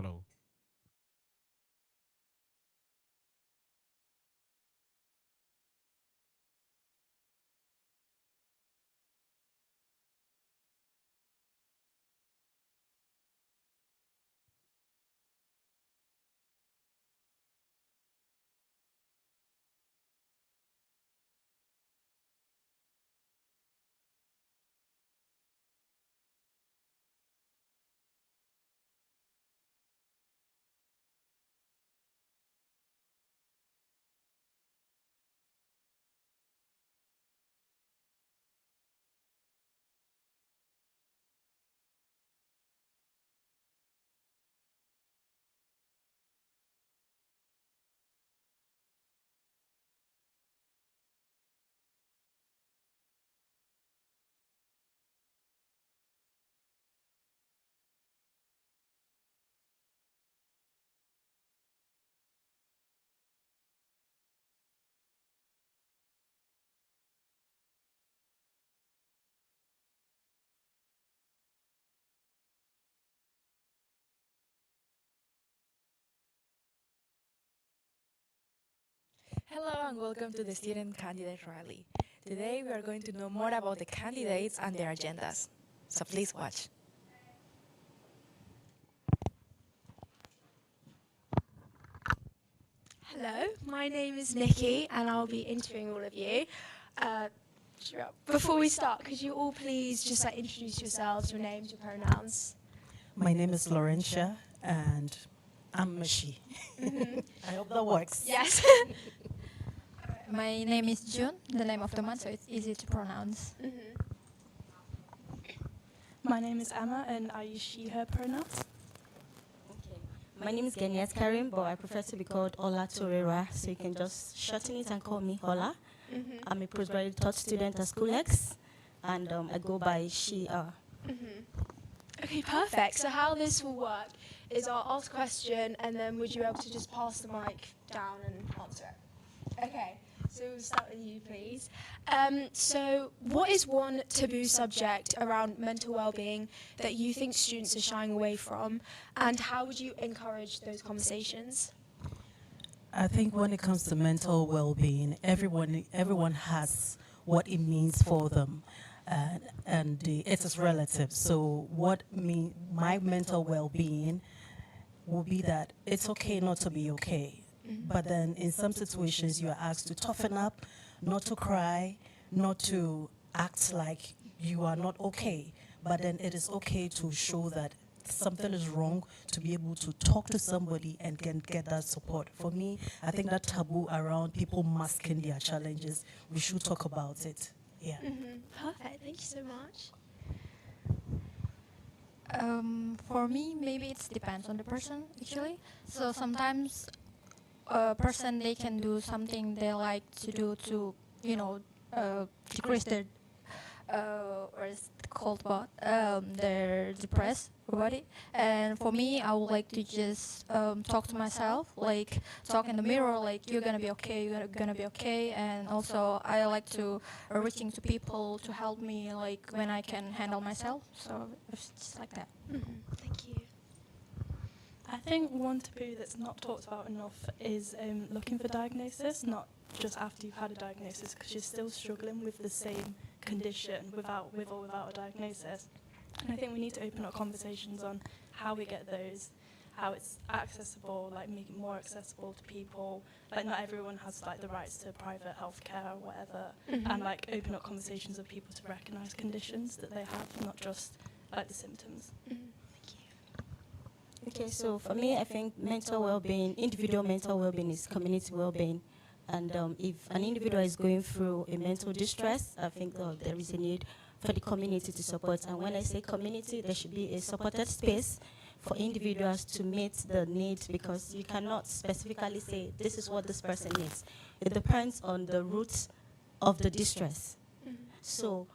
Hello. Hello and welcome to the Student Candidate Rally. Today we are going to know more about the candidates and their agendas. So please watch. Hello, my name is Nikki and I'll be interviewing all of you. Uh, Before we start, could you all please just introduce yourselves, your names, your pronouns? My name is Laurentia, and I'm a she. I hope that works. Yes. My name is June, the name of the month, so it's easy to pronounce. My name is Emma and I use she, her pronouns. Okay. My name is Geniet Karim, but I prefer to be called Ola Torera, so you can just shorten it and call me Ola. I'm a postgraduate third student at SchoolX, and I go by she, her. Okay, perfect. So how this will work is I'll ask a question and then would you be able to just pass the mic down and answer it? Okay, so we'll start with you, please. So what is one taboo subject around mental well-being that you think students are shying away from, and how would you encourage those conversations? I think when it comes to mental well-being, everyone has what it means for them, it is relative. So my mental well-being will be that it's okay not to be okay, but then in some situations you are asked to toughen up, not to cry, not to act like you are not okay, but then it is okay to show that something is wrong, to be able to talk to somebody and get that support. For me, I think that taboo around people masking their challenges, we should talk about it. Yeah. Perfect, thank you so much. For me, maybe it depends on the person actually. So sometimes a person they can do something they like to do to, decrease their or it's called what they're depressed about it. And for me, I would like to just talk to myself, like talk in the mirror, like you're gonna be okay, you're gonna be okay. And also I like to reaching to people to help me, like when I can handle myself. So it's just like that. Thank you. I think one taboo that's not talked about enough is looking for diagnosis, not just after you've had a diagnosis, because you're still struggling with the same condition with or without a diagnosis. And I think we need to open up conversations on how we get those, how it's accessible, like make it more accessible to people. Like not everyone has like the rights to private healthcare or whatever, and like open up conversations of people to recognise conditions that they have, not just like the symptoms. Okay, so for me, I think mental well-being, individual mental well-being is community well-being. And if an individual is going through a mental distress, I think there is a need for the community to support. And when I say community, there should be a supported space for individuals to meet the needs, because you cannot specifically say this is what this person needs. It depends on the roots of the distress. So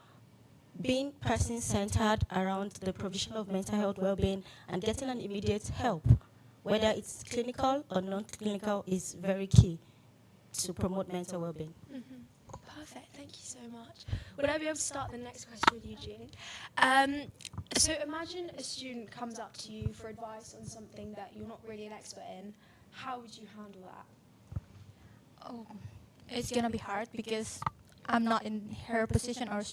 being person-centered around the provision of mental health well-being and getting an immediate help, whether it's clinical or non-clinical, is very key to promote mental well-being. Perfect. Thank you so much. Would I be able to start the next question with you, Jean? So imagine a student comes up to you for advice on something that you're not really an expert in. How would you handle that? Oh, it's gonna be hard because I'm not in her position or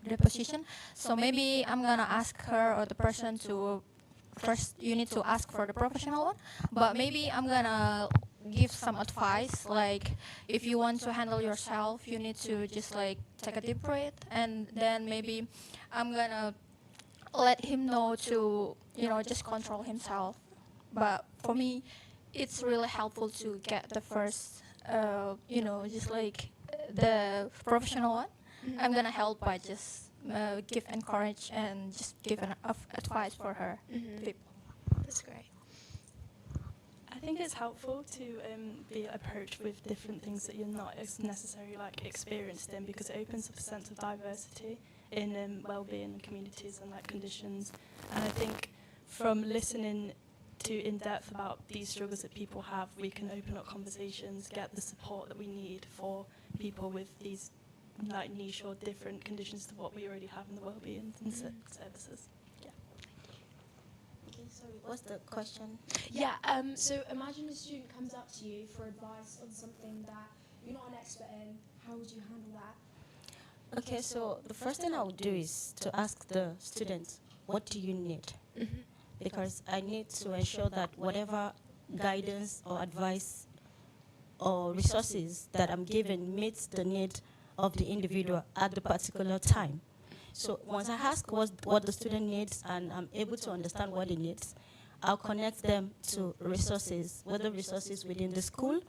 the position. So maybe I'm gonna ask her or the person to first. You need to ask for the professional one, but maybe I'm gonna give some advice. Like if you want to handle yourself, you need to just like take a deep breath, and then maybe I'm gonna let him know to just control himself. But for me, it's really helpful to get the first, just like the professional one. I'm gonna help by just give encourage and just give an advice for her. People. That's great. I think it's helpful to be approached with different things that you're not necessarily like experienced in, because it opens up a sense of diversity in well-being communities and like conditions. And I think from listening to in depth about these struggles that people have, we can open up conversations, get the support that we need for people with these like niche or different conditions to what we already have in the well-being and services. Okay, sorry, what's the question? Yeah, so imagine a student comes up to you for advice on something that you're not an expert in. How would you handle that? Okay, so the first thing I would do is to ask the students, what do you need? Because I need to ensure that whatever guidance or advice or resources that I'm given meets the need of the individual at the particular time. So once I ask what the student needs and I'm able to understand what he needs, I'll connect them to resources, whether resources within the school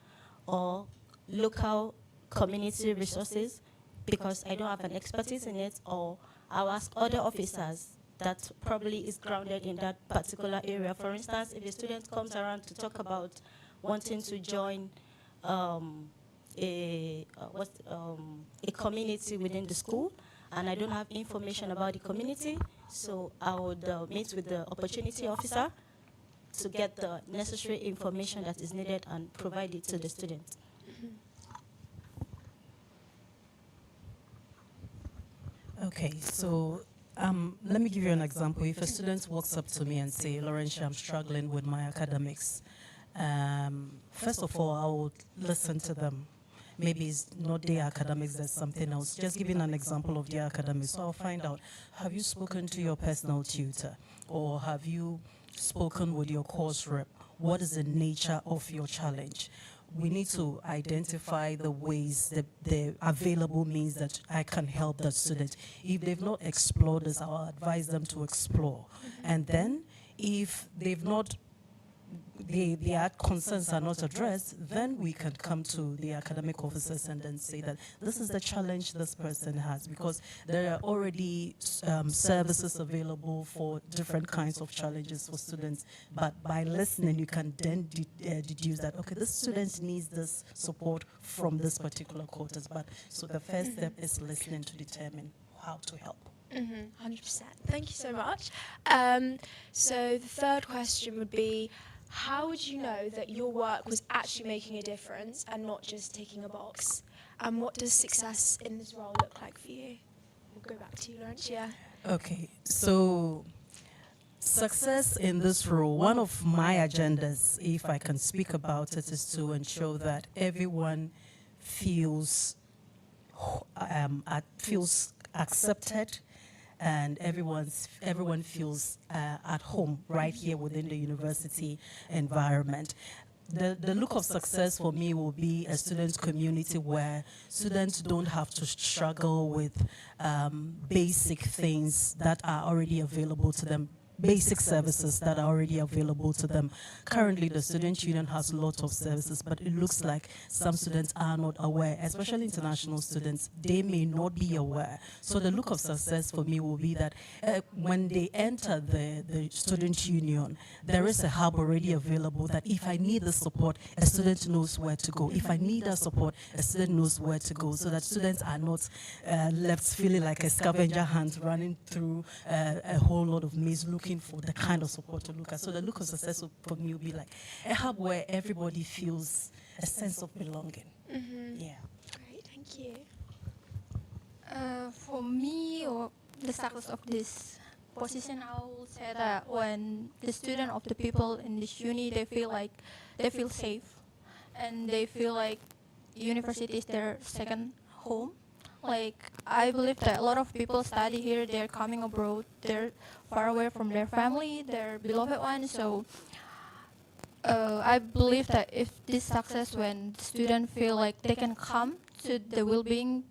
or local community resources, because I don't have an expertise in it, or I'll ask other officers that probably is grounded in that particular area. For instance, if a student comes around to talk about wanting to join a community within the school, and I don't have information about the community, so I would meet with the opportunity officer to get the necessary information that is needed and provide it to the student. Okay, so let me give you an example. If a student walks up to me and say, Laurentia, I'm struggling with my academics, first of all, I would listen to them. Maybe it's not their academics, there's something else. Just giving an example of their academics. So I'll find out, have you spoken to your personal tutor? Or have you spoken with your course rep? What is the nature of your challenge? We need to identify the ways, the available means that I can help that student. If they've not explored this, I'll advise them to explore. And then, if they've not, their concerns are not addressed, then we can come to the academic officers and then say that this is the challenge this person has, because there are already services available for different kinds of challenges for students. But by listening, you can then deduce that, okay, this student needs this support from this particular quarters. But so the first step is listening to determine how to help. 100%. Thank you so much. So the third question would be, how would you know that your work was actually making a difference and not just ticking a box? And what does success in this role look like for you? We'll go back to you, Laurentia. Okay, so success in this role, one of my agendas, if I can speak about it, is to ensure that everyone feels accepted, and everyone feels at home right here within the university environment. The look of success for me will be a student community where students don't have to struggle with basic things that are already available to them, basic services that are already available to them. Currently, the student union has lots of services, but it looks like some students are not aware, especially international students. They may not be aware. So the look of success for me will be that when they enter the student union, there is a hub already available that if I need the support, a student knows where to go. If I need that support, a student knows where to go, so that students are not left feeling like a scavenger hunt running through a whole lot of maze looking for the kind of support to look at. So the look of success for me will be like a hub where everybody feels a sense of belonging. Yeah. Great, thank you. For me, or the success of this position, I will say that when the student of the people in this uni, they feel safe, and they feel like university is their second home. Like I believe that a lot of people study here, they're coming abroad, they're far away from their family, their beloved ones. So I believe that if this success, when students feel like they can come to the well-being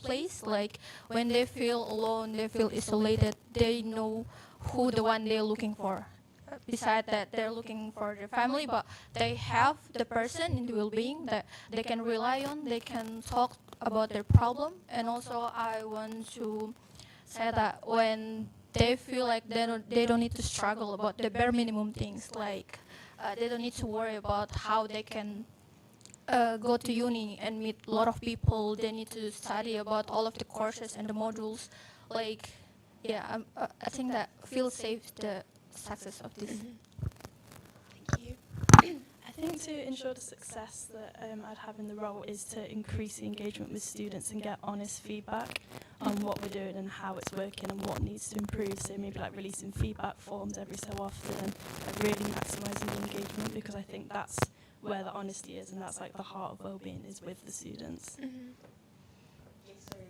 place, like when they feel alone, they feel isolated, they know who the one they're looking for. Besides that, they're looking for their family, but they have the person in the well-being that they can rely on. They can talk about their problem, and also I want to say that when they feel like they don't need to struggle about the bare minimum things, like they don't need to worry about how they can go to uni and meet a lot of people. They need to study about all of the courses and the modules. Like, yeah, I think that feel safe is the success of this. Thank you. I think to ensure the success that I'd have in the role is to increase the engagement with students and get honest feedback on what we're doing and how it's working and what needs to improve. So maybe like releasing feedback forms every so often and like really maximising the engagement, because I think that's where the honesty is, and that's like the heart of wellbeing, is with the students. Okay, sorry,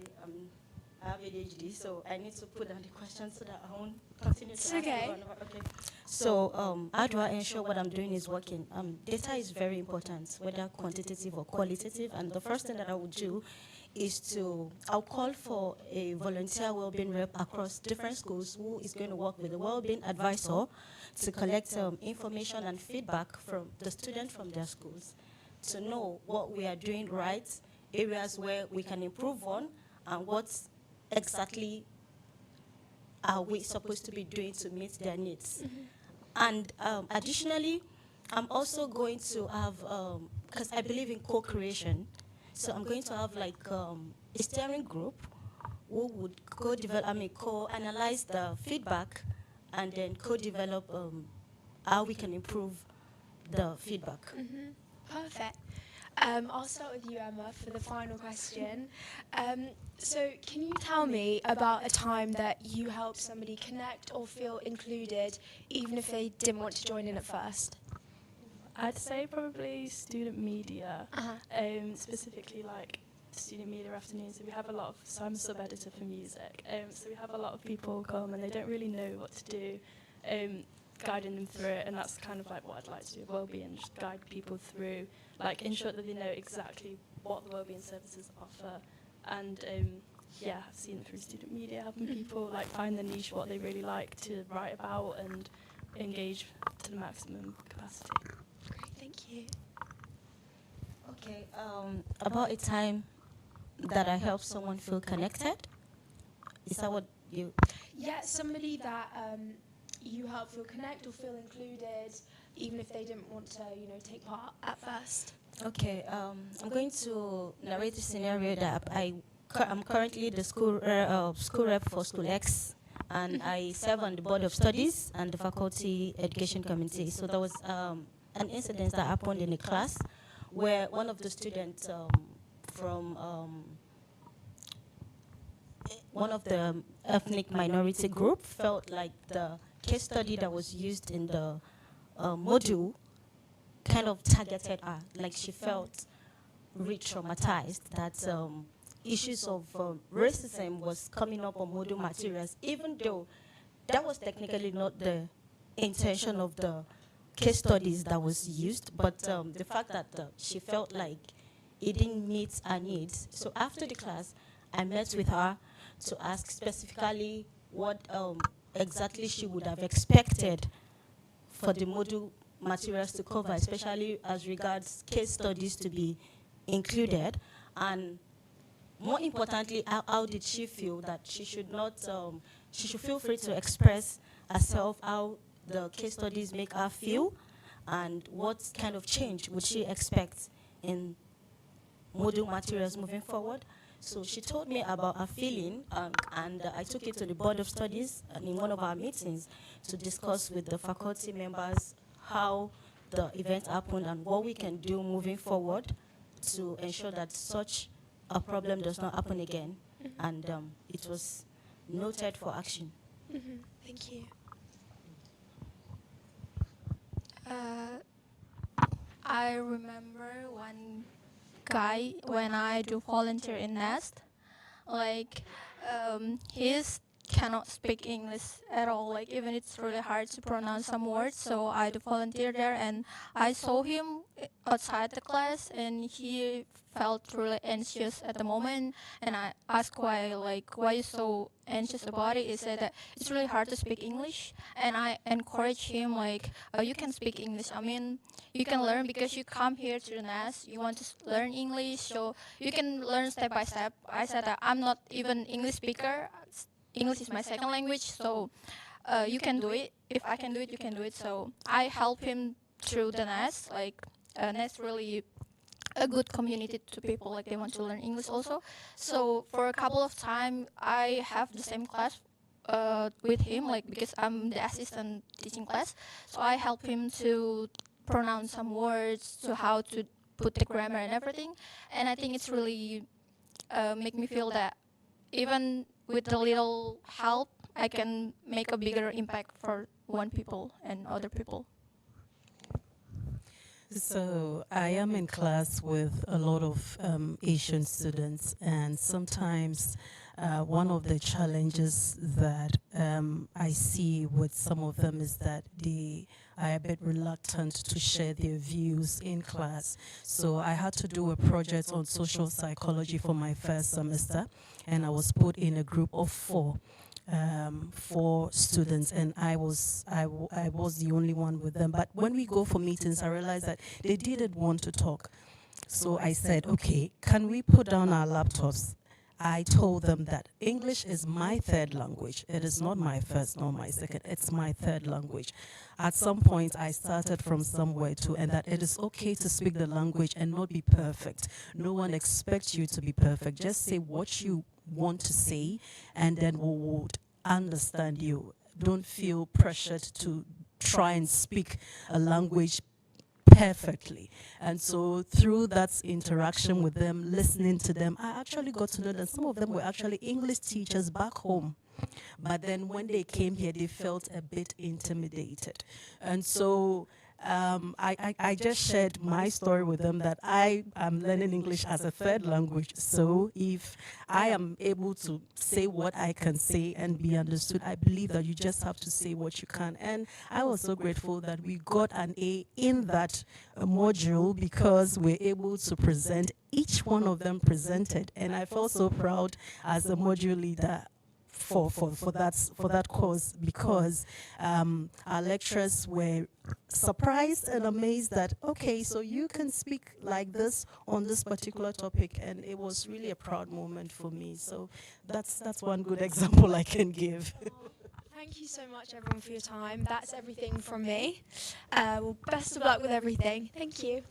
I have ADHD, so I need to put down the questions so that I won't continue to It's ask okay. over and over. Okay. So how do I ensure what I'm doing is working? Data is very important, whether quantitative or qualitative. And the first thing that I would do is I'll call for a volunteer wellbeing rep across different schools who is going to work with a wellbeing advisor to collect information and feedback from the students from their schools to know what we are doing right, areas where we can improve on, and what exactly are we supposed to be doing to meet their needs. And additionally, I'm also going to have, because I believe in co-creation, so I'm going to have like a steering group who would co-analyze the feedback and then co-develop how we can improve the feedback. Perfect. I'll start with you, Emma, for the final question. So can you tell me about a time that you helped somebody connect or feel included, even if they didn't want to join in at first? I'd say probably student media, Uh-huh. specifically like student media afternoons. So we have a lot of, so I'm a sub-editor for music, so we have a lot of people come and they don't really know what to do, guiding them through it, and that's kind of like what I'd like to do with wellbeing, just guide people through, like ensure that they know exactly what the wellbeing services offer, and yeah, I've seen it through student media, helping people like find the niche, what they really like to write about and engage to the maximum capacity. Great, thank you. Okay, about a time that I helped someone feel connected. Is that what you? Yeah, somebody that you help feel connect or feel included, even if they didn't want to, take part at first. Okay, I'm going to narrate a scenario that I'm currently the school rep for School X, and I serve on the board of studies and the faculty education committee. So there was an incident that happened in a class where one of the students from one of the ethnic minority group felt like the case study that was used in the module kind of targeted her. Like she felt re-traumatized that issues of racism was coming up on module materials, even though that was technically not the intention of the case studies that was used, but the fact that she felt like it didn't meet her needs. So after the class, I met with her to ask specifically what exactly she would have expected for the module materials to cover, especially as regards case studies to be included, and more importantly, how did she feel that she should not, she should feel free to express herself, how the case studies make her feel, and what kind of change would she expect in module materials moving forward. So she told me about her feeling, and I took it to the board of studies and in one of our meetings to discuss with the faculty members how the event happened and what we can do moving forward to ensure that such a problem does not happen again. and it was noted for action. Thank you. I remember one guy when I do volunteer in Nest. Like, he's cannot speak English at all. Like, even it's really hard to pronounce some words. So I do volunteer there, and I saw him outside the class, and he felt really anxious at the moment. And I asked why, like, why you so anxious about it. He said that it's really hard to speak English, and I encourage him like, oh, you can speak English. I mean, you can learn because you come here to the nest. You want to learn English, so you can learn step by step. I said that I'm not even English speaker. English is my second language, so you can do it. If I can do it, you can do it. So I help him through the nest. Like, nest really a good community to people, like they want to learn English also. So for a couple of time I have the same class with him, like because I'm the assistant teaching class. So I help him to pronounce some words, to how to put the grammar and everything. And I think it's really make me feel that even with the little help I can make a bigger impact for one people and other people. So I am in class with a lot of Asian students, and sometimes one of the challenges that I see with some of them is that they are a bit reluctant to share their views in class. So I had to do a project on social psychology for my first semester, and I was put in a group of four students, and I was the only one with them. But when we go for meetings, I realized that they didn't want to talk. So I said, okay, can we put down our laptops? I told them that English is my third language. It is not my first nor my second. It's my third language. At some point, I started from somewhere too, and that it is okay to speak the language and not be perfect. No one expects you to be perfect. Just say what you want to say, and then we would understand you. Don't feel pressured to try and speak a language perfectly. And so through that interaction with them, listening to them, I actually got to know that some of them were actually English teachers back home. But then when they came here, they felt a bit intimidated. And so I just shared my story with them that I am learning English as a third language. So if I am able to say what I can say and be understood, I believe that you just have to say what you can. And I was so grateful that we got an A in that module because we're able to present. Each one of them presented, and I felt so proud as a module leader for that course, because our lecturers were surprised and amazed that, okay, so you can speak like this on this particular topic, and it was really a proud moment for me. So that's one good example I can give. Thank you so much, everyone, for your time. That's everything from me. Well, best of luck with everything. Thank you.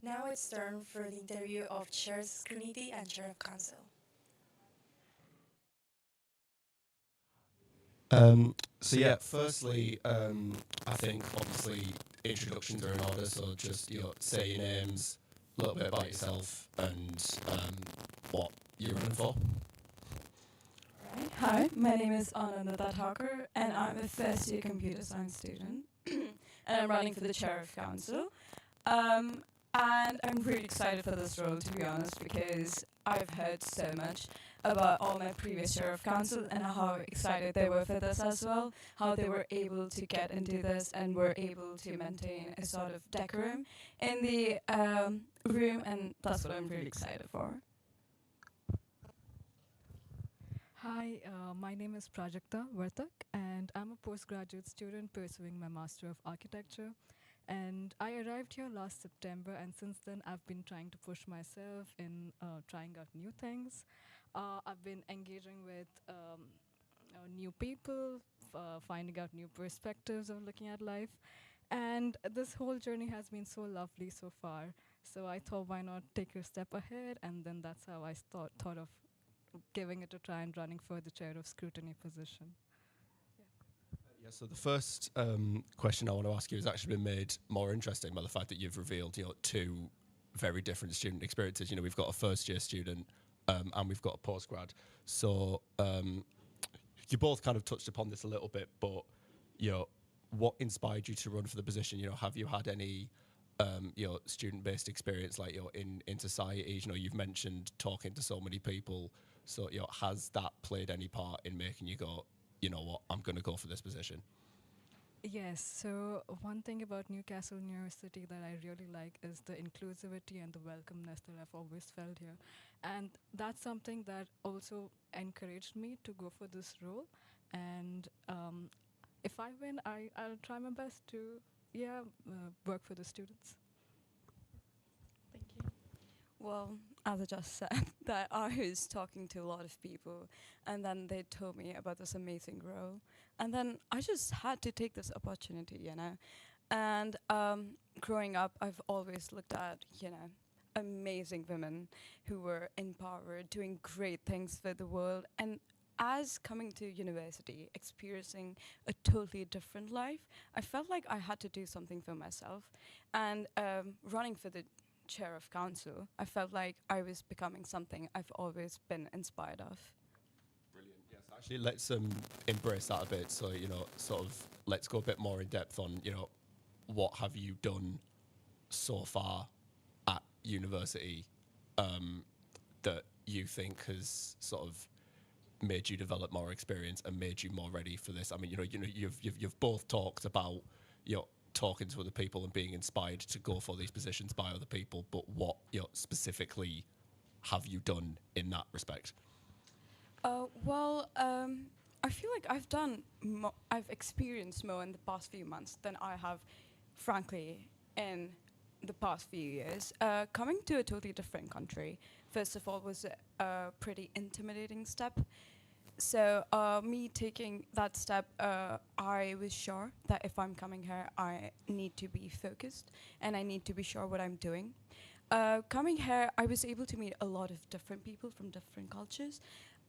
Now it's turn for the interview of Chair of Scrutiny and Chair of Council. So yeah, firstly, I think obviously introductions are in order. So just say your names, a little bit about yourself, and what you're running for. Hi, my name is Ananda Thakur, and I'm a first year computer science student, and I'm running for the chair of council. And I'm really excited for this role, to be honest, because I've heard so much about all my previous chair of council and how excited they were for this as well, how they were able to get into this and were able to maintain a sort of decorum in the room, and that's what I'm really excited for. Hi, my name is Prajakta Vartak, and I'm a postgraduate student pursuing my Master of Architecture. And I arrived here last September, and since then I've been trying to push myself in trying out new things. I've been engaging with new people, finding out new perspectives of looking at life. And this whole journey has been so lovely so far. So I thought, why not take a step ahead? And then that's how I thought of giving it a try and running for the chair of scrutiny position. Yeah, so the first question I want to ask you has actually been made more interesting by the fact that you've revealed two very different student experiences. We've got a first year student and we've got a postgrad. So you both kind of touched upon this a little bit, but what inspired you to run for the position? Have you had any student-based experience like in society? You've mentioned talking to so many people. So has that played any part in making you go, you know what, I'm going to go for this position? Yes, so one thing about Newcastle University that I really like is the inclusivity and the welcomeness that I've always felt here. And that's something that also encouraged me to go for this role. And if I win, I'll try my best to, work for the students. Thank you. Well, as I just said, that I was talking to a lot of people, and then they told me about this amazing role, and then I just had to take this opportunity, And growing up, I've always looked at, amazing women who were empowered, doing great things for the world, and as coming to university, experiencing a totally different life, I felt like I had to do something for myself, and running for the chair of council, I felt like I was becoming something I've always been inspired of. Brilliant. Yes, actually, let's embrace that a bit. So, sort of, let's go a bit more in depth on, what have you done so far at university that you think has sort of made you develop more experience and made you more ready for this? I mean, you've both talked about, talking to other people and being inspired to go for these positions by other people, but what specifically have you done in that respect? I feel like I've experienced more in the past few months than I have, frankly, in the past few years. Coming to a totally different country, first of all, was a pretty intimidating step. So me taking that step, I was sure that if I'm coming here, I need to be focused and I need to be sure what I'm doing. Coming here, I was able to meet a lot of different people from different cultures.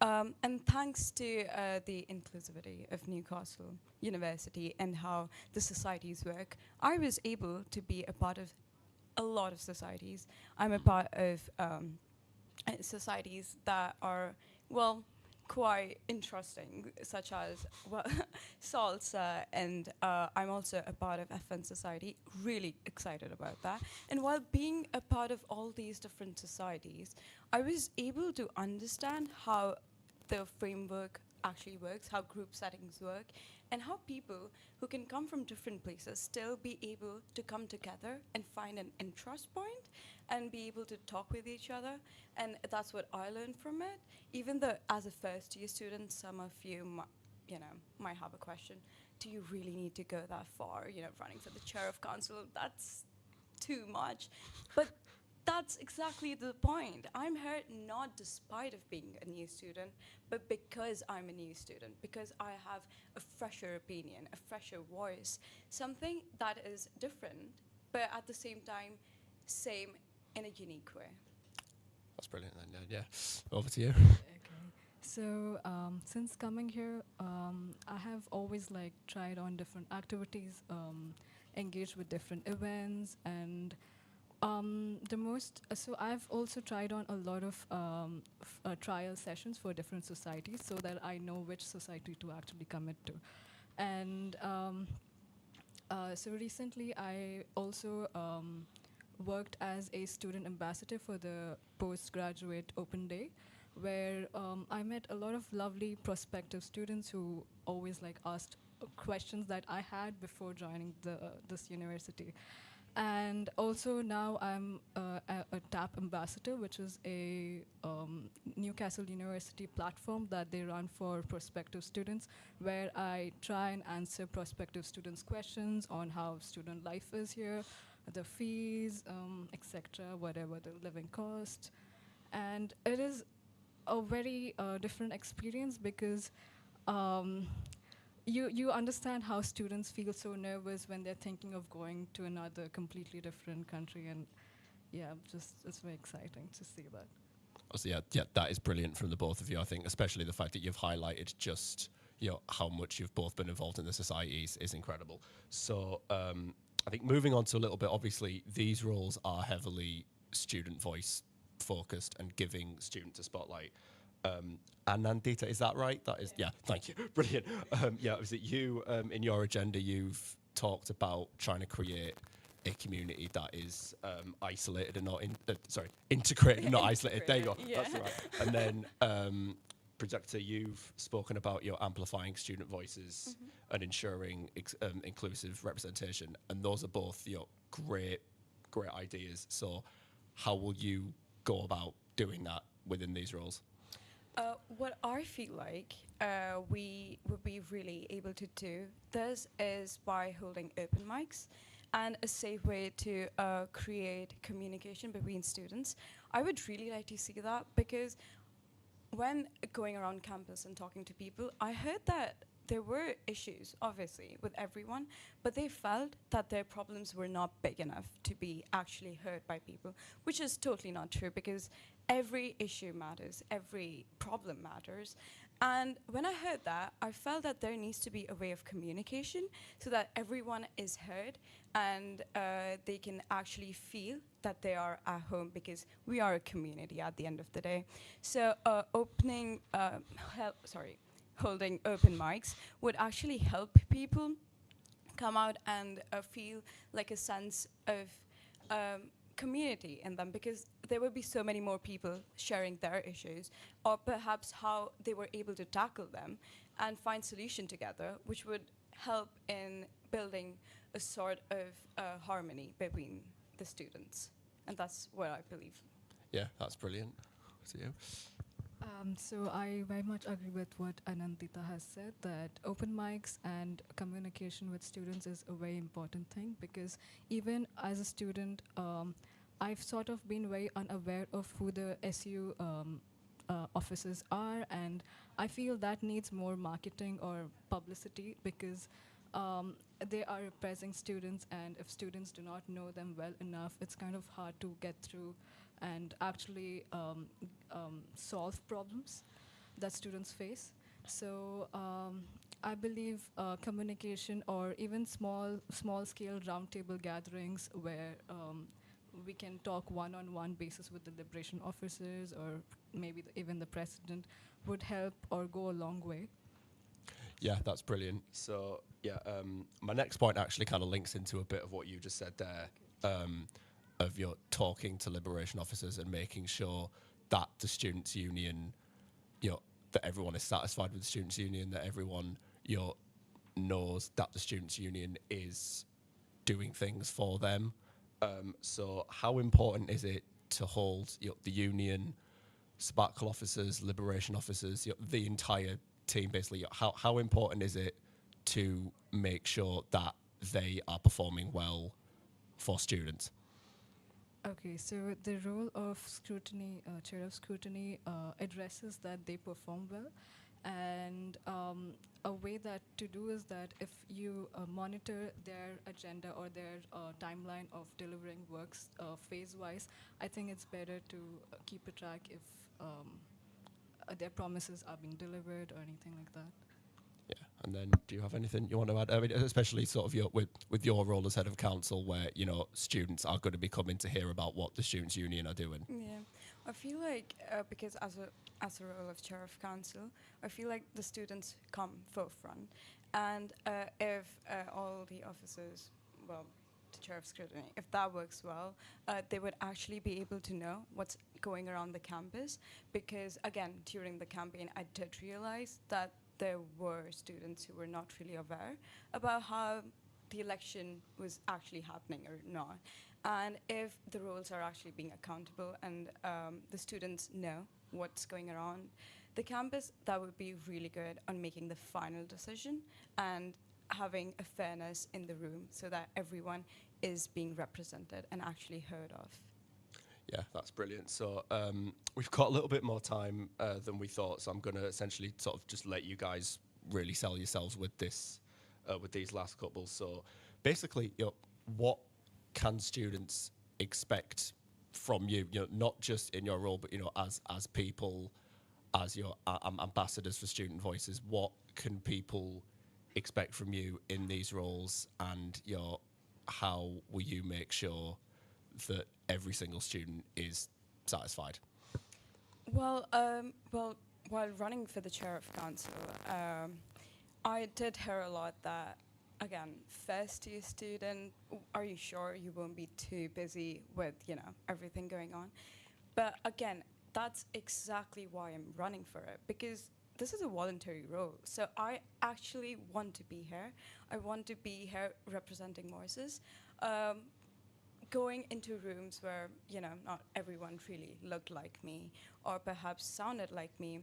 And thanks to the inclusivity of Newcastle University and how the societies work, I was able to be a part of a lot of societies. I'm a part of societies that are, quite interesting, such as salsa, and I'm also a part of FN Society, really excited about that. And while being a part of all these different societies, I was able to understand how the framework actually works, how group settings work, and how people who can come from different places still be able to come together and find an interest point and be able to talk with each other. And that's what I learned from it. Even though as a first year student, some of you might have a question, do you really need to go that far? Running for the chair of council, that's too much. But that's exactly the point. I'm here not despite of being a new student, but because I'm a new student, because I have a fresher opinion, a fresher voice, something that is different, but at the same time, same in a unique way. That's brilliant. Then, yeah, over to you. Okay. So since coming here, I have always like tried on different activities, engaged with different events, and so I've also tried on a lot of trial sessions for different societies, so that I know which society to actually commit to. And so recently, I also worked as a student ambassador for the postgraduate open day, where I met a lot of lovely prospective students who always like asked questions that I had before joining this university. And also now I'm a TAP ambassador, which is a Newcastle University platform that they run for prospective students, where I try and answer prospective students' questions on how student life is here, the fees, etc., whatever the living cost. And it is a very different experience because um, you understand how students feel so nervous when they're thinking of going to another completely different country, and yeah, just it's very exciting to see that. So yeah, that is brilliant from the both of you. I think, especially the fact that you've highlighted just how much you've both been involved in the society is incredible. So I think moving on to a little bit, obviously these roles are heavily student voice focused and giving students a spotlight. Anandita, is that right? That is, yeah, thank you. Brilliant. Yeah, was it you, in your agenda, you've talked about trying to create a community that is isolated and not, integrated and not isolated. There you go, Yeah. that's right. And then, Projector, you've spoken about amplifying student voices and ensuring inclusive representation. And those are both great ideas. So how will you go about doing that within these roles? What I feel like we would be really able to do this is by holding open mics and a safe way to create communication between students. I would really like to see that, because when going around campus and talking to people, I heard that there were issues, obviously, with everyone, but they felt that their problems were not big enough to be actually heard by people, which is totally not true, because every issue matters, every problem matters. And when I heard that, I felt that there needs to be a way of communication so that everyone is heard and they can actually feel that they are at home, because we are a community at the end of the day. So holding open mics would actually help people come out and feel like a sense of community in them, because there will be so many more people sharing their issues, or perhaps how they were able to tackle them and find solution together, which would help in building a sort of harmony between the students. And that's what I believe. Yeah, that's brilliant. To you. So I very much agree with what Anandita has said, that open mics and communication with students is a very important thing, because even as a student, I've sort of been very unaware of who the SU officers are, and I feel that needs more marketing or publicity, because they are representing students, and if students do not know them well enough, it's kind of hard to get through and actually solve problems that students face. So I believe communication, or even small-scale roundtable gatherings where we can talk one-on-one basis with the liberation officers, or maybe even the president, would help or go a long way. Yeah, that's brilliant. So yeah, my next point actually kind of links into a bit of what you just said there, of your talking to liberation officers and making sure that the students' union, that everyone is satisfied with the students' union, that everyone, knows that the students' union is doing things for them. So how important is it to hold the union, sabbatical officers, liberation officers, the entire team basically? How important is it to make sure that they are performing well for students? Okay, so the role of scrutiny, chair of scrutiny, addresses that they perform well, And a way that to do is that if you monitor their agenda or their timeline of delivering works phase-wise, I think it's better to keep a track if their promises are being delivered or anything like that. Yeah, and then do you have anything you want to add? I mean, especially sort of with your role as head of council, where students are going to be coming to hear about what the students' union are doing. Yeah, I feel like because as a role of chair of council, I feel like the students come forefront, and if all the officers, well, the chair of scrutiny, if that works well, they would actually be able to know what's going around the campus. Because again, during the campaign, I did realize that there were students who were not really aware about how the election was actually happening or not. And if the roles are actually being accountable and the students know what's going around the campus, that would be really good on making the final decision and having a fairness in the room so that everyone is being represented and actually heard of. Yeah, that's brilliant. So we've got a little bit more time than we thought, so I'm going to essentially sort of just let you guys really sell yourselves with this, with these last couple. So basically, what can students expect from you? Not just in your role, but as people, as your ambassadors for student voices. What can people expect from you in these roles, and how will you make sure that every single student is satisfied? Well, while running for the chair of council, I did hear a lot that, again, first year student, are you sure you won't be too busy with, everything going on? But again, that's exactly why I'm running for it, because this is a voluntary role. So I actually want to be here. I want to be here representing voices. Going into rooms where, not everyone really looked like me or perhaps sounded like me,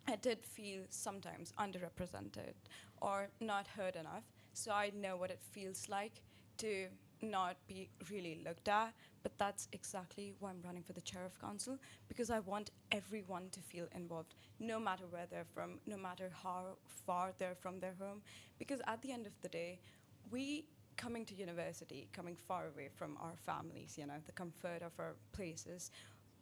I did feel sometimes underrepresented or not heard enough. So I know what it feels like to not be really looked at, but that's exactly why I'm running for the chair of council, because I want everyone to feel involved, no matter where they're from, no matter how far they're from their home, because at the end of the day, we coming to university, coming far away from our families, the comfort of our places,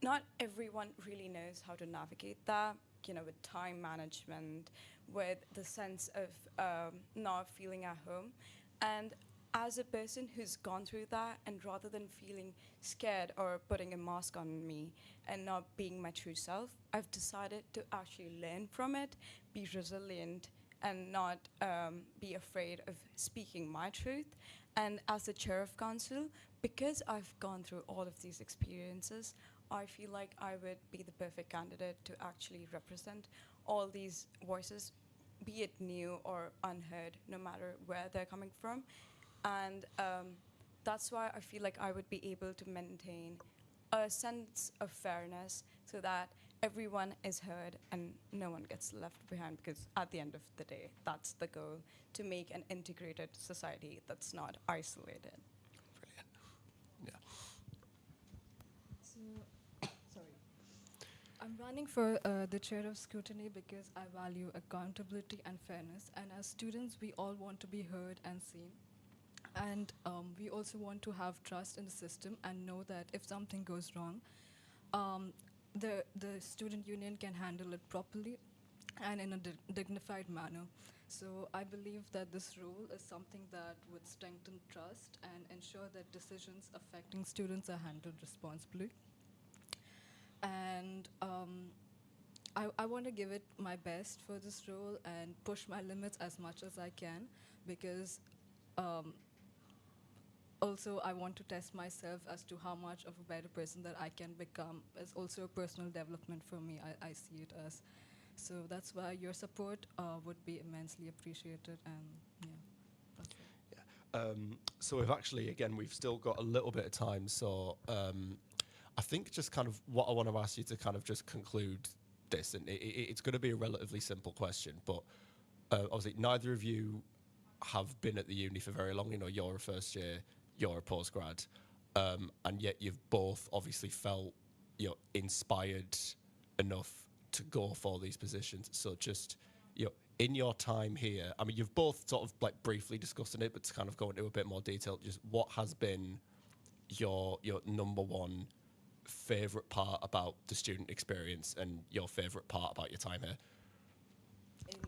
not everyone really knows how to navigate that, with time management, with the sense of not feeling at home. And as a person who's gone through that, and rather than feeling scared or putting a mask on me and not being my true self, I've decided to actually learn from it, be resilient, and not be afraid of speaking my truth. And as the chair of council, because I've gone through all of these experiences, I feel like I would be the perfect candidate to actually represent all these voices, be it new or unheard, no matter where they're coming from. And that's why I feel like I would be able to maintain a sense of fairness so that everyone is heard and no one gets left behind, because at the end of the day, that's the goal, to make an integrated society that's not isolated. Brilliant. Yeah. So, sorry. I'm running for the chair of scrutiny because I value accountability and fairness. And as students, we all want to be heard and seen. And we also want to have trust in the system and know that if something goes wrong, the student union can handle it properly and in a dignified manner. So I believe that this role is something that would strengthen trust and ensure that decisions affecting students are handled responsibly. And I want to give it my best for this role and push my limits as much as I can, because also I want to test myself as to how much of a better person that I can become. Is also a personal development for me, I see it as. So that's why your support would be immensely appreciated, and yeah, that's it. Yeah. So we've still got a little bit of time, so I think just kind of what I want to ask you to kind of just conclude this, and it's going to be a relatively simple question, but obviously neither of you have been at the uni for very long. You're a first year, you're a postgrad, and yet you've both obviously felt inspired enough to go for these positions. So just, in your time here, I mean, you've both sort of like briefly discussed it, but to kind of go into a bit more detail, just what has been your number one favorite part about the student experience and your favorite part about your time here?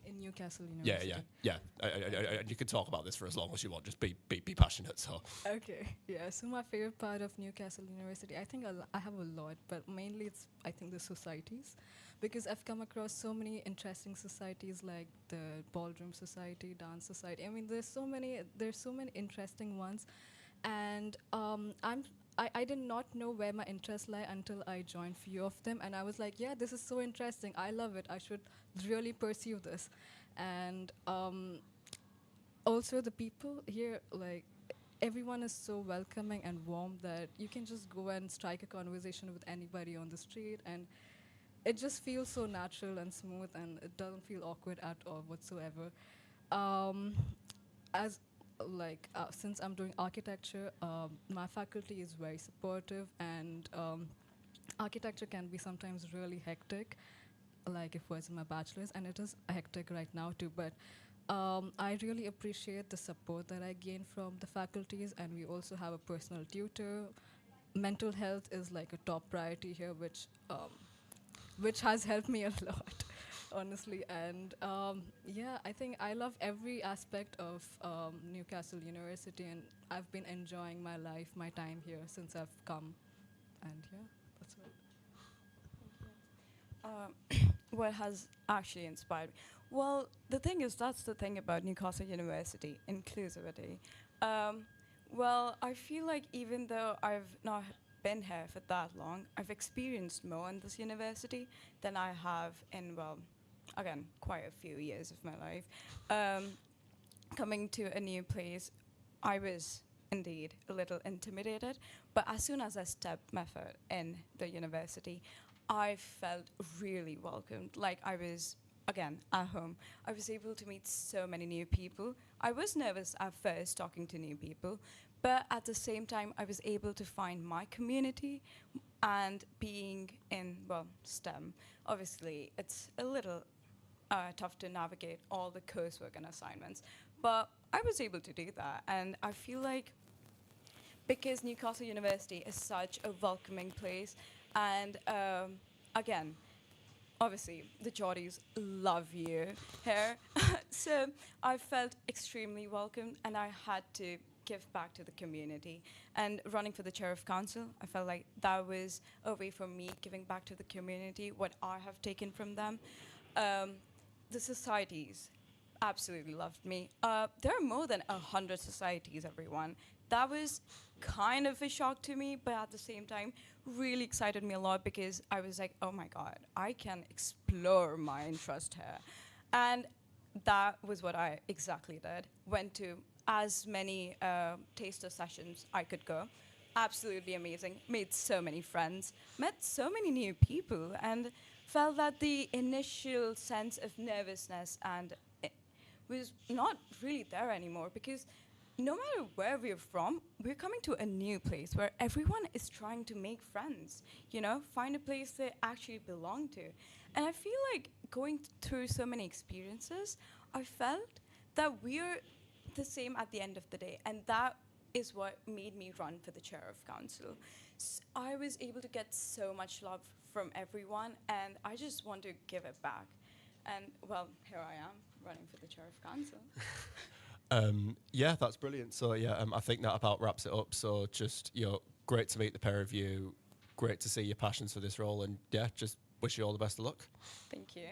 In Newcastle Yeah, University. yeah. You can talk about this for as long as you want. Just be passionate. So. Okay, yeah. So my favorite part of Newcastle University, I think I have a lot, but mainly it's I think the societies, because I've come across so many interesting societies like the ballroom society, dance society. I mean, there's so many interesting ones, and I did not know where my interests lie until I joined few of them, and I was like, yeah, this is so interesting. I love it. I should really pursue this, and also the people here, like everyone is so welcoming and warm that you can just go and strike a conversation with anybody on the street, and it just feels so natural and smooth, and it doesn't feel awkward at all whatsoever. Um, as since I'm doing architecture, my faculty is very supportive, and architecture can be sometimes really hectic, like it was in my bachelor's, and it is hectic right now too. But I really appreciate the support that I gain from the faculties, and we also have a personal tutor. Mental health is like a top priority here, which has helped me a lot, honestly. And yeah, I think I love every aspect of Newcastle University, and I've been enjoying my life, my time here since I've come. And yeah, that's it. What has actually inspired me? Well, the thing is, that's the thing about Newcastle University, inclusivity. Um, well, I feel like even though I've not been here for that long, I've experienced more in this university than I have in, well, again, quite a few years of my life. Coming to a new place, I was indeed a little intimidated, but as soon as I stepped my foot in the university, I felt really welcomed. Like I was, again, at home. I was able to meet so many new people. I was nervous at first talking to new people, but at the same time, I was able to find my community and being in, well, STEM. Obviously, it's a little tough to navigate all the coursework and assignments, but I was able to do that. And I feel like because Newcastle University is such a welcoming place, and again, obviously the Geordies love you here, so I felt extremely welcomed, and I had to give back to the community. And running for the chair of council, I felt like that was a way for me giving back to the community what I have taken from them. The societies absolutely loved me. There are more than 100 societies, everyone. That was kind of a shock to me, but at the same time, really excited me a lot because I was like, oh my God, I can explore my interest here. And that was what I exactly did. Went to as many taster sessions I could go. Absolutely amazing. Made so many friends, met so many new people, and felt that the initial sense of nervousness and was not really there anymore, because no matter where we're from, we're coming to a new place where everyone is trying to make friends, find a place they actually belong to. And I feel like going through so many experiences, I felt that we're the same at the end of the day. And that is what made me run for the chair of council. I was able to get so much love from everyone, and I just want to give it back. And well, here I am running for the chair of council. Yeah, that's brilliant. So yeah, I think that about wraps it up. So just, great to meet the pair of you. Great to see your passions for this role, and yeah, just wish you all the best of luck. Thank you.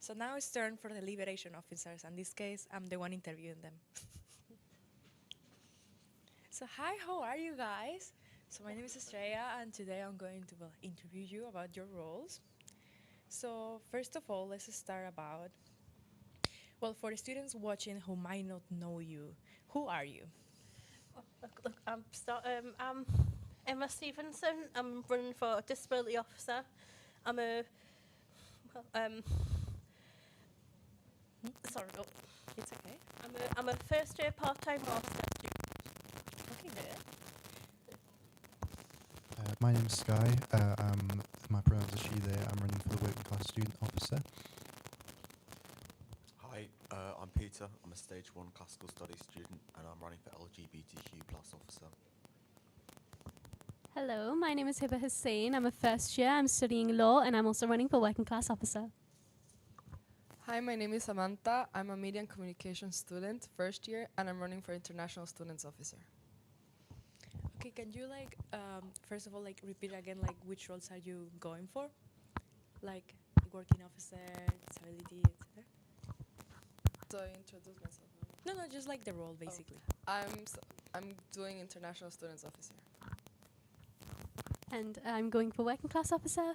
So now it's turn for the liberation officers. In this case, I'm the one interviewing them. So hi, how are you guys? So my name is Estrella, and today I'm going to interview you about your roles. So first of all, let's start about, well, for the students watching who might not know you, who are you? I'm Emma Stevenson. I'm running for disability officer. I'm a sorry, no. It's okay. I'm a first year part-time master student. Okay, good. My name's Sky. My pronouns are she, they. I'm running for the working class student officer. Hi, I'm Peter. I'm a Stage 1 classical studies student and I'm running for LGBTQ+ officer. Hello, my name is Hiba Hussain. I'm a first year. I'm studying law and I'm also running for working class officer. Hi, my name is Samantha. I'm a media and communication student, first year, and I'm running for international students officer. Okay, can you first of all repeat again which roles are you going for? Like working officer, disability, etc. So I introduce myself. No, just like the role basically. I'm doing international students officer. And I'm going for working class officer.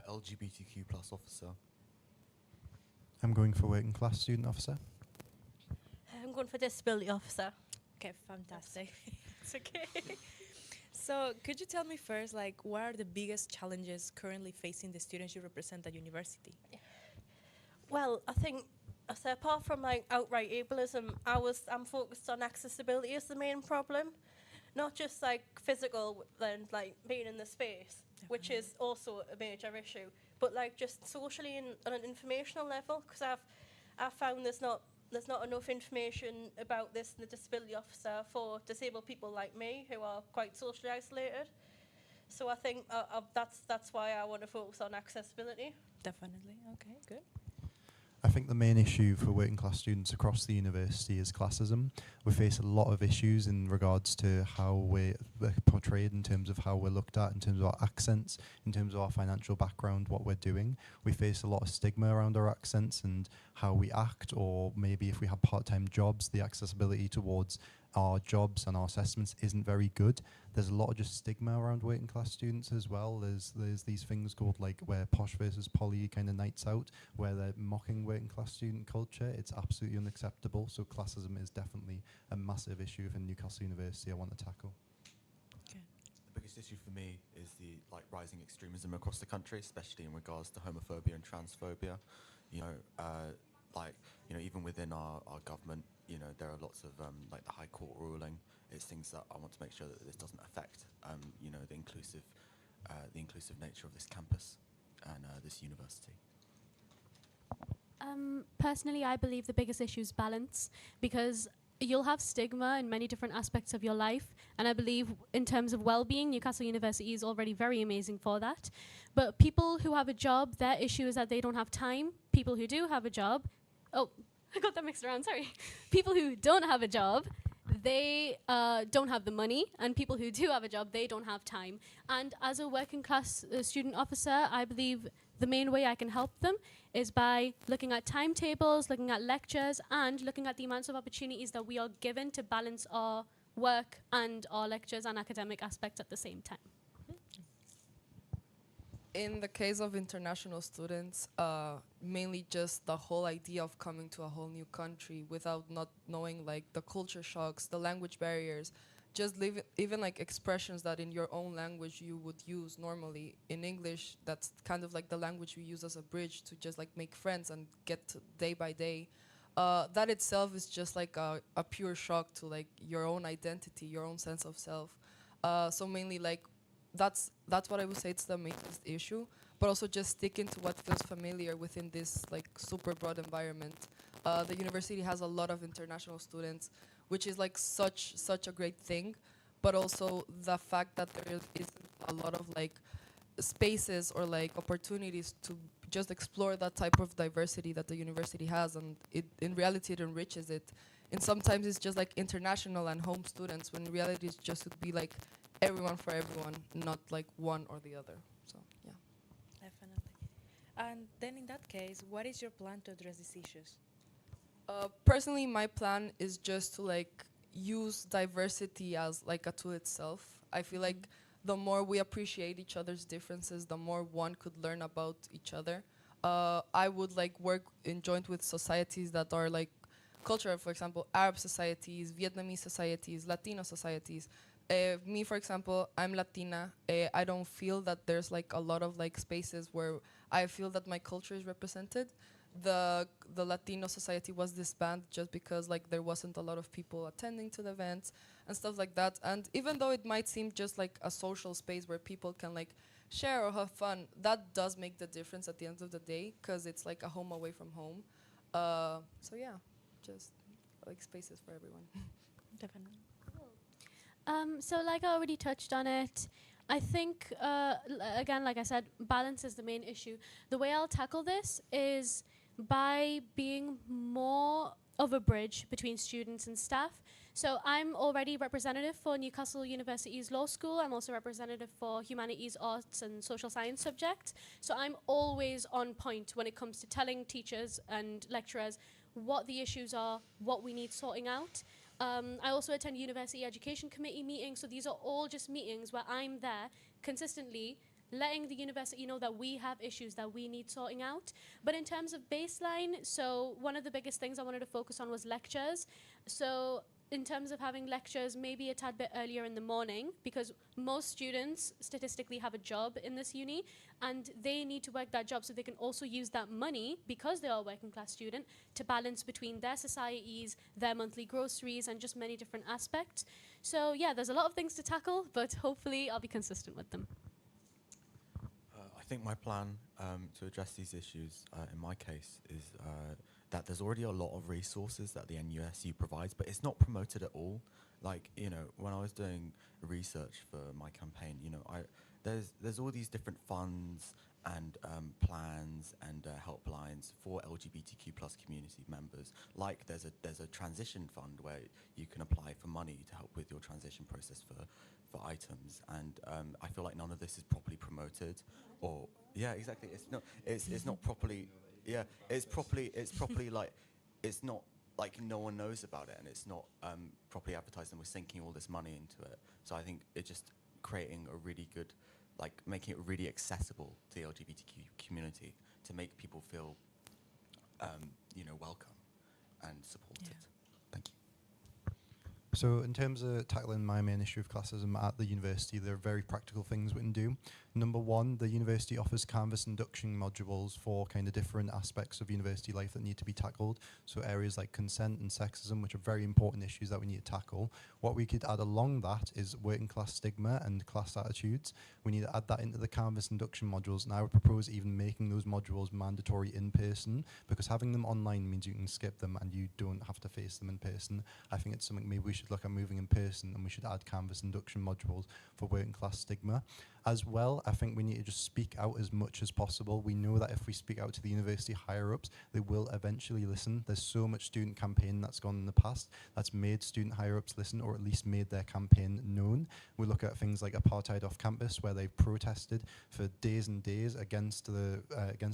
LGBTQ+ officer. I'm going for working class student officer. I'm going for disability officer. Okay, fantastic. It's okay. So could you tell me first, what are the biggest challenges currently facing the students you represent at university? Well, I think, so apart from outright ableism, I'm focused on accessibility as the main problem, not just physical and being in the space, which is also a major issue, but just socially and on an informational level, because I've found there's not enough information about this in the disability officer for disabled people like me who are quite socially isolated. So I think that's why I want to focus on accessibility. Definitely. Okay, good. I think the main issue for working class students across the university is classism. We face a lot of issues in regards to how we're portrayed, in terms of how we're looked at, in terms of our accents, in terms of our financial background, what we're doing. We face a lot of stigma around our accents and how we act, or maybe if we have part-time jobs, the accessibility towards our jobs and our assessments isn't very good. There's a lot of just stigma around working class students as well. There's these things called where posh versus poly kind of nights out, where they're mocking working class student culture. It's absolutely unacceptable. So classism is definitely a massive issue within Newcastle University I want to tackle. Okay. The biggest issue for me is the rising extremism across the country, especially in regards to homophobia and transphobia. Even within our government, there are lots of the High Court ruling. It's things that I want to make sure that this doesn't affect the inclusive nature of this campus and this university. Personally, I believe the biggest issue is balance, because you'll have stigma in many different aspects of your life, and I believe in terms of well-being, Newcastle University is already very amazing for that. But people who have a job, their issue is that they don't have time. People who do have a job, I got that mixed around, sorry. People who don't have a job, they don't have the money, and people who do have a job, they don't have time. And as a working class student officer, I believe the main way I can help them is by looking at timetables, looking at lectures, and looking at the amounts of opportunities that we are given to balance our work and our lectures and academic aspects at the same time. In the case of international students, mainly just the whole idea of coming to a whole new country without not knowing the culture shocks, the language barriers, just even expressions that in your own language you would use normally. In English, that's kind of the language we use as a bridge to just make friends and get to day by day. That itself is just a pure shock to your own identity, your own sense of self. So mainly that's what I would say it's the main issue, but also just sticking to what feels familiar within this super broad environment. The university has a lot of international students, which is such a great thing, but also the fact that there isn't a lot of spaces or opportunities to just explore that type of diversity that the university has, and in reality it enriches it. And sometimes it's just international and home students, when in reality it just would be everyone for everyone, not one or the other. So yeah. Definitely. And then in that case, what is your plan to address these issues? Personally, my plan is just to like use diversity as like a tool itself. I feel like the more we appreciate each other's differences, the more one could learn about each other. I would like work in joint with societies that are like cultural, for example, Arab societies, Vietnamese societies, Latino societies. Me, for example, I'm Latina. I don't feel that there's like a lot of like spaces where I feel that my culture is represented. The Latino society was disbanded just because like there wasn't a lot of people attending to the events and stuff like that. And even though it might seem just like a social space where people can like share or have fun, that does make the difference at the end of the day because it's like a home away from home. So yeah, just like spaces for everyone. Definitely. So like I already touched on it, I think, again, like I said, balance is the main issue. The way I'll tackle this is by being more of a bridge between students and staff. So I'm already representative for Newcastle University's Law School. I'm also representative for Humanities, Arts and Social Science subjects. So I'm always on point when it comes to telling teachers and lecturers what the issues are, what we need sorting out. I also attend University Education Committee meetings, so these are all just meetings where I'm there consistently letting the university know that we have issues that we need sorting out. But in terms of baseline, so one of the biggest things I wanted to focus on was lectures. So in terms of having lectures maybe a tad bit earlier in the morning, because most students statistically have a job in this uni and they need to work that job so they can also use that money, because they are a working class student, to balance between their societies, their monthly groceries and just many different aspects. So yeah, there's a lot of things to tackle, but hopefully I'll be consistent with them. I think my plan to address these issues, in my case, is that there's already a lot of resources that the NUSU provides, but it's not promoted at all. Like, you know, when I was doing research for my campaign, you know, there's all these different funds and plans and helplines for LGBTQ plus community members. Like there's a transition fund where you can apply for money to help with your transition process for items, and I feel like none of this is properly promoted, or yeah, exactly. It's not properly. Yeah, it's properly like, it's not like no one knows about it, and it's not properly advertised, and we're sinking all this money into it. So I think it's just creating a really good, like making it really accessible to the LGBTQ community to make people feel, you know, welcome and supported. Yeah. Thank you. So in terms of tackling my main issue of classism at the university, there are very practical things we can do. Number one, the university offers Canvas induction modules for kind of different aspects of university life that need to be tackled. So areas like consent and sexism, which are very important issues that we need to tackle. What we could add along that is working class stigma and class attitudes. We need to add that into the Canvas induction modules, and I would propose even making those modules mandatory in person, because having them online means you can skip them and you don't have to face them in person. I think it's something maybe we should look at moving in person, and we should add Canvas induction modules for working class stigma. As well, I think we need to just speak out as much as possible. We know that if we speak out to the university higher-ups, they will eventually listen. There's so much student campaign that's gone in the past that's made student higher-ups listen, or at least made their campaign known. We look at things like apartheid off campus, where they protested for days and days against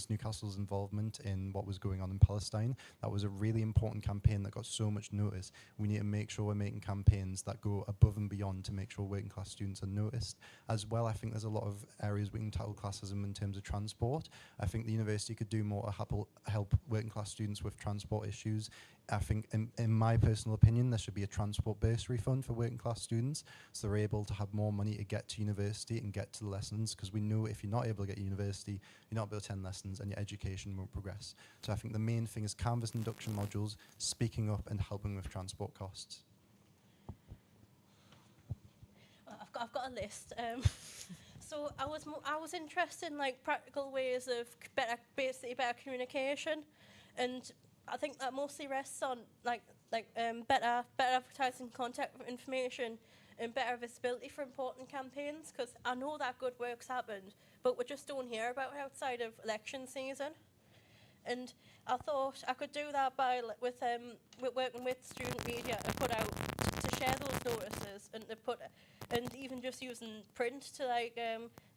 Newcastle's involvement in what was going on in Palestine. That was a really important campaign that got so much notice. We need to make sure we're making campaigns that go above and beyond to make sure working class students are noticed. As well, I think there's a lot of areas we can tackle classism in terms of transport. I think the university could do more to help working class students with transport issues. I think, in my personal opinion, there should be a transport bursary fund for working class students, so they're able to have more money to get to university and get to the lessons, because we know if you're not able to get to university, you're not able to attend lessons and your education won't progress. So I think the main thing is Canvas induction modules, speaking up and helping with transport costs. I've got a list. So I was interested in like practical ways of basically better communication, and I think that mostly rests on better advertising, contact information, and better visibility for important campaigns. Because I know that good work's happened, but we just don't hear about it outside of election season. And I thought I could do that by with working with student media to put out, to share those notices and to put, and even just using print to like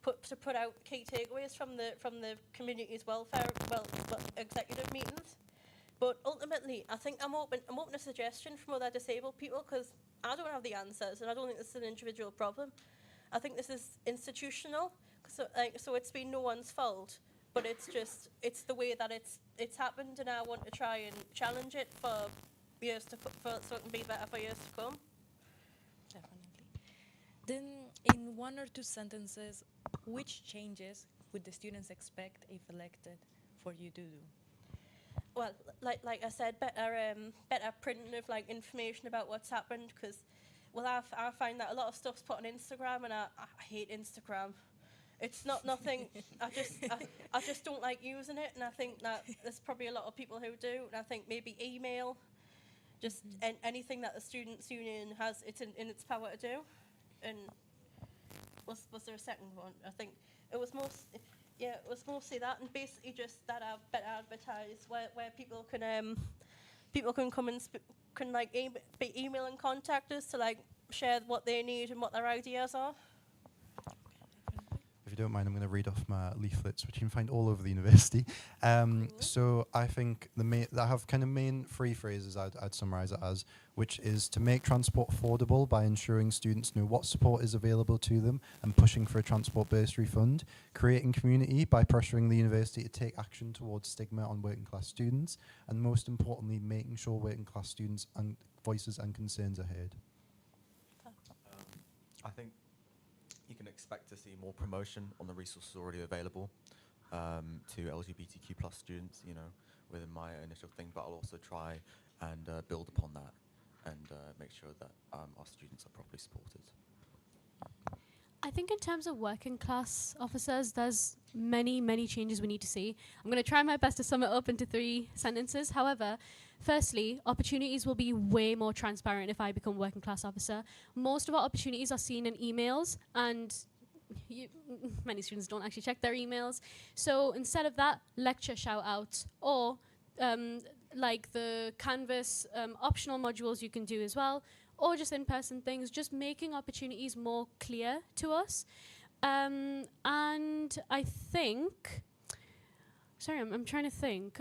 put out key takeaways from the community's welfare executive meetings. But ultimately, I think I'm open to suggestion from other disabled people, because I don't have the answers, and I don't think this is an individual problem. I think this is institutional. So it's been no one's fault, but it's the way that it's happened, and I want to try and challenge it for years to so it can be better for years to come. Definitely. Then, in one or two sentences, which changes would the students expect, if elected, for you to do? Well, like I said, better printing of like information about what's happened, because I find that a lot of stuff's put on Instagram, and I hate Instagram. It's not nothing. I just don't like using it, and I think that there's probably a lot of people who do. And I think maybe email, just anything that the students' union has, it's in its power to do. And was there a second one? I think it was mostly that, and basically just that I've better advertise where people can come and can like be email and contact us to like share what they need and what their ideas are. If you don't mind, I'm going to read off my leaflets, which you can find all over the university. So I think I have kind of main three phrases I'd summarise it as, which is to make transport affordable by ensuring students know what support is available to them and pushing for a transport bursary fund, creating community by pressuring the university to take action towards stigma on working class students, and most importantly, making sure working class students' and voices and concerns are heard. I think you can expect to see more promotion on the resources already available to LGBTQ plus students, within my initial thing, but I'll also try and build upon that and make sure that our students are properly supported. I think in terms of working class officers, there's many changes we need to see. I'm going to try my best to sum it up into 3 sentences. However, firstly, opportunities will be way more transparent if I become working class officer. Most of our opportunities are seen in emails, and many students don't actually check their emails. So instead of that, lecture shout outs, or like the Canvas optional modules you can do as well, or just in-person things, just making opportunities more clear to us. And I think, I'm trying to think.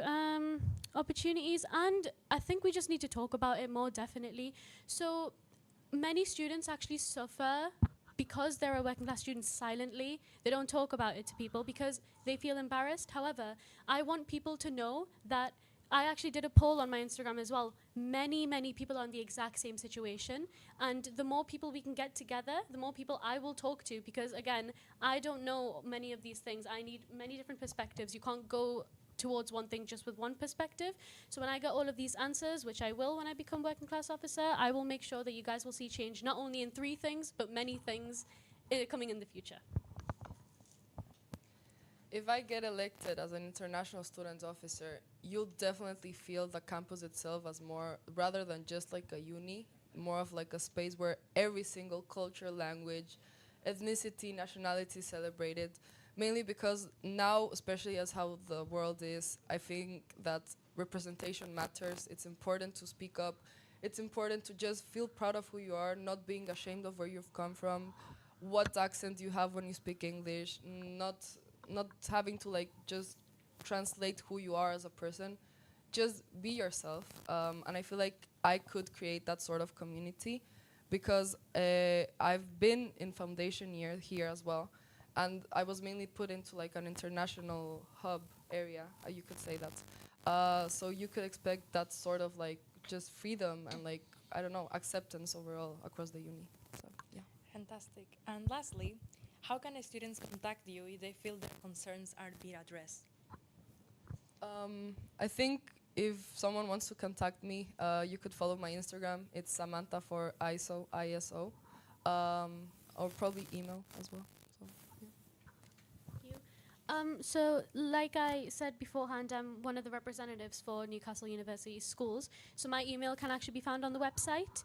Opportunities, and I think we just need to talk about it more, definitely. So many students actually suffer because they're a working class student silently. They don't talk about it to people because they feel embarrassed. However, I want people to know that I actually did a poll on my Instagram as well. Many people are in the exact same situation. And the more people we can get together, the more people I will talk to, because again, I don't know many of these things. I need many different perspectives. You can't go towards one thing just with one perspective. So when I get all of these answers, which I will when I become working class officer, I will make sure that you guys will see change, not only in 3 things, but many things coming in the future. If I get elected as an international student officer, you'll definitely feel the campus itself as more, rather than just like a uni, more of like a space where every single culture, language, ethnicity, nationality is celebrated. Mainly because now, especially as how the world is, I think that representation matters. It's important to speak up. It's important to just feel proud of who you are, not being ashamed of where you've come from, what accent you have when you speak English, not having to like just translate who you are as a person. Just be yourself. And I feel like I could create that sort of community because I've been in foundation year here as well. And I was mainly put into like an international hub area, you could say that. So you could expect that sort of like just freedom and like, I don't know, acceptance overall across the uni. So, yeah. Fantastic. And lastly, how can students contact you if they feel their concerns are being addressed? I think if someone wants to contact me, you could follow my Instagram. It's Samantha for ISO, or probably email as well. So like I said beforehand, I'm one of the representatives for Newcastle University Schools. So my email can actually be found on the website.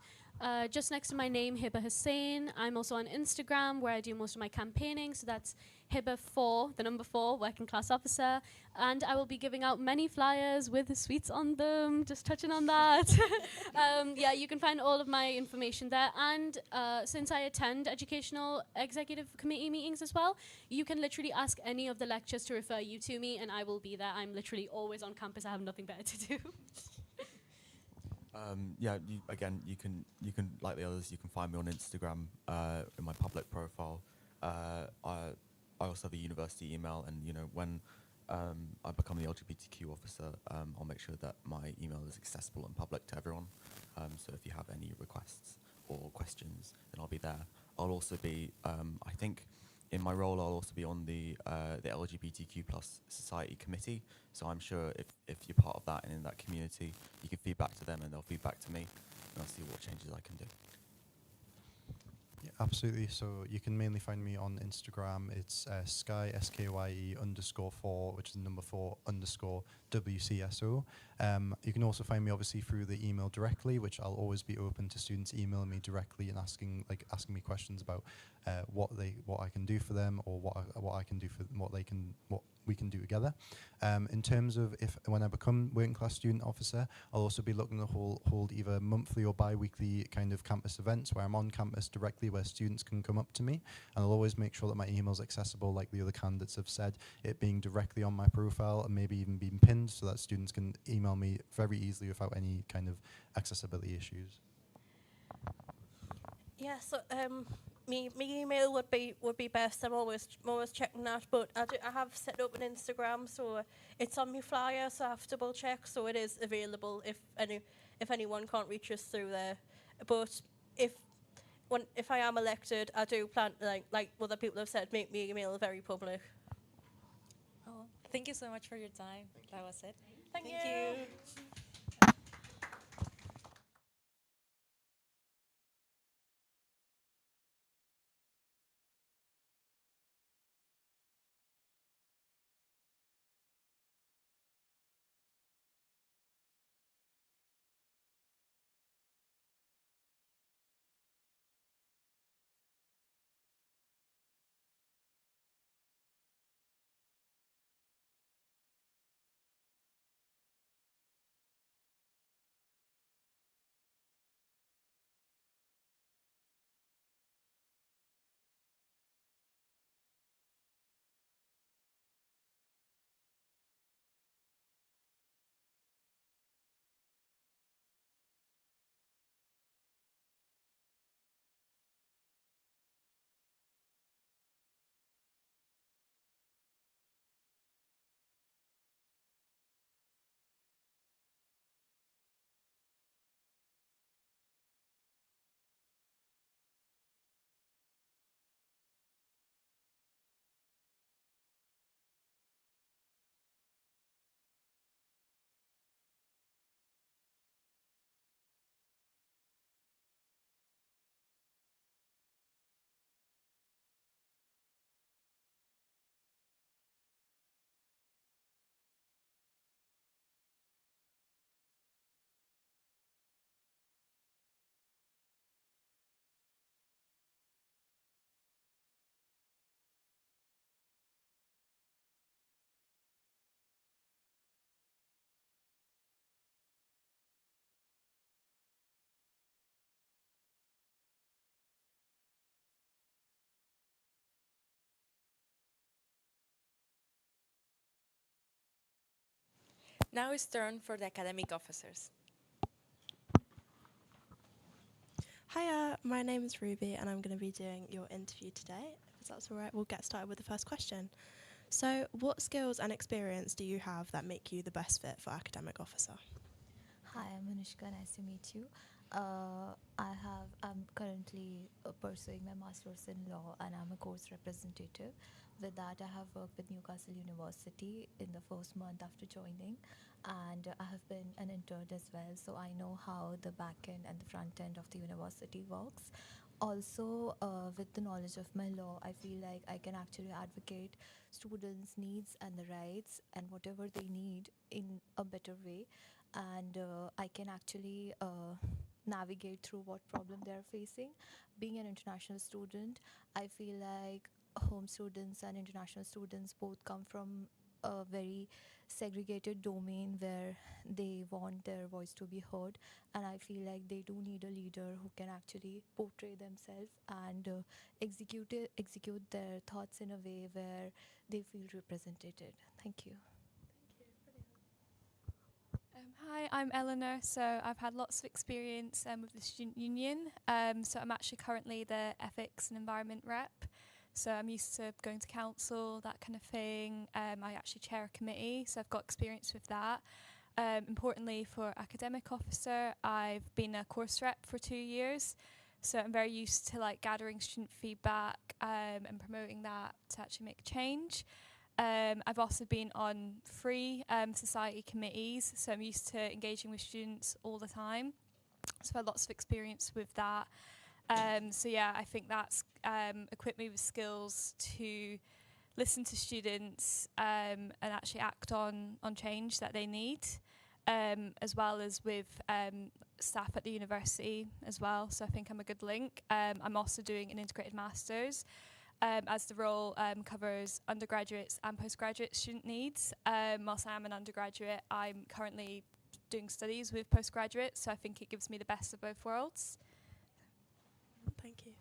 Just next to my name, Hiba Hussein. I'm also on Instagram where I do most of my campaigning. So that's Hiba4, the number 4, working class officer. And I will be giving out many flyers with the sweets on them, just touching on that. Yeah, you can find all of my information there. And since I attend educational executive committee meetings as well, you can literally ask any of the lecturers to refer you to me and I will be there. I'm literally always on campus. I have nothing better to do. Yeah, you can like the others. You can find me on Instagram in my public profile. I also have a university email, and when I become the LGBTQ officer, I'll make sure that my email is accessible and public to everyone. So if you have any requests or questions, then I'll be there. I'll also be, I think, in my role, I'll also be on the LGBTQ plus society committee. So I'm sure if you're part of that and in that community, you can feedback to them and they'll feedback to me, and I'll see what changes I can do. Yeah, absolutely. So you can mainly find me on Instagram. It's Skye, SKYE _4, which is number 4 _ WCSO. You can also find me obviously through the email directly, which I'll always be open to students emailing me directly and asking me questions about what I can do for them, or what I can do for them, what we can do together. In terms of when I become working class student officer, I'll also be looking to hold either monthly or bi-weekly kind of campus events where I'm on campus directly, where students can come up to me, and I'll always make sure that my email's accessible, like the other candidates have said, it being directly on my profile and maybe even being pinned so that students can email me very easily without any kind of accessibility issues. Yeah, so me email would be best. I'm always checking that, but I have set up an Instagram, so it's on my flyer, so I have to double check. So it is available if anyone can't reach us through there. But if I am elected, I do plan, like other people have said, make my email very public. Oh, thank you so much for your time. That was it. Thank you. Now it's turn for the academic officers. Hiya, my name is Ruby and I'm going to be doing your interview today. If that's all right, we'll get started with the first question. So, what skills and experience do you have that make you the best fit for academic officer? Hi, I'm Anushka. Nice to meet you. I'm currently pursuing my master's in law and I'm a course representative. With that, I have worked with Newcastle University in the first month after joining, and I have been an intern as well, so I know how the back end and the front end of the university works. Also, with the knowledge of my law, I feel like I can actually advocate students' needs and the rights and whatever they need in a better way, and I can actually navigate through what problem they're facing. Being an international student, I feel like home students and international students both come from a very segregated domain where they want their voice to be heard, and I feel like they do need a leader who can actually portray themselves and execute their thoughts in a way where they feel represented. Thank you. Hi, I'm Eleanor. So I've had lots of experience with the student union. So I'm actually currently the ethics and environment rep. So I'm used to going to council, that kind of thing. I actually chair a committee, so I've got experience with that. Importantly, for academic officer, I've been a course rep for 2 years. So I'm very used to like gathering student feedback and promoting that to actually make change. I've also been on free society committees, so I'm used to engaging with students all the time. So I've had lots of experience with that. So yeah, I think that's equipped me with skills to listen to students and actually act on change that they need, as well as with staff at the university as well. So I think I'm a good link. I'm also doing an integrated master's. As the role covers undergraduates and postgraduate student needs. Whilst I am an undergraduate, I'm currently doing studies with postgraduates, so I think it gives me the best of both worlds. Thank you.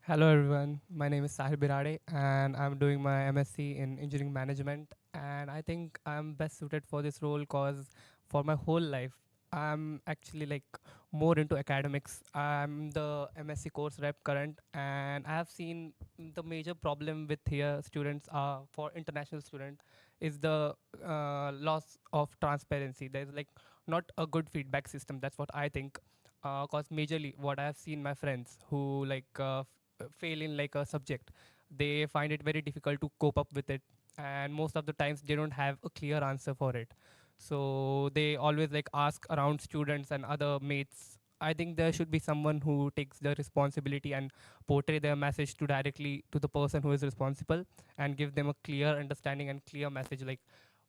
Hello everyone, my name is Sahil Birade and I'm doing my MSc in Engineering Management, and I think I'm best suited for this role because for my whole life I'm actually like more into academics. I'm the MSc course rep current, and I have seen the major problem with here students for international student is the loss of transparency. There's like not a good feedback system. That's what I think. Cause majorly what I have seen my friends who like fail in like a subject, they find it very difficult to cope up with it, and most of the times they don't have a clear answer for it. So they always like ask around students and other mates. I think there should be someone who takes the responsibility and portray their message to directly to the person who is responsible and give them a clear understanding and clear message like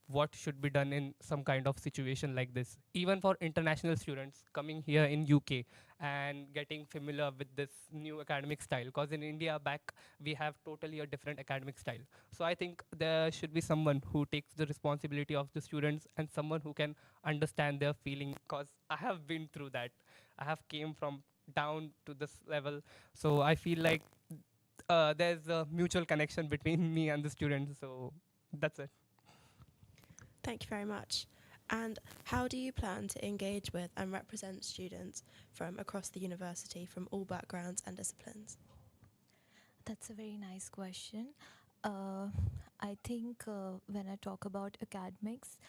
what should be done in some kind of situation like this. Even for international students coming here in UK and getting familiar with this new academic style, because in India back we have totally a different academic style. So I think there should be someone who takes the responsibility of the students and someone who can understand their feeling, because I have been through that. I have came from down to this level. So I feel like there's a mutual connection between me and the students. So that's it. Thank you very much. And how do you plan to engage with and represent students from across the university from all backgrounds and disciplines? That's a very nice question. I think when I talk about academics,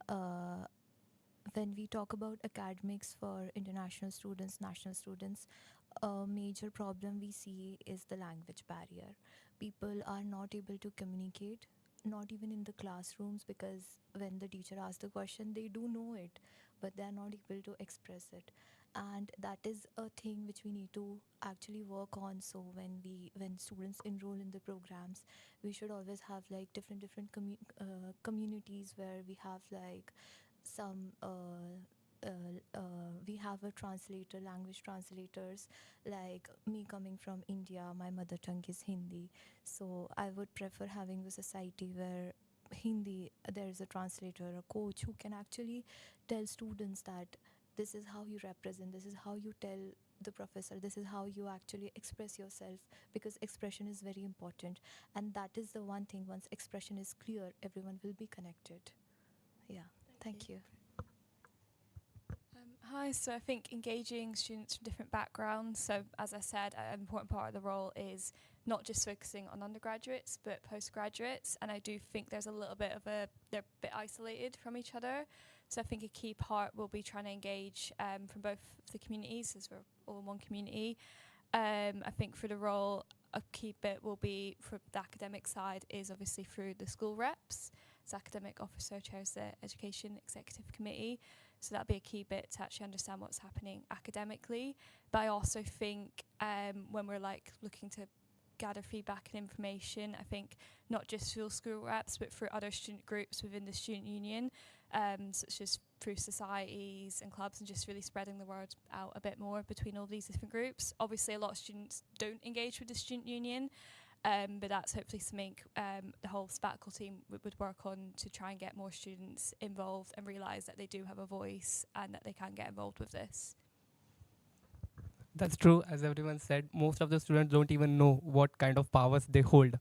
when we talk about academics for international students, national students, a major problem we see is the language barrier. People are not able to communicate, not even in the classrooms, because when the teacher asks the question, they do know it, but they are not able to express it. And that is a thing which we need to actually work on. So when students enroll in the programs, we should always have like different communities where we have like some we have a translator, language translators. Like me coming from India, my mother tongue is Hindi, so I would prefer having a society where Hindi, there is a translator, a coach who can actually tell students that this is how you represent, this is how you tell the professor, this is how you actually express yourself, because expression is very important. And that is the one thing, once expression is clear, everyone will be connected. Yeah, thank you. Hi, so I think engaging students from different backgrounds. So as I said, an important part of the role is not just focusing on undergraduates, but postgraduates. And I do think there's a little bit of they're a bit isolated from each other. So I think a key part will be trying to engage from both the communities, as we're all in one community. I think for the role, a key bit will be for the academic side is obviously through the school reps. So academic officer chairs the education executive committee. So that'll be a key bit to actually understand what's happening academically. But I also think when we're like looking to gather feedback and information, I think not just through school reps, but through other student groups within the student union, such as through societies and clubs, and just really spreading the word out a bit more between all these different groups. Obviously, a lot of students don't engage with the student union, but that's hopefully something the whole sabbatical team would work on to try and get more students involved and realise that they do have a voice and that they can get involved with this. That's true. As everyone said, most of the students don't even know what kind of powers they hold.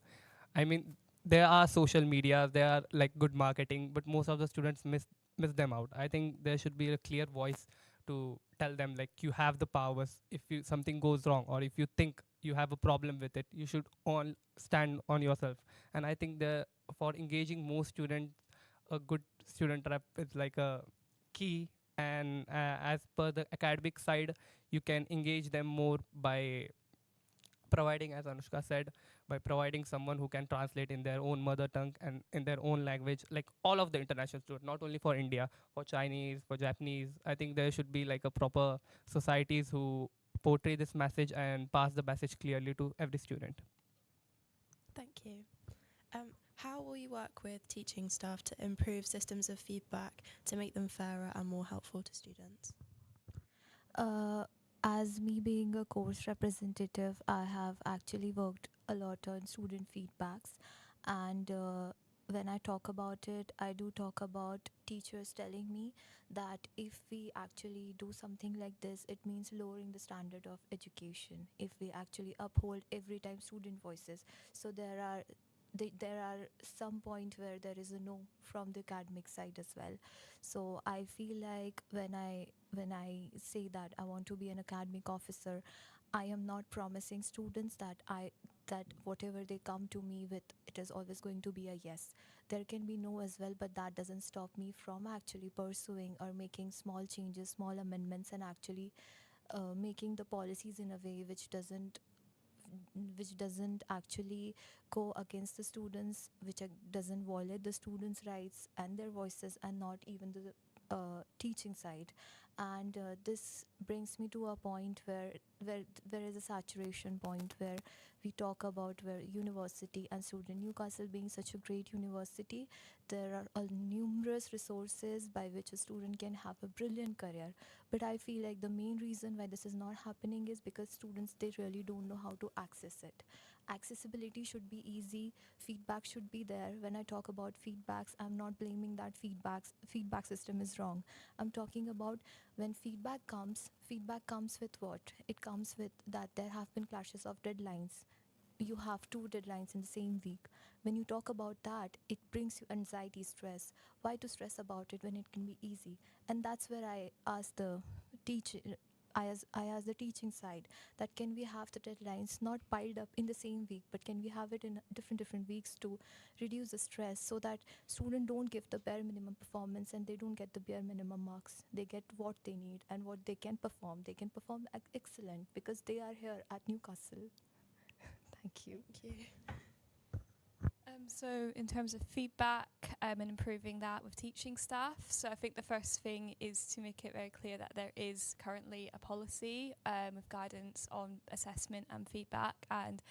I mean, there are social media, there are like good marketing, but most of the students miss them out. I think there should be a clear voice to tell them like you have the powers. If you something goes wrong or if you think you have a problem with it, you should all stand on yourself. And I think for engaging more students, a good student rep is like a key. And as per the academic side, you can engage them more by providing, as Anushka said, by providing someone who can translate in their own mother tongue and in their own language, like all of the international students, not only for India, for Chinese, for Japanese. I think there should be like a proper societies who portray this message and pass the message clearly to every student. Thank you. How will you work with teaching staff to improve systems of feedback to make them fairer and more helpful to students? As me being a course representative, I have actually worked a lot on student feedbacks, and when I talk about it, I do talk about teachers telling me that if we actually do something like this, it means lowering the standard of education. If we actually uphold every time student voices, so there are some point where there is a no from the academic side as well. So I feel like when I say that I want to be an academic officer, I am not promising students that whatever they come to me with, it is always going to be a yes. There can be no as well, but that doesn't stop me from actually pursuing or making small changes, small amendments, and actually making the policies in a way which doesn't actually go against the students, which doesn't violate the students' rights and their voices, and not even the teaching side. And this brings me to a point where there is a saturation point where we talk about where university and student Newcastle being such a great university, there are numerous resources by which a student can have a brilliant career. But I feel like the main reason why this is not happening is because students, they really don't know how to access it. Accessibility should be easy, feedback should be there. When I talk about feedbacks, I'm not blaming that feedback system is wrong. I'm talking about when feedback comes with what? It comes with that there have been clashes of deadlines. You have two deadlines in the same week. When you talk about that, it brings you anxiety, stress. Why to stress about it when it can be easy? And that's where I ask the teacher. I ask the teaching side that can we have the deadlines not piled up in the same week, but can we have it in different weeks to reduce the stress, so that students don't give the bare minimum performance and they don't get the bare minimum marks. They get what they need and what they can perform. They can perform excellent because they are here at Newcastle. Thank you. Thank you. So in terms of feedback and improving that with teaching staff, so I think the first thing is to make it very clear that there is currently a policy with guidance on assessment and feedback, and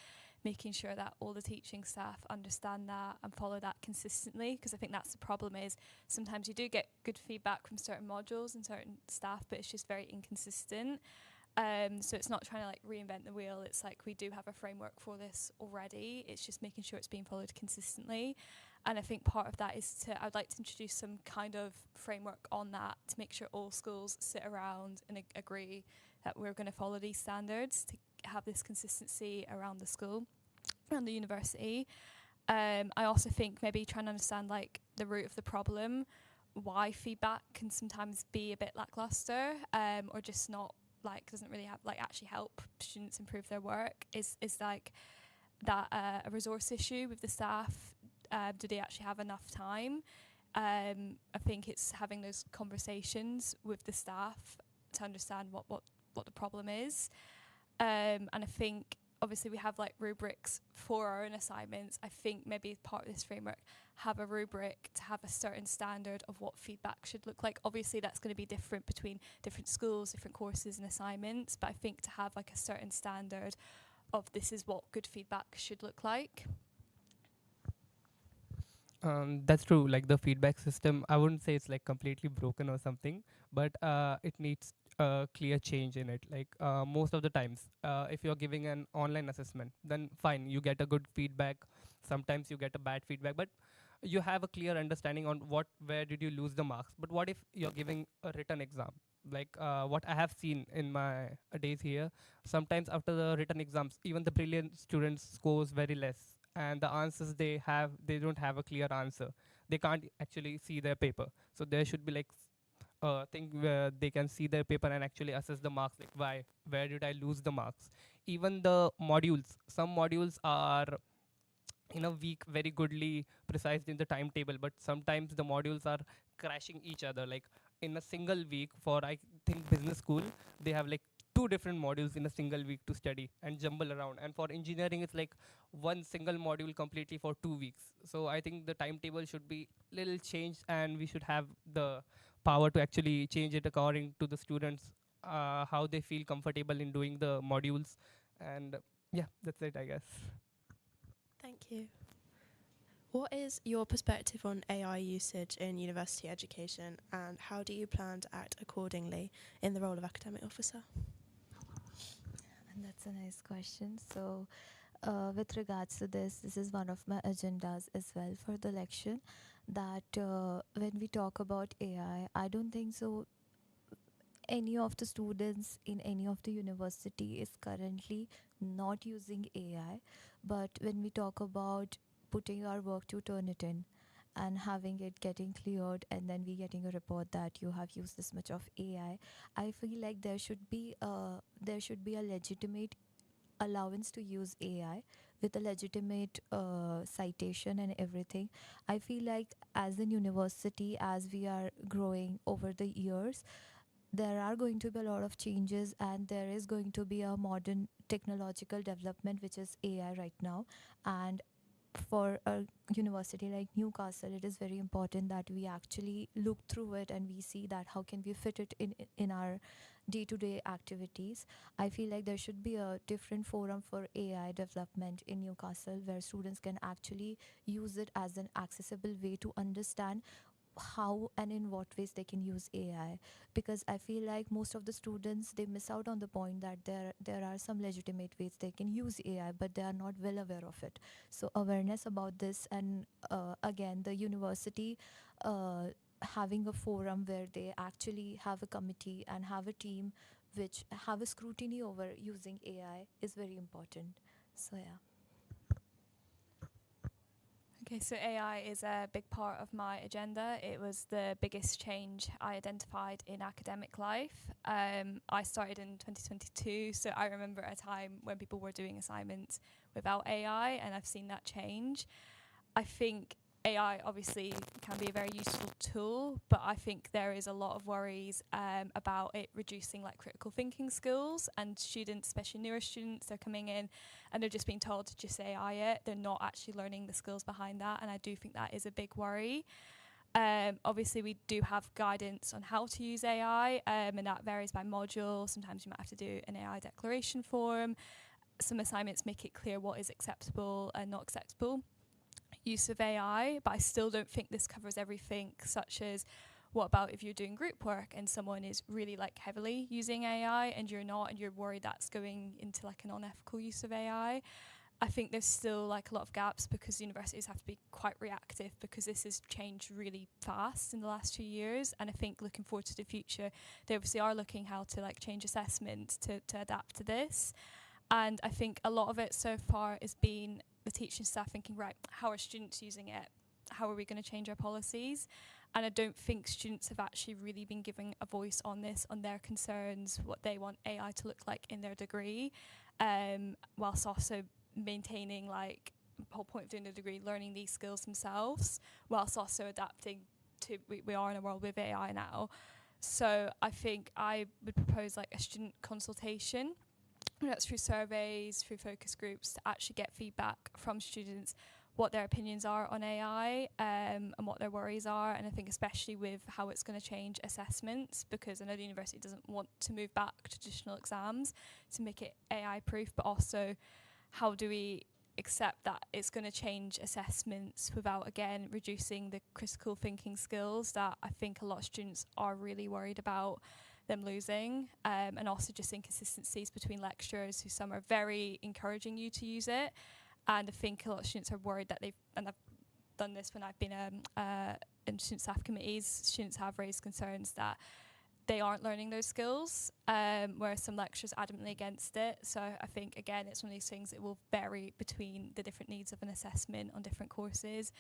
making sure that all the teaching staff understand that and follow that consistently, because I think that's the problem is sometimes you do get good feedback from certain modules and certain staff, but it's just very inconsistent. So it's not trying to like reinvent the wheel. It's like we do have a framework for this already. It's just making sure it's being followed consistently. And I think part of that is I'd like to introduce some kind of framework on that to make sure all schools sit around and agree that we're going to follow these standards to have this consistency around the school, around the university. I also think maybe trying to understand like the root of the problem, why feedback can sometimes be a bit lackluster or just not like doesn't really have like actually help students improve their work is like that a resource issue with the staff. Do they actually have enough time? I think it's having those conversations with the staff to understand what the problem is. And I think obviously we have like rubrics for our own assignments. I think maybe part of this framework have a rubric to have a certain standard of what feedback should look like. Obviously that's going to be different between different schools, different courses and assignments, but I think to have like a certain standard of this is what good feedback should look like. That's true. Like the feedback system, I wouldn't say it's like completely broken or something, but it needs a clear change in it. Like most of the times, if you're giving an online assessment, then fine, you get a good feedback. Sometimes you get a bad feedback, but you have a clear understanding on where did you lose the marks. But what if you're giving a written exam? Like what I have seen in my days here, sometimes after the written exams, even the brilliant students scores very less, and the answers they don't have a clear answer. They can't actually see their paper. So there should be like a thing where they can see their paper and actually assess the marks, like where did I lose the marks. Even the modules, some modules are in a week very goodly precised in the timetable, but sometimes the modules are crashing each other. Like in a single week, for I think business school, they have like two different modules in a single week to study and jumble around, and for engineering it's like one single module completely for 2 weeks. So I think the timetable should be little changed, and we should have the power to actually change it according to the students, how they feel comfortable in doing the modules. And yeah, that's it, I guess. Thank you. What is your perspective on AI usage in university education, and how do you plan to act accordingly in the role of academic officer? And that's a nice question. So, with regards to this is one of my agendas as well for the election. That when we talk about AI, I don't think so. Any of the students in any of the university is currently not using AI, but when we talk about putting our work to Turnitin and having it getting cleared, and then we getting a report that you have used this much of AI, I feel like there should be a legitimate allowance to use AI with a legitimate citation and everything. I feel like as an university, as we are growing over the years, there are going to be a lot of changes, and there is going to be a modern technological development which is AI right now. And for a university like Newcastle, it is very important that we actually look through it and we see that how can we fit it in our day-to-day activities. I feel like there should be a different forum for AI development in Newcastle where students can actually use it as an accessible way to understand how and in what ways they can use AI, because I feel like most of the students, they miss out on the point that there are some legitimate ways they can use AI, but they are not well aware of it. So awareness about this, and again the university having a forum where they actually have a committee and have a team which have a scrutiny over using AI is very important. So yeah. Okay, so AI is a big part of my agenda. It was the biggest change I identified in academic life. I started in 2022, so I remember a time when people were doing assignments without AI, and I've seen that change. I think AI obviously can be a very useful tool, but I think there is a lot of worries about it reducing like critical thinking skills, and students, especially newer students, they're coming in and they're just being told to just AI it. They're not actually learning the skills behind that, and I do think that is a big worry. Obviously, we do have guidance on how to use AI, and that varies by module. Sometimes you might have to do an AI declaration form. Some assignments make it clear what is acceptable and not acceptable use of AI, but I still don't think this covers everything, such as what about if you're doing group work and someone is really like heavily using AI and you're not, and you're worried that's going into like an unethical use of AI. I think there's still like a lot of gaps because universities have to be quite reactive, because this has changed really fast in the last 2 years. And I think looking forward to the future, they obviously are looking how to like change assessment to adapt to this. And I think a lot of it so far has been the teaching staff thinking, right, how are students using it? How are we going to change our policies? And I don't think students have actually really been given a voice on this, on their concerns, what they want AI to look like in their degree, whilst also maintaining like the whole point of doing the degree, learning these skills themselves, whilst also adapting to, we are in a world with AI now. So I think I would propose like a student consultation. That's through surveys, through focus groups, to actually get feedback from students, what their opinions are on AI, and what their worries are. And I think especially with how it's going to change assessments, because I know the university doesn't want to move back to traditional exams to make it AI proof, but also how do we accept that it's going to change assessments without, again, reducing the critical thinking skills that I think a lot of students are really worried about them losing, and also just inconsistencies between lecturers, who some are very encouraging you to use it, and I think a lot of students are worried that and I've done this when I've been in student staff committees, students have raised concerns that they aren't learning those skills, whereas some lecturers are adamantly against it. So I think, again, it's one of these things that will vary between the different needs of an assessment on different courses.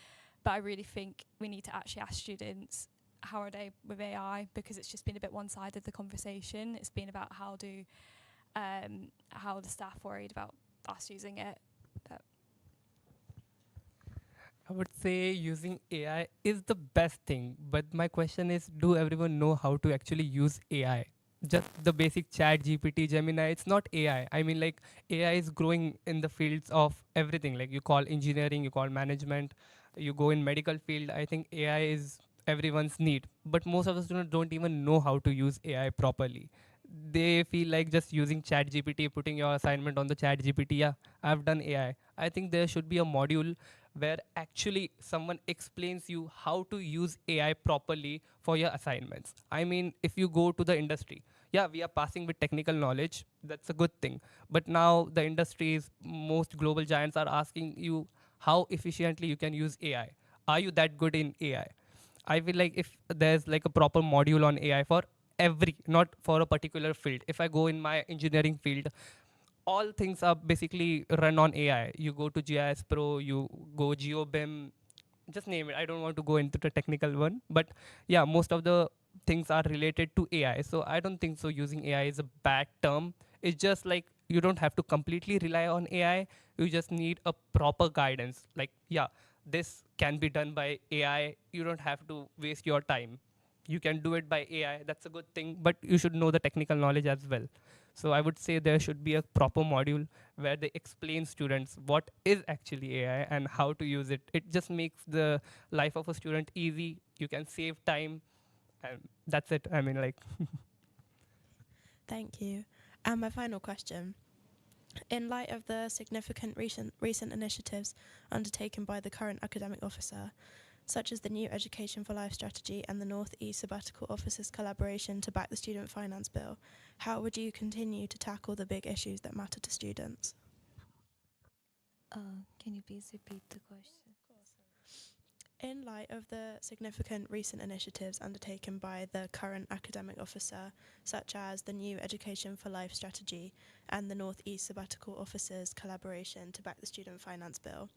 But I really think we need to actually ask students, how are they with AI? Because it's just been a bit one-sided, the conversation. It's been about how the staff worried about us using it. But I would say using AI is the best thing, but my question is, do everyone know how to actually use AI? Just the basic chat, GPT, Gemini, it's not AI. I mean, like, AI is growing in the fields of everything. Like, you call engineering, you call management, you go in medical field. I think AI is everyone's need, but most of the students don't even know how to use AI properly. They feel like just using chat GPT, putting your assignment on the chat GPT. Yeah, I've done AI. I think there should be a module where actually someone explains you how to use AI properly for your assignments. I mean, if you go to the industry, yeah, we are passing with technical knowledge, that's a good thing. But now the industries, most global giants are asking you how efficiently you can use AI. Are you that good in AI? I feel like if there's like a proper module on AI for every, not for a particular field. If I go in my engineering field, all things are basically run on AI. You go to GIS Pro, you go GeoBIM, just name it. I don't want to go into the technical one, but yeah, most of the things are related to AI. So I don't think so using AI is a bad term. It's just like you don't have to completely rely on AI. You just need a proper guidance. Like, yeah, this can be done by AI. You don't have to waste your time. You can do it by AI. That's a good thing, but you should know the technical knowledge as well. So I would say there should be a proper module where they explain students what is actually AI and how to use it. It just makes the life of a student easy. You can save time, and that's it. I mean, like. Thank you. And my final question. In light of the significant recent initiatives undertaken by the current academic officer, such as the new Education for Life strategy and the North East Sabbatical Officers' collaboration to back the Student Finance Bill, how would you continue to tackle the big issues that matter to students? Can you please repeat the question? In light of the significant recent initiatives undertaken by the current academic officer, such as the new Education for Life strategy and the North East Sabbatical Officers' collaboration to back the Student Finance Bill,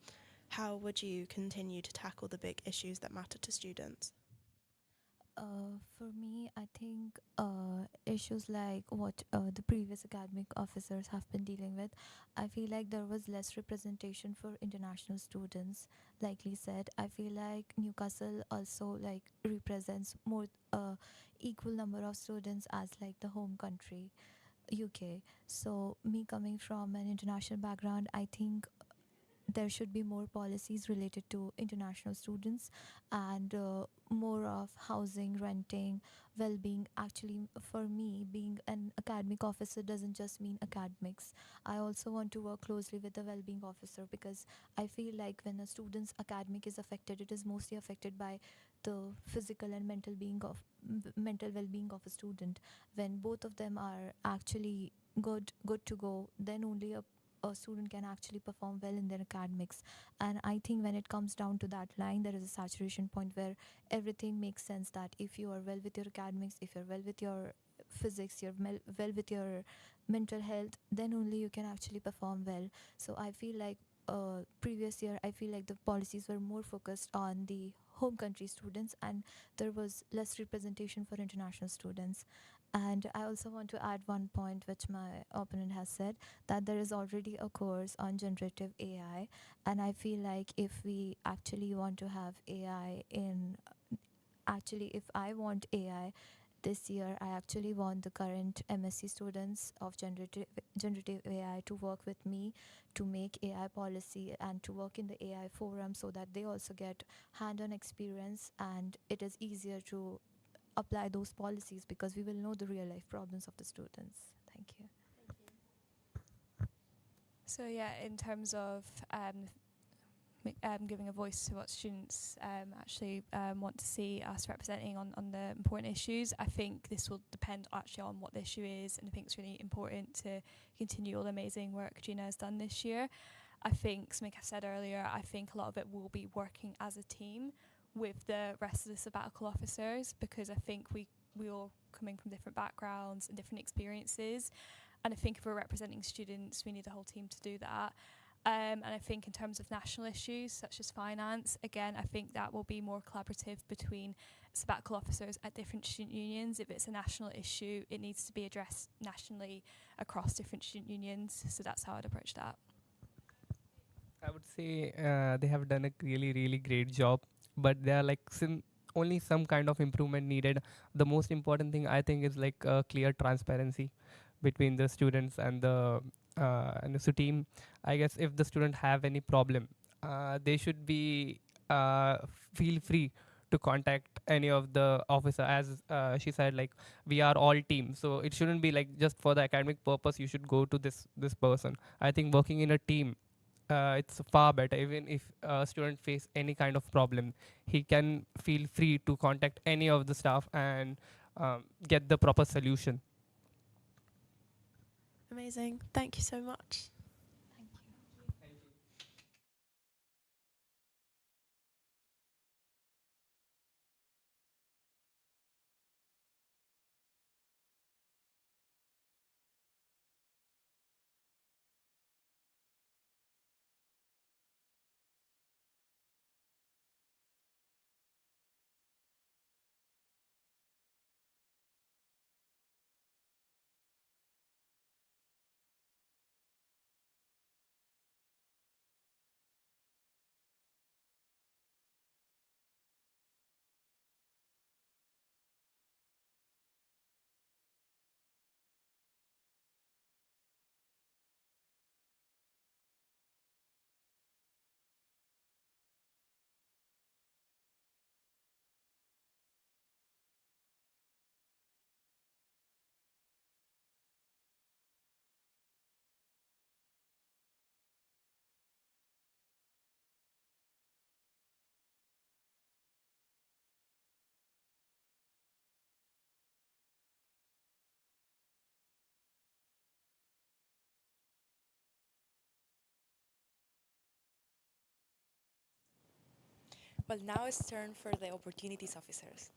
how would you continue to tackle the big issues that matter to students? For me, I think issues like what the previous academic officers have been dealing with, I feel like there was less representation for international students. Likely said, I feel like Newcastle also like represents more equal number of students as like the home country, UK. So me coming from an international background, I think there should be more policies related to international students and more of housing, renting, well-being. Actually, for me, being an academic officer doesn't just mean academics. I also want to work closely with the well-being officer, because I feel like when a student's academic is affected, it is mostly affected by the physical and mental well-being of a student. When both of them are actually good to go, then only a student can actually perform well in their academics. And I think when it comes down to that line, there is a saturation point where everything makes sense, that if you are well with your academics, if you're well with your physics, you're well with your mental health, then only you can actually perform well. So I feel like previous year, I feel like the policies were more focused on the home country students and there was less representation for international students. And I also want to add one point which my opponent has said, that there is already a course on generative AI, and I feel like if we actually want to have AI in, actually if I want AI this year, I actually want the current MSc students of generative AI to work with me to make AI policy and to work in the AI forum, so that they also get hand-on experience and it is easier to apply those policies, because we will know the real life problems of the students. Thank you. So yeah, in terms of giving a voice to what students actually want to see us representing on the important issues, I think this will depend actually on what the issue is, and I think it's really important to continue all the amazing work Gina has done this year. I think, something I said earlier, I think a lot of it will be working as a team with the rest of the sabbatical officers, because I think we all coming from different backgrounds and different experiences, and I think if we're representing students, we need the whole team to do that. And I think in terms of national issues such as finance, again, I think that will be more collaborative between sabbatical officers at different student unions. If it's a national issue, it needs to be addressed nationally across different student unions. So that's how I'd approach that. I would say they have done a really, really great job, but there are like only some kind of improvement needed. The most important thing I think is like clear transparency between the students and the team. I guess if the student have any problem, they should be feel free to contact any of the officer. As she said, like we are all team, so it shouldn't be like just for the academic purpose you should go to this person. I think working in a team, it's far better. Even if a student face any kind of problem, he can feel free to contact any of the staff and get the proper solution. Amazing. Thank you so much. Well, now it's turn for the opportunities officers.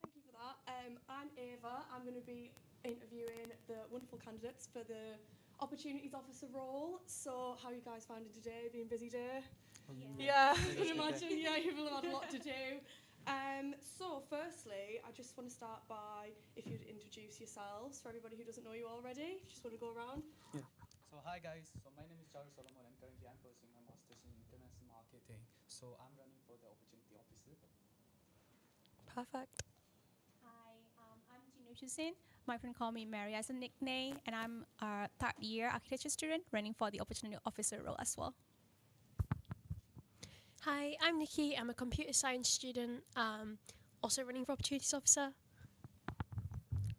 Thank you for that. I'm Ava. I'm going to be interviewing the wonderful candidates for the Opportunities Officer role. So, how you guys finding today? Been a busy day? Yeah, I can imagine. Yeah, you will have had a lot to do. So, firstly, I just want to start by if you'd introduce yourselves for everybody who doesn't know you already. Just want to go around. Yeah. So hi guys. So my name is Charles Solomon, and currently I'm pursuing my master's in international marketing. So I'm running for the opportunity officer. Perfect. Hi, I'm Jinu Hussein. My friend call me Mary as a nickname, and I'm a third year architecture student running for the opportunity officer role as well. Hi, I'm Nikki. I'm a computer science student, also running for Opportunities Officer.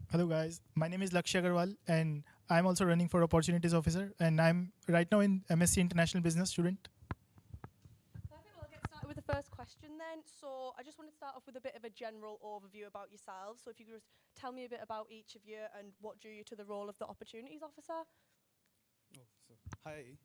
Hello guys, my name is Lakshya Agarwal and I'm also running for Opportunities Officer, and I'm right now in MSc International Business student. Perfect. Well, I'll get started with the first question then. So I just want to start off with a bit of a general overview about yourselves. So if you could just tell me a bit about each of you and what drew you to the role of the Opportunities Officer. Hi.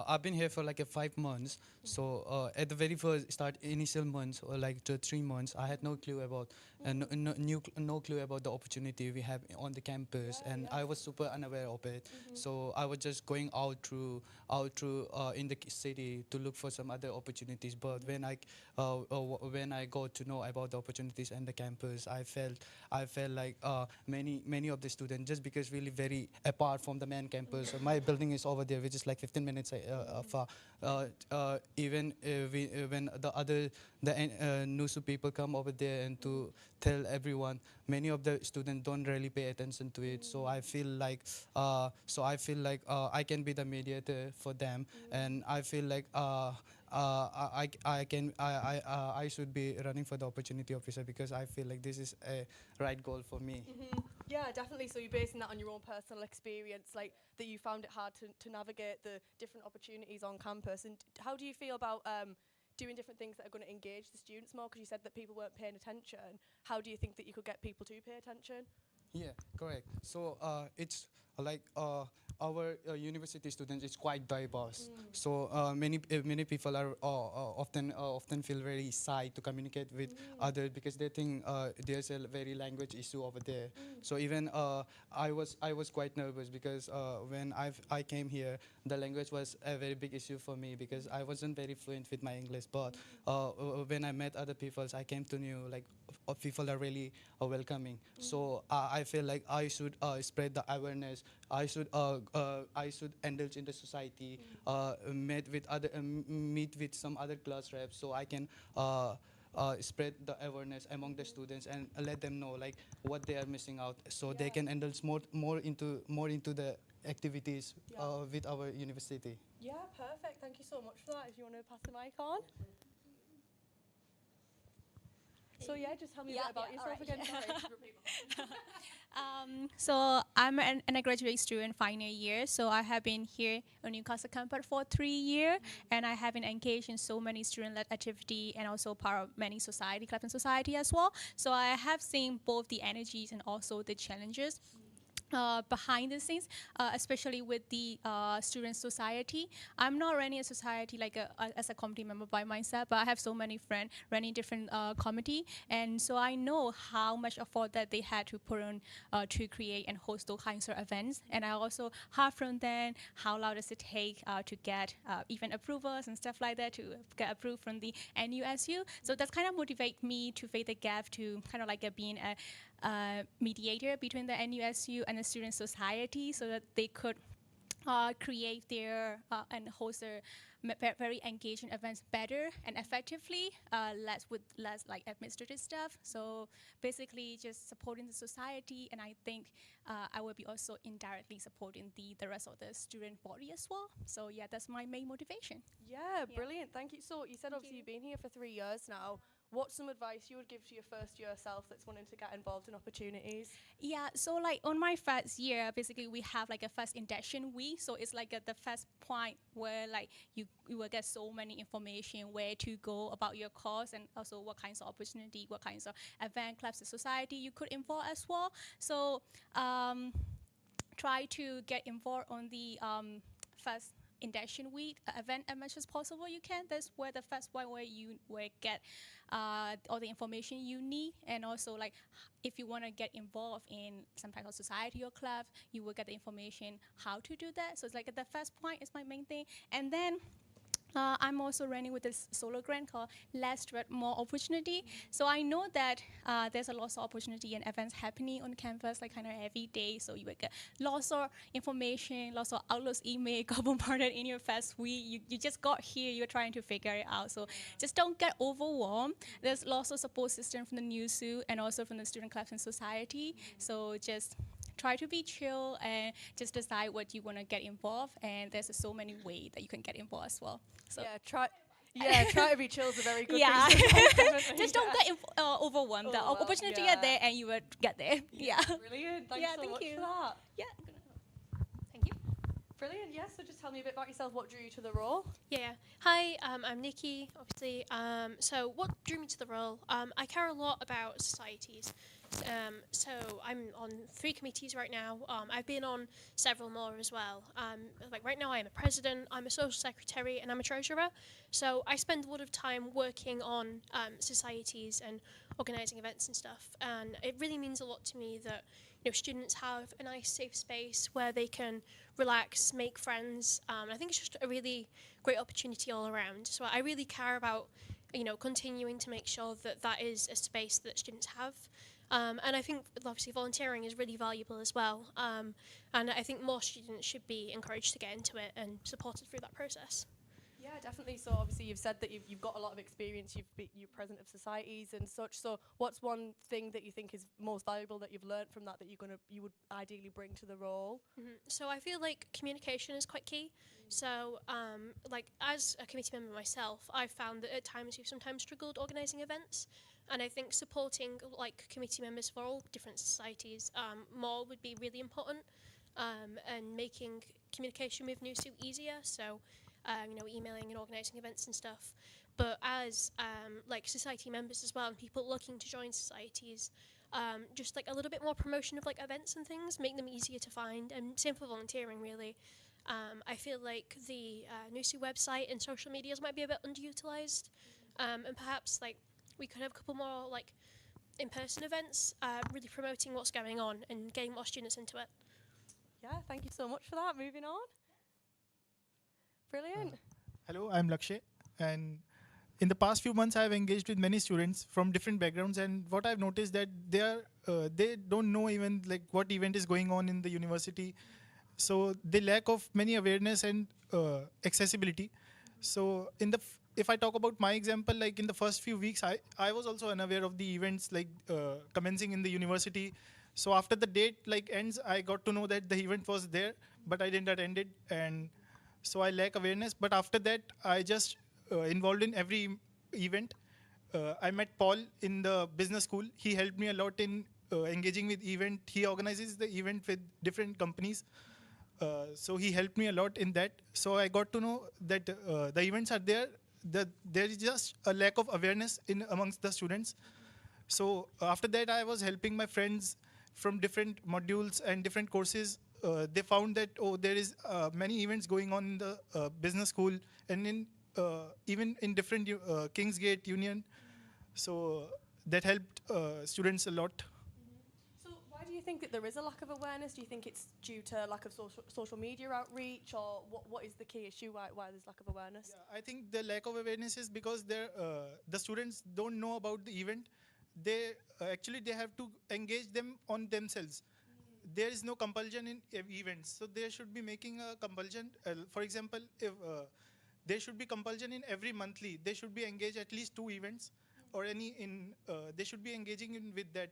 I've been here for like 5 months. So at the very first initial months, or like 3 months, I had no clue about no clue about the opportunity we have on the campus, and I was super unaware of it. So I was just going out through in the city to look for some other opportunities. But when I got to know about the opportunities and the campus, I felt like many of the students, just because we live very apart from the main campus. My building is over there, which is like 15 minutes far. Even when the NUSU people come over there and to tell everyone. Many of the students don't really pay attention to it. So I feel like I can be the mediator for them, and I feel like I should be running for the opportunity officer because I feel like this is a right goal for me. Yeah, definitely. So you're basing that on your own personal experience, like that you found it hard to navigate the different opportunities on campus. And how do you feel about doing different things that are going to engage the students more? Because you said that people weren't paying attention. How do you think that you could get people to pay attention? Yeah, correct. So it's like our university students is quite diverse. So many people are often feel very shy to communicate with others because they think there's a very language issue over there. So even I was quite nervous because when I came here, the language was a very big issue for me because I wasn't very fluent with my English. But when I met other people, I came to know like people are really welcoming. So I feel like I should spread the awareness. I should indulge in the society, meet with some other class reps, so I can spread the awareness among the students and let them know like what they are missing out, so they can indulge more into the activities with our university. Yeah, perfect. Thank you so much for that. If you want to pass the mic on. So yeah, just tell me a bit about yourself again. Sorry. So I'm an undergraduate student, final year. So I have been here on Newcastle campus for 3 years, and I have been engaged in so many student-led activity and also part of many society, clubs and society as well. So I have seen both the energies and also the challenges behind the scenes, especially with the student society. I'm not running a society like as a committee member by myself, but I have so many friends running different committee, and so I know how much effort that they had to put on to create and host those kinds of events. And I also heard from them how long does it take to get event approvals and stuff like that, to get approved from the NUSU. So that's kind of motivate me to face the gap to kind of like being a mediator between the NUSU and the student society, so that they could create their and host their very engaging events better and effectively, less like administrative stuff. So basically just supporting the society, and I think I will be also indirectly supporting the rest of the student body as well. So yeah, that's my main motivation. Yeah, brilliant. Thank you. So you said obviously you've been here for 3 years now. What's some advice you would give to your first year self that's wanting to get involved in opportunities? Yeah, so like on my first year, basically we have like a first induction week. So it's like the first point where like you will get so many information where to go about your course, and also what kinds of opportunity, what kinds of event, clubs, and society you could involve as well. So try to get involved on the first induction week event as much as possible you can. That's where the first one where you will get all the information you need, and also like if you want to get involved in some type of society or club, you will get the information how to do that. So it's like the first point is my main thing. And then I'm also running with this solo grant called Less Threat, More Opportunity. So I know that there's a lot of opportunity and events happening on campus like kind of every day. So you will get lots of information, lots of outlets, email, got bombarded in your first week. You just got here, you're trying to figure it out. So just don't get overwhelmed. There's lots of support system from the NUSU and also from the student clubs and society. So just try to be chill and just decide what you want to get involved. And there's so many ways that you can get involved as well. So try to be chill is a very good yeah. thing to say, Just don't get overwhelmed. The opportunity are there, and you will get there. Yeah. Brilliant. Thanks so much for that. Yeah. Brilliant. Yeah. So just tell me a bit about yourself. What drew you to the role? Yeah. Hi, I'm Nikki, obviously. So what drew me to the role? I care a lot about societies. So I'm on 3 committees right now. I've been on several more as well. Like right now I am a president, I'm a social secretary, and I'm a treasurer. So I spend a lot of time working on societies and organising events and stuff. And it really means a lot to me that students have a nice safe space where they can relax, make friends. I think it's just a really great opportunity all around. So I really care about continuing to make sure that that is a space that students have. And I think obviously volunteering is really valuable as well. And I think more students should be encouraged to get into it and supported through that process. Yeah, definitely. So obviously you've said that you've got a lot of experience, you're president of societies and such. So what's one thing that you think is most valuable that you've learned from that you would ideally bring to the role? So I feel like communication is quite key. So like as a committee member myself, I've found that at times we've sometimes struggled organising events, and I think supporting like committee members for all different societies more would be really important, and making communication with NUSU easier. So emailing and organising events and stuff. But as like society members as well, and people looking to join societies, just like a little bit more promotion of like events and things, make them easier to find, and same for volunteering really. I feel like the NUSU website and social medias might be a bit underutilised, and perhaps like we could have a couple more like in-person events, really promoting what's going on and getting more students into it. Yeah, thank you so much for that. Moving on. Brilliant. Hello, I'm Lakshay, and in the past few months, I've engaged with many students from different backgrounds, and what I've noticed that they don't know even like what event is going on in the university, so they lack of many awareness and accessibility. So if I talk about my example, like in the first few weeks, I was also unaware of the events like commencing in the university. So after the date like ends, I got to know that the event was there, but I didn't attend it, and so I lack awareness. But after that, I just involved in every event. I met Paul in the business school. He helped me a lot in engaging with event. He organizes the event with different companies. So he helped me a lot in that. So I got to know that the events are there, that there is just a lack of awareness in amongst the students. So after that, I was helping my friends from different modules and different courses. They found that there is many events going on in the business school and in even in different Kingsgate Union. So that helped students a lot. So why do you think that there is a lack of awareness? Do you think it's due to lack of social media outreach, or what is the key issue why there's lack of awareness? Yeah, I think the lack of awareness is because the students don't know about the event. They actually they have to engage them on themselves. There is no compulsion in events, so they should be making a compulsion. For example, if there should be compulsion in every monthly, they should be engaged at least 2 events, or any in they should be engaging in with that.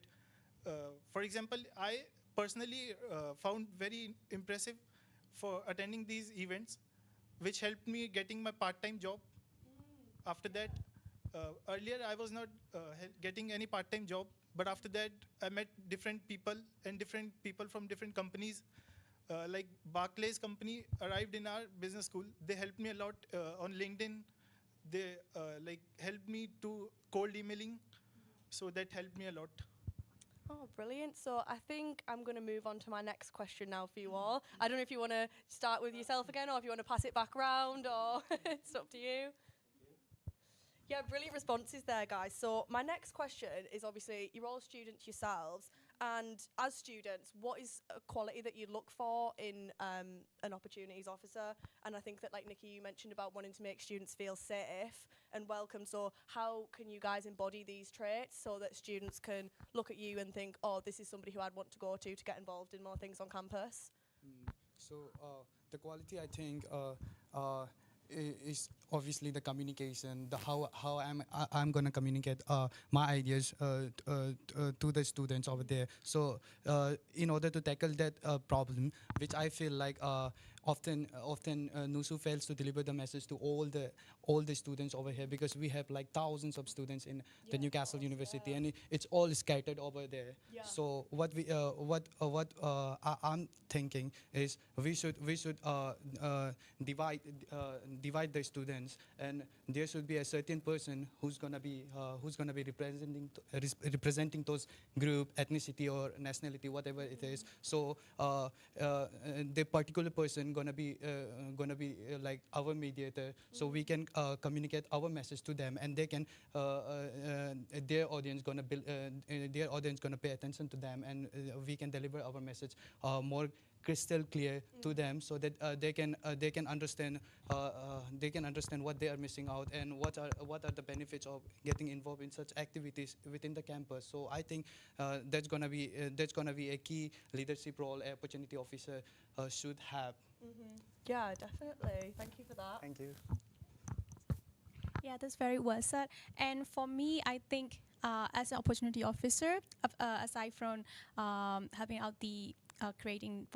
For example, I personally found very impressive for attending these events, which helped me getting my part-time job. After that, earlier I was not getting any part-time job, but after that I met different people and different people from different companies. Like Barclays company arrived in our business school. They helped me a lot on LinkedIn. They like helped me to cold emailing, so that helped me a lot. Oh, brilliant. So I think I'm going to move on to my next question now for you all. I don't know if you want to start with yourself again, or if you want to pass it back round, or it's up to you. Yeah, brilliant responses there, guys. So my next question is, obviously you're all students yourselves, and as students, what is a quality that you look for in an opportunities officer? And I think that, like Nikki, you mentioned about wanting to make students feel safe and welcome. So how can you guys embody these traits so that students can look at you and think, oh, this is somebody who I'd want to go to get involved in more things on campus? So the quality, I think, is obviously the communication, the how I'm gonna communicate my ideas to the students over there. So in order to tackle that problem, which I feel like often NUSU fails to deliver the message to all the students over here, because we have like thousands of students in the Newcastle University, and it's all scattered over there. So what I'm thinking is we should divide the students, and there should be a certain person who's gonna be representing those group, ethnicity or nationality, whatever it is. So the particular person gonna be like our mediator, so we can communicate our message to them, and they can their audience gonna pay attention to them, and we can deliver our message more crystal clear to them, so that they can understand what they are missing out, and what are the benefits of getting involved in such activities within the campus. So I think that's gonna be a key leadership role a opportunity officer should have. Yeah, definitely. Thank you for that. Thank you. Yeah, that's very well said. And for me, I think as an opportunity officer, aside from having out the creating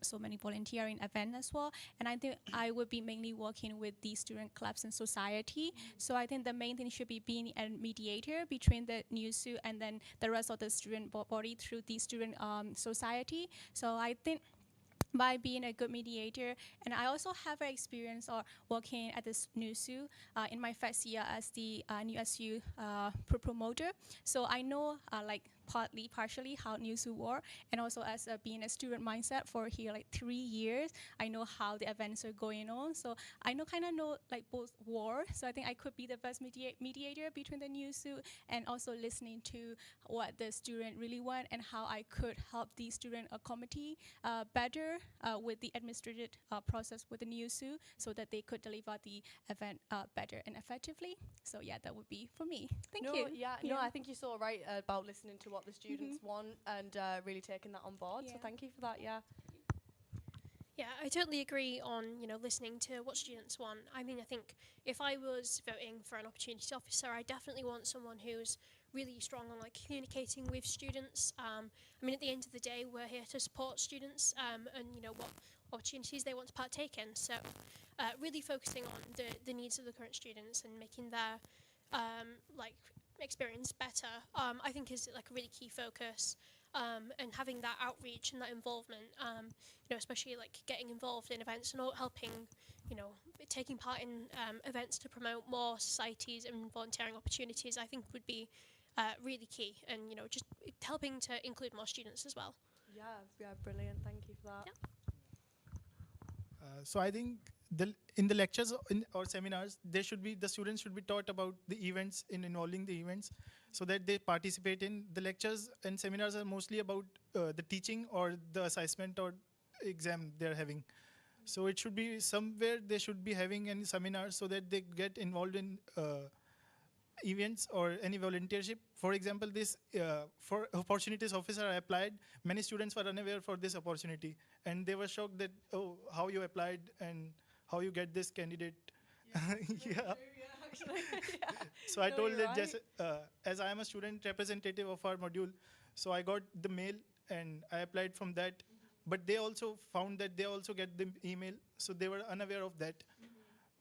so many volunteering events as well, and I think I would be mainly working with the student clubs and society. So I think the main thing should be being a mediator between the NUSU and then the rest of the student body through the student society. So I think by being a good mediator, and I also have an experience of working at this NUSU in my first year as the NUSU promoter. So I know partially how NUSU work, and also as being a student mindset for here like 3 years, I know how the events are going on. So I kind of know like both work. So I think I could be the best mediator between the NUSU and also listening to what the student really want and how I could help the student committee better with the administrative process with the NUSU so that they could deliver the event better and effectively. So yeah, that would be for me. Thank you. No, I think you're so right about listening to what the students want and really taking that on board. So thank you for that. Yeah. Yeah, I totally agree on, listening to what students want. I mean, I think if I was voting for an opportunity officer, I definitely want someone who's really strong on like communicating with students. I mean, at the end of the day, we're here to support students and, what opportunities they want to partake in. So really focusing on the needs of the current students and making their experience better, I think is like a really key focus. And having that outreach and that involvement, especially like getting involved in events and helping, taking part in events to promote more societies and volunteering opportunities, I think would be really key. And, just helping to include more students as well. Yeah, brilliant. Thank you for that. So I think in the lectures or seminars, the students should be taught about the events involving the events, so that they participate in the lectures and seminars are mostly about the teaching or the assessment or exam they're having. So it should be somewhere they should be having any seminars so that they get involved in events or any volunteership. For example, this for opportunities officer I applied, many students were unaware for this opportunity and they were shocked that, oh, how you applied and how you get this candidate. Yeah. So I told that just as I am a student representative of our module, so I got the mail and I applied from that. But they also found that they also get the email, so they were unaware of that.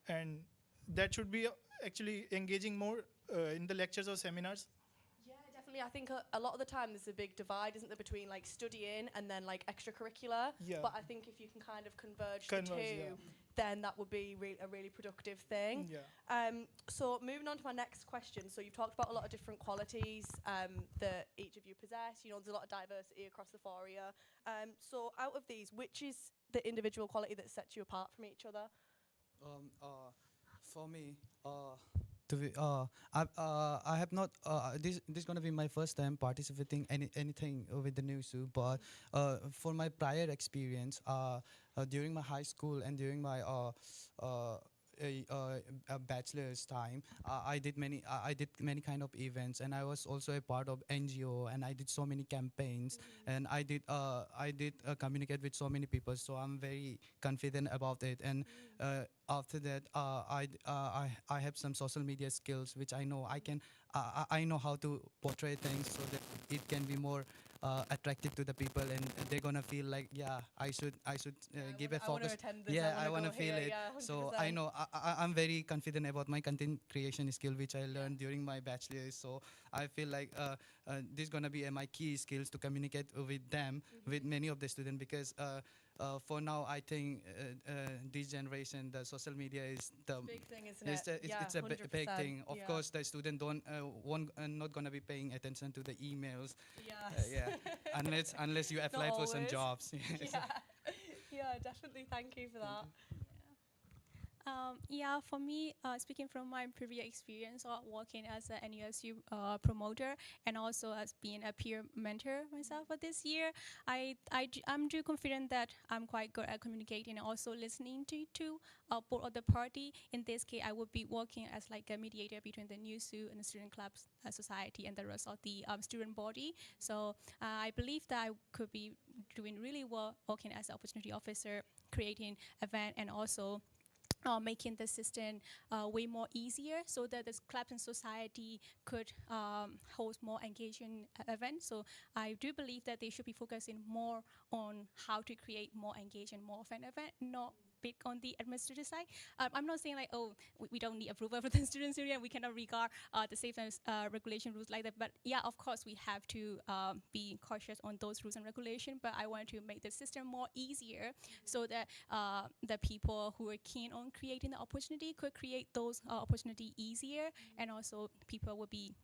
And that should be actually engaging more in the lectures or seminars. Yeah, definitely. I think a lot of the time there's a big divide, isn't there, between like studying and then like extracurricular. Yeah. But I think if you can kind of converge the two, then that would be a really productive thing. Yeah. So moving on to my next question. So you've talked about a lot of different qualities that each of you possess. There's a lot of diversity across the four year. So out of these, which is the individual quality that sets you apart from each other? For me, I have not. This is gonna be my first time participating anything with the NUSU. But for my prior experience, during my high school and during my bachelor's time, I did many kind of events, and I was also a part of NGO, and I did so many campaigns, and I did communicate with so many people. So I'm very confident about it. And after that, I have some social media skills, which I know I know how to portray things so that it can be more attractive to the people, and they're gonna feel like, yeah, I should give a focus. I want to feel it. So I know I'm very confident about my content creation skill, which I learned during my bachelor's. So I feel like this is gonna be my key skills to communicate with them, with many of the students, because for now, I think this generation, the social media is the big thing, isn't it? It's a big thing. Of course, the student not gonna be paying attention to the emails. Yes. Unless you apply for some jobs. Yeah, definitely. Thank you for that. For me, speaking from my previous experience of working as a NUSU promoter and also as being a peer mentor myself for this year, I'm too confident that I'm quite good at communicating and also listening to both of the party. In this case, I would be working as like a mediator between the NUSU and the student clubs society and the rest of the student body. So I believe that I could be doing really well working as an opportunity officer, creating event, and also making the system way more easier so that the clubs and society could host more engaging events. So I do believe that they should be focusing more on how to create more engaging, more fun event, not big on the administrative side. I'm not saying like, oh, we don't need approval from the students union, we cannot regard the safe and regulation rules like that. But yeah, of course, we have to be cautious on those rules and regulation. But I want to make the system more easier so that the people who are keen on creating the opportunity could create those opportunity easier, and also people will be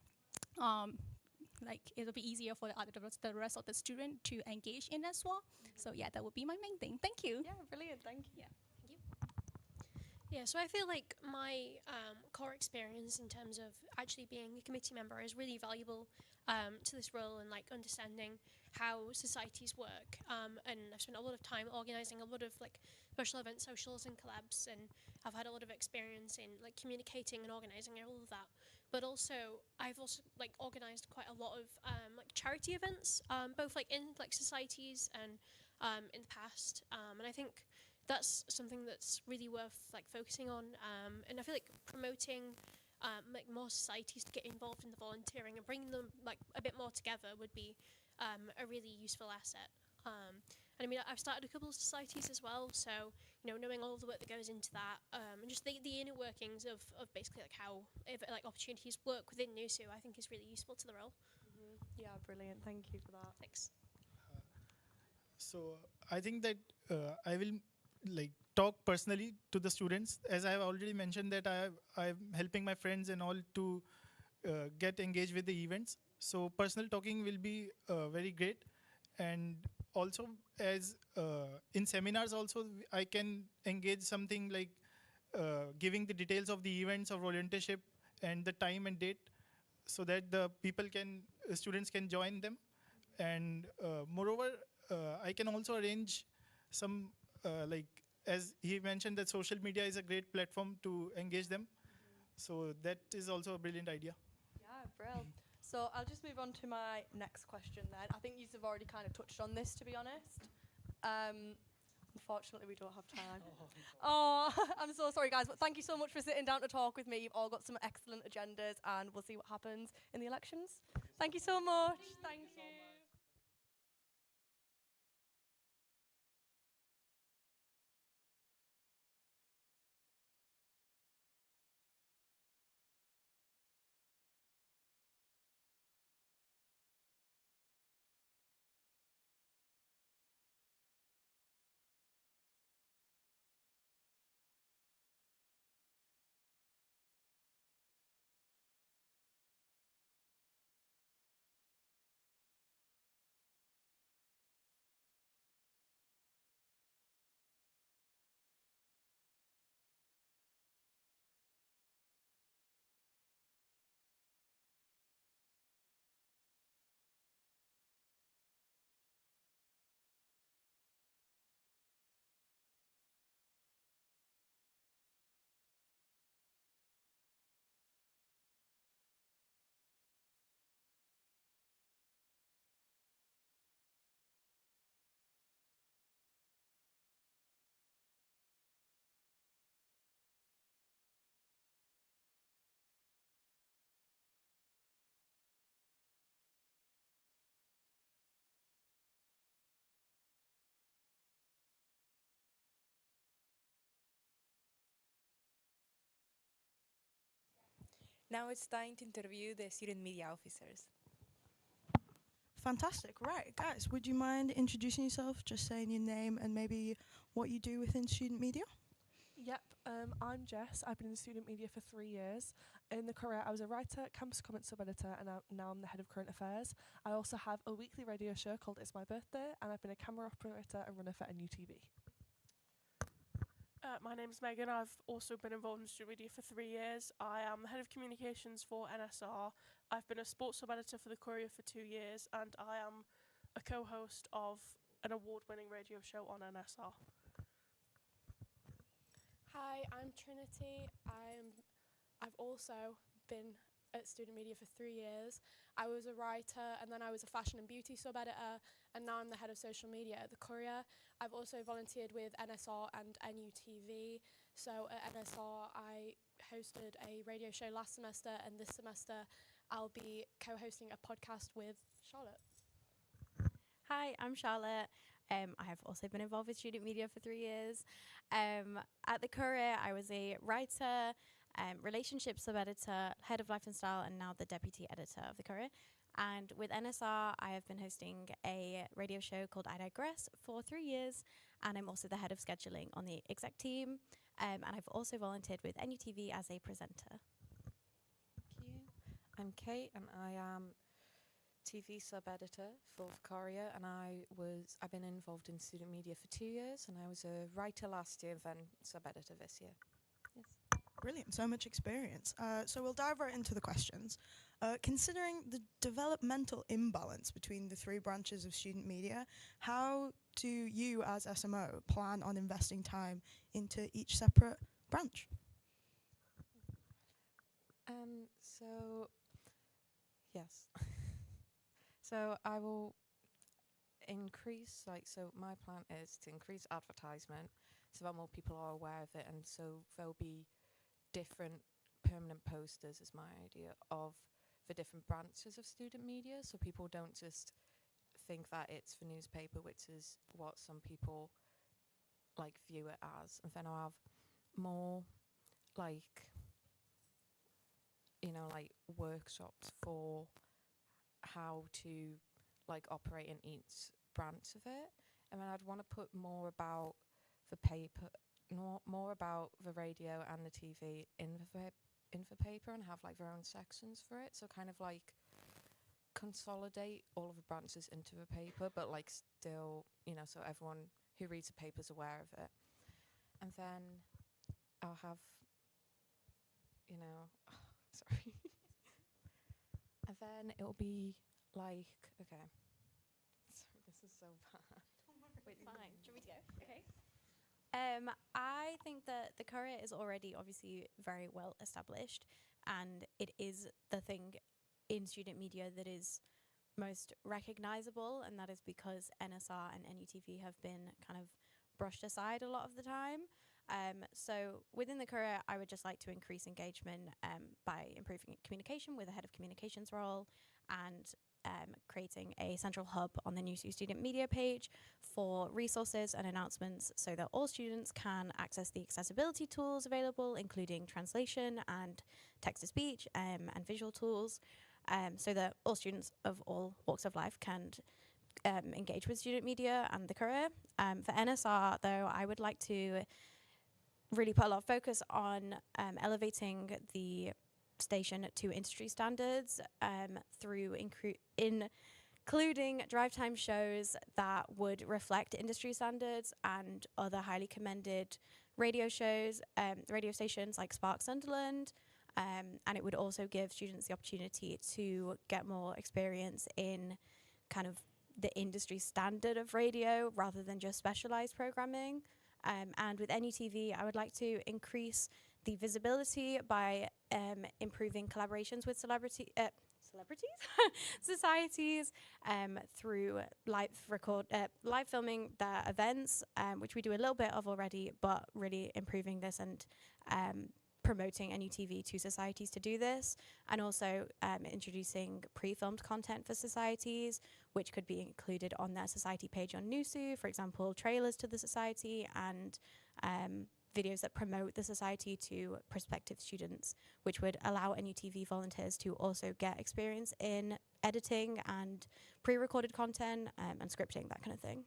like it'll be easier for the rest of the student to engage in as well. So yeah, that would be my main thing. Thank you. Yeah, brilliant. Thank you. Yeah. Thank you. Yeah, so I feel like my core experience in terms of actually being a committee member is really valuable to this role, and like understanding how societies work. And I've spent a lot of time organising a lot of like special events, socials and collabs, and I've had a lot of experience in like communicating and organising and all of that. But also, I've also like organised quite a lot of like charity events, both like in like societies and in the past. And I think that's something that's really worth like focusing on, and I feel like promoting like more societies to get involved in the volunteering and bringing them like a bit more together would be a really useful asset. And I mean, I've started a couple of societies as well, so you know, knowing all of the work that goes into that, and just the inner workings of basically like how like opportunities work within NUSU, I think is really useful to the role. Yeah, brilliant. Thank you for that. Thanks. So I think that I will like talk personally to the students, as I have already mentioned that I'm helping my friends and all to get engaged with the events. So personal talking will be very great, and also as in seminars also I can engage something like giving the details of the events of volunteership and the time and date, so that the people can students can join them. And moreover, I can also arrange some like, as he mentioned, that social media is a great platform to engage them. So that is also a brilliant idea. Yeah, brilliant. So I'll just move on to my next question then. I think you've already kind of touched on this, to be honest. Unfortunately, we don't have time. Oh, I'm so sorry, guys, but thank you so much for sitting down to talk with me. You've all got some excellent agendas, and we'll see what happens in the elections. Thank you so much. Thank you. Now it's time to interview the student media officers. Fantastic. Right, guys, would you mind introducing yourself, just saying your name and maybe what you do within student media? Yep, I'm Jess. I've been in student media for 3 years. In the career, I was a writer, campus comment sub-editor, and now I'm the head of current affairs. I also have a weekly radio show called It's My Birthday, and I've been a camera operator and runner for NUTV. My name is Megan. I've also been involved in student media for 3 years. I am the head of communications for NSR. I've been a sports sub-editor for the Courier for 2 years, and I am a co-host of an award-winning radio show on NSR. Hi, I'm Trinity. I've also been at student media for 3 years. I was a writer, and then I was a fashion and beauty sub-editor, and now I'm the head of social media at the Courier. I've also volunteered with NSR and NUTV. So at NSR, I hosted a radio show last semester, and this semester I'll be co-hosting a podcast with Charlotte. Hi, I'm Charlotte. I have also been involved with student media for 3 years. At the Courier, I was a writer, relationship sub-editor, head of life and style, and now the deputy editor of the Courier. And with NSR, I have been hosting a radio show called I Digress for 3 years, and I'm also the head of scheduling on the exec team. And I've also volunteered with NUTV as a presenter. Thank you. I'm Kate, and I am TV sub-editor for the Courier, and I've been involved in student media for 2 years, and I was a writer last year, then sub-editor this year. Yes. Brilliant, so much experience. So we'll dive right into the questions. Considering the developmental imbalance between the three branches of student media, how do you as SMO plan on investing time into each separate branch? Yes. So I will increase, so my plan is to increase advertisement so that more people are aware of it, and so there'll be different permanent posters, is my idea, of the different branches of student media, so people don't just think that it's the newspaper, which is what some people view it as. And then I'll have more workshops for how to operate in each branch of it. And then I'd want to put more about the paper, more about the radio and the TV in the paper, and have their own sections for it. So kind of consolidate all of the branches into the paper, but still, so everyone who reads the paper is aware of it. And then I'll have, sorry. And then it'll be okay. Sorry, this is so bad. Wait, fine. Should we go? Okay. I think that the Courier is already obviously very well established, and it is the thing in student media that is most recognizable, and that is because NSR and NUTV have been kind of brushed aside a lot of the time. So within the Courier, I would just like to increase engagement by improving communication with a head of communications role, and creating a central hub on the NUSU student media page for resources and announcements so that all students can access the accessibility tools available, including translation and text-to-speech and visual tools, so that all students of all walks of life can engage with student media and the Courier. For NSR, though, I would like to really put a lot of focus on elevating the station to industry standards through including drive time shows that would reflect industry standards and other highly commended radio shows, radio stations like Spark Sunderland, and it would also give students the opportunity to get more experience in kind of the industry standard of radio rather than just specialized programming. And with NUTV, I would like to increase the visibility by improving collaborations with societies through live filming their events, which we do a little bit of already, but really improving this and promoting NUTV to societies to do this, and also introducing pre-filmed content for societies, which could be included on their society page on NUSU, for example, trailers to the society and videos that promote the society to prospective students, which would allow NUTV volunteers to also get experience in editing and pre-recorded content and scripting, that kind of thing.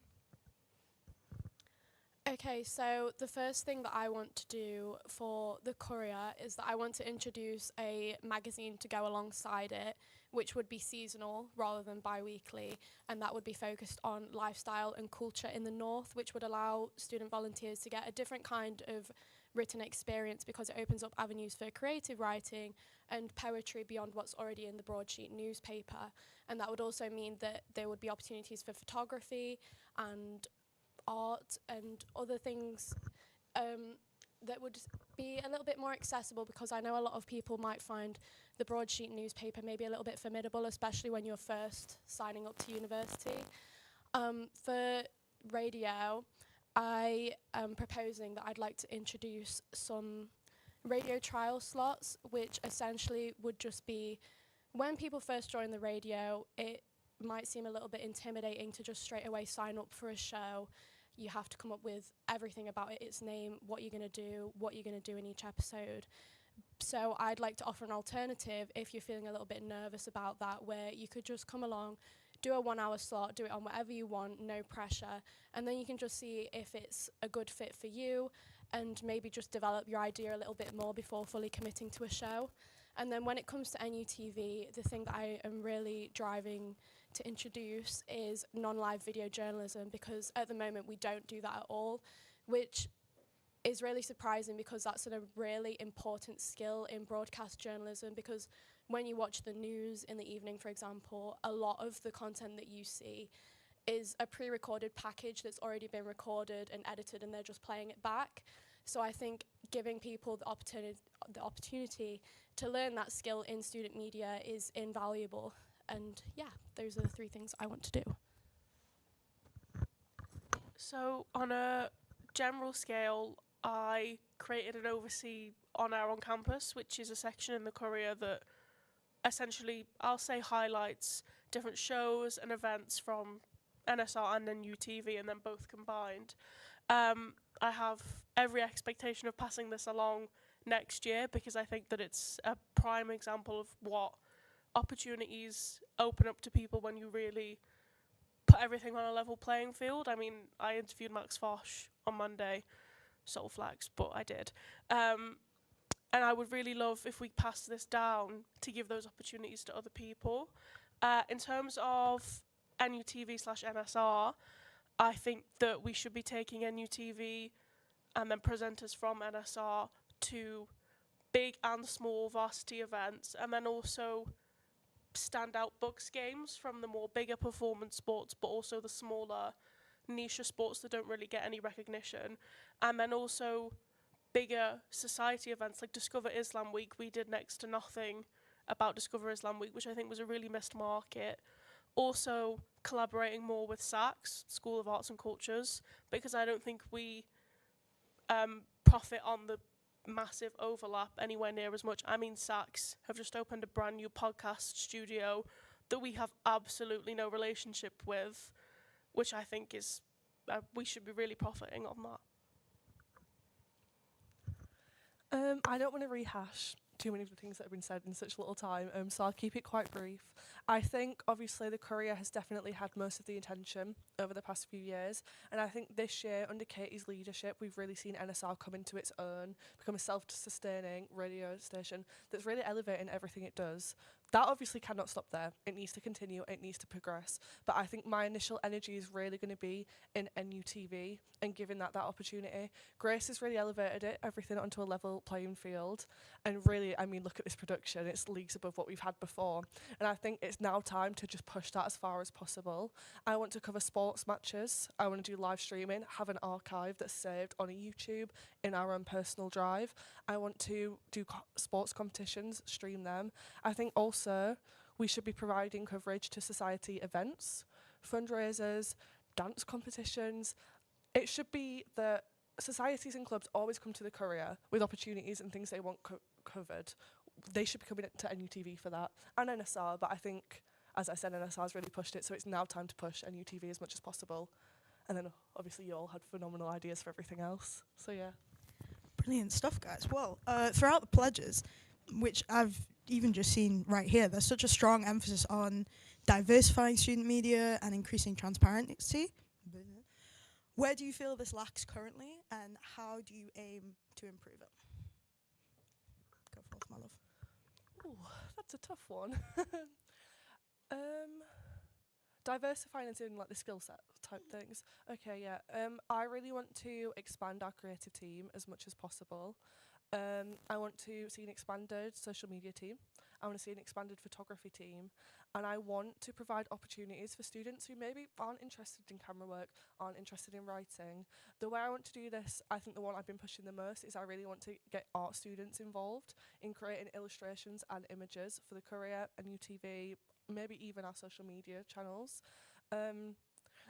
Okay, so the first thing that I want to do for the Courier is that I want to introduce a magazine to go alongside it, which would be seasonal rather than bi-weekly, and that would be focused on lifestyle and culture in the north, which would allow student volunteers to get a different kind of written experience because it opens up avenues for creative writing and poetry beyond what's already in the broadsheet newspaper. And that would also mean that there would be opportunities for photography and art and other things that would be a little bit more accessible, because I know a lot of people might find the broadsheet newspaper maybe a little bit formidable, especially when you're first signing up to university. For radio, I am proposing that I'd like to introduce some radio trial slots, which essentially would just be when people first join the radio, it might seem a little bit intimidating to just straight away sign up for a show. You have to come up with everything about it, its name, what you're going to do, what you're going to do in each episode. So I'd like to offer an alternative if you're feeling a little bit nervous about that, where you could just come along, do a 1 hour slot, do it on whatever you want, no pressure, and then you can just see if it's a good fit for you and maybe just develop your idea a little bit more before fully committing to a show. And then when it comes to NUTV, the thing that I am really driving to introduce is non-live video journalism, because at the moment we don't do that at all, which is really surprising because that's a really important skill in broadcast journalism, because when you watch the news in the evening, for example, a lot of the content that you see is a pre-recorded package that's already been recorded and edited, and they're just playing it back. So I think giving people the opportunity to learn that skill in student media is invaluable. And yeah, those are the 3 things I want to do. So on a general scale, I created and oversee On Air on Campus, which is a section in the Courier that essentially, I'll say, highlights different shows and events from NSR and then NUTV, and then both combined. I have every expectation of passing this along next year, because I think that it's a prime example of what opportunities open up to people when you really put everything on a level playing field. I mean, I interviewed Max Fosh on Monday, soul flags, but I did. And I would really love if we passed this down to give those opportunities to other people. In terms of NUTV/NSR, I think that we should be taking NUTV and then presenters from NSR to big and small varsity events, and then also standout books games from the more bigger performance sports, but also the smaller niche sports that don't really get any recognition. And then also bigger society events like Discover Islam Week. We did next to nothing about Discover Islam Week, which I think was a really missed market. Also collaborating more with SACS, School of Arts and Cultures, because I don't think we profit on the massive overlap anywhere near as much. I mean, SACS have just opened a brand new podcast studio that we have absolutely no relationship with, which I think is, we should be really profiting on that. I don't want to rehash too many of the things that have been said in such little time, so I'll keep it quite brief. I think obviously the Courier has definitely had most of the attention over the past few years, and I think this year under Katie's leadership we've really seen NSR come into its own, become a self-sustaining radio station that's really elevating everything it does. That obviously cannot stop there. It needs to continue, it needs to progress. But I think my initial energy is really going to be in NUTV and giving that opportunity. Grace has really elevated everything onto a level playing field. And really, I mean, look at this production. It's leagues above what we've had before. And I think it's now time to just push that as far as possible. I want to cover sports matches. I want to do live streaming, have an archive that's saved on a YouTube in our own personal drive. I want to do sports competitions, stream them. I think also we should be providing coverage to society events, fundraisers, dance competitions. It should be that societies and clubs always come to the Courier with opportunities and things they want covered. They should be coming to NUTV for that, and NSR, but I think, as I said, NSR's really pushed it, so it's now time to push NUTV as much as possible. And then obviously you all had phenomenal ideas for everything else, so yeah. Brilliant stuff, guys. Well, throughout the pledges, which I've even just seen right here, there's such a strong emphasis on diversifying student media and increasing transparency. Where do you feel this lacks currently, and how do you aim to improve it? Go forth, my love. Ooh, that's a tough one. Diversifying and doing like the skill set type things. Okay, yeah. I really want to expand our creative team as much as possible. I want to see an expanded social media team. I want to see an expanded photography team, and I want to provide opportunities for students who maybe aren't interested in camera work, aren't interested in writing. The way I want to do this, I think the one I've been pushing the most is I really want to get art students involved in creating illustrations and images for the Courier and NUTV, maybe even our social media channels.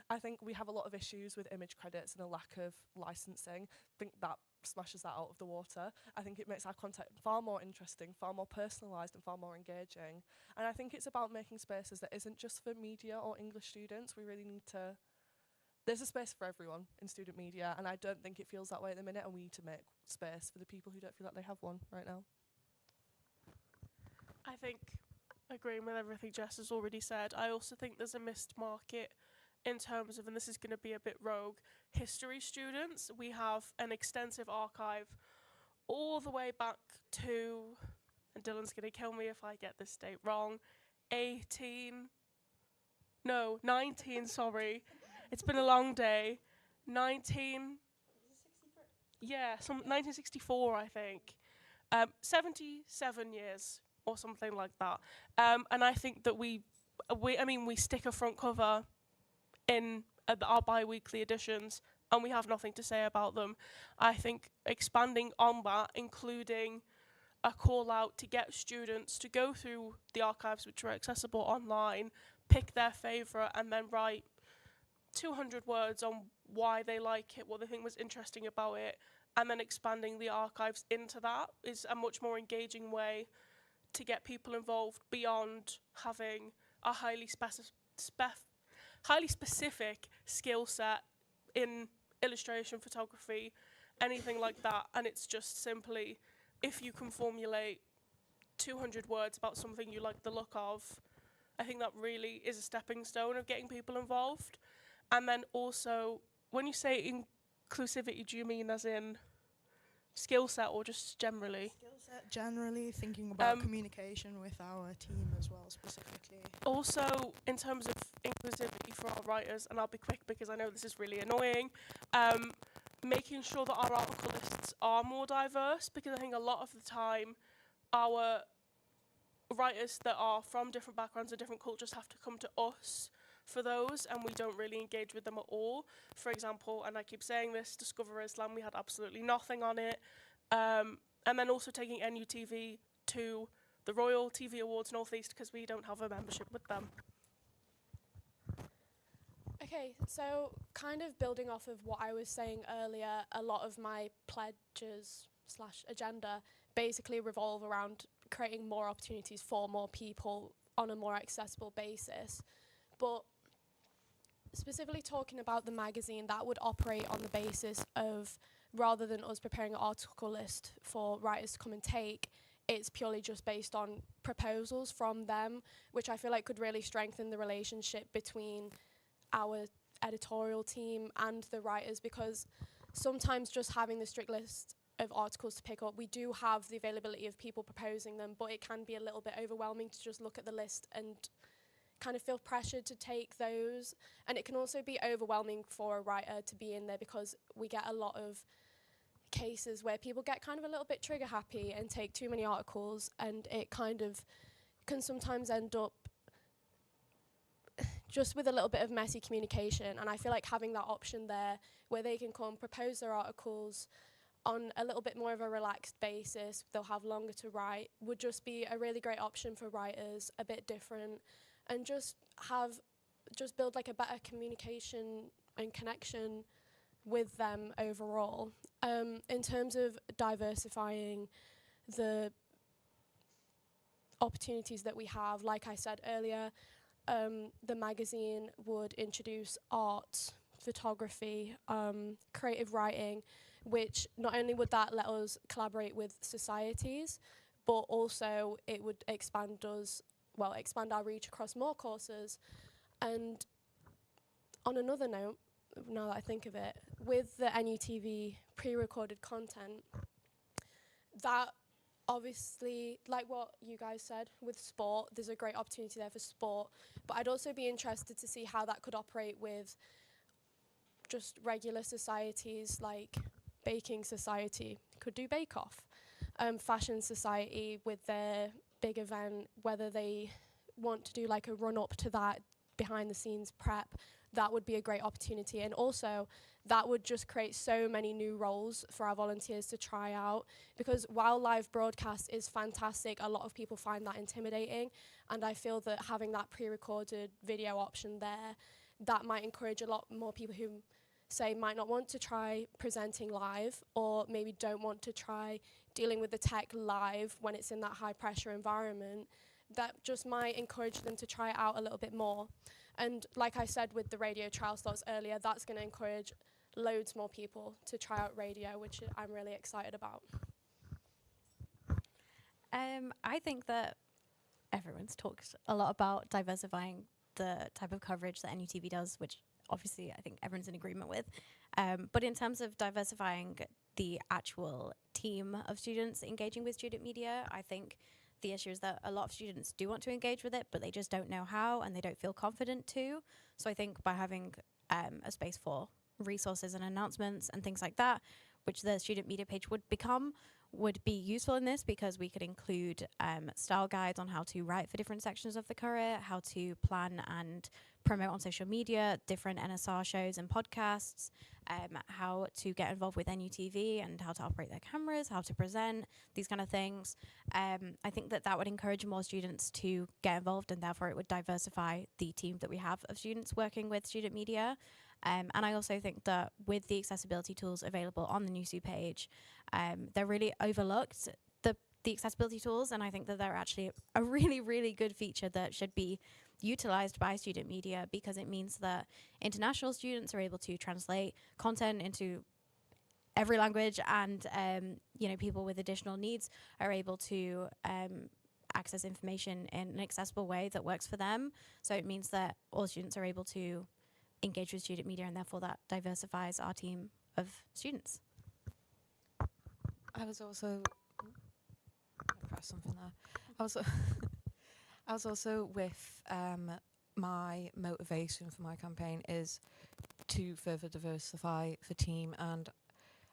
I think we have a lot of issues with image credits and a lack of licensing. I think that smashes that out of the water. I think it makes our content far more interesting, far more personalised and far more engaging. And I think it's about making spaces that isn't just for media or English students. We really need to, there's a space for everyone in student media, and I don't think it feels that way at the minute, and we need to make space for the people who don't feel like they have one right now. I think, agreeing with everything Jess has already said, I also think there's a missed market in terms of, and this is going to be a bit rogue, history students. We have an extensive archive all the way back to, and Dylan's going to kill me if I get this date wrong, 19, sorry. It's been a long day. 1964, I think. 77 years or something like that. And I think that we stick a front cover in our bi-weekly editions, and we have nothing to say about them. I think expanding on that, including a call out to get students to go through the archives which are accessible online, pick their favourite, and then write 200 words on why they like it, what they think was interesting about it, and then expanding the archives into that is a much more engaging way to get people involved beyond having a highly specific skill set in illustration, photography, anything like that. And it's just simply, if you can formulate 200 words about something you like the look of, I think that really is a stepping stone of getting people involved. And then also, when you say inclusivity, do you mean as in skill set or just generally? Skill set generally, thinking about communication with our team as well specifically. Also, in terms of inclusivity for our writers, and I'll be quick because I know this is really annoying, making sure that our article lists are more diverse, because I think a lot of the time our writers that are from different backgrounds and different cultures have to come to us for those, and we don't really engage with them at all. For example, and I keep saying this, Discover Islam, we had absolutely nothing on it. And then also taking NUTV to the Royal TV Awards North East, because we don't have a membership with them. Okay, so kind of building off of what I was saying earlier, a lot of my pledges / agenda basically revolve around creating more opportunities for more people on a more accessible basis. But specifically talking about the magazine, that would operate on the basis of, rather than us preparing an article list for writers to come and take, it's purely just based on proposals from them, which I feel like could really strengthen the relationship between our editorial team and the writers, because sometimes just having the strict list of articles to pick up, we do have the availability of people proposing them, but it can be a little bit overwhelming to just look at the list and kind of feel pressured to take those. And it can also be overwhelming for a writer to be in there, because we get a lot of cases where people get kind of a little bit trigger happy and take too many articles, and it kind of can sometimes end up just with a little bit of messy communication. And I feel like having that option there where they can come propose their articles on a little bit more of a relaxed basis, they'll have longer to write, would just be a really great option for writers, a bit different, and just build like a better communication and connection with them overall. In terms of diversifying the opportunities that we have, like I said earlier, the magazine would introduce art, photography, creative writing, which not only would that let us collaborate with societies, but also it would expand our reach across more courses. And on another note, now that I think of it, with the NUTV pre-recorded content, that obviously, like what you guys said, with sport, there's a great opportunity there for sport, but I'd also be interested to see how that could operate with just regular societies, like Baking Society could do Bake Off, Fashion Society with their big event, whether they want to do like a run up to that behind the scenes prep, that would be a great opportunity. And also that would just create so many new roles for our volunteers to try out, because while live broadcast is fantastic, a lot of people find that intimidating, and I feel that having that pre-recorded video option there, that might encourage a lot more people who say might not want to try presenting live, or maybe don't want to try dealing with the tech live when it's in that high pressure environment. That just might encourage them to try it out a little bit more. And like I said with the radio trial slots earlier, that's going to encourage loads more people to try out radio, which I'm really excited about. I think that everyone's talked a lot about diversifying the type of coverage that NUTV does, which obviously I think everyone's in agreement with. But in terms of diversifying the actual team of students engaging with student media, I think the issue is that a lot of students do want to engage with it, but they just don't know how and they don't feel confident to. So I think by having a space for resources and announcements and things like that, which the student media page would become, would be useful in this, because we could include style guides on how to write for different sections of the career, how to plan and promote on social media, different NSR shows and podcasts, how to get involved with NUTV and how to operate their cameras, how to present, these kind of things. I think that that would encourage more students to get involved, and therefore it would diversify the team that we have of students working with student media. And I also think that with the accessibility tools available on the NUSU page, they're really overlooked, the accessibility tools, and I think that they're actually a really, really good feature that should be utilized by student media, because it means that international students are able to translate content into every language, and people with additional needs are able to access information in an accessible way that works for them. So it means that all students are able to engage with student media, and therefore that diversifies our team of students. I was also press something there. I was also with my motivation for my campaign is to further diversify the team, and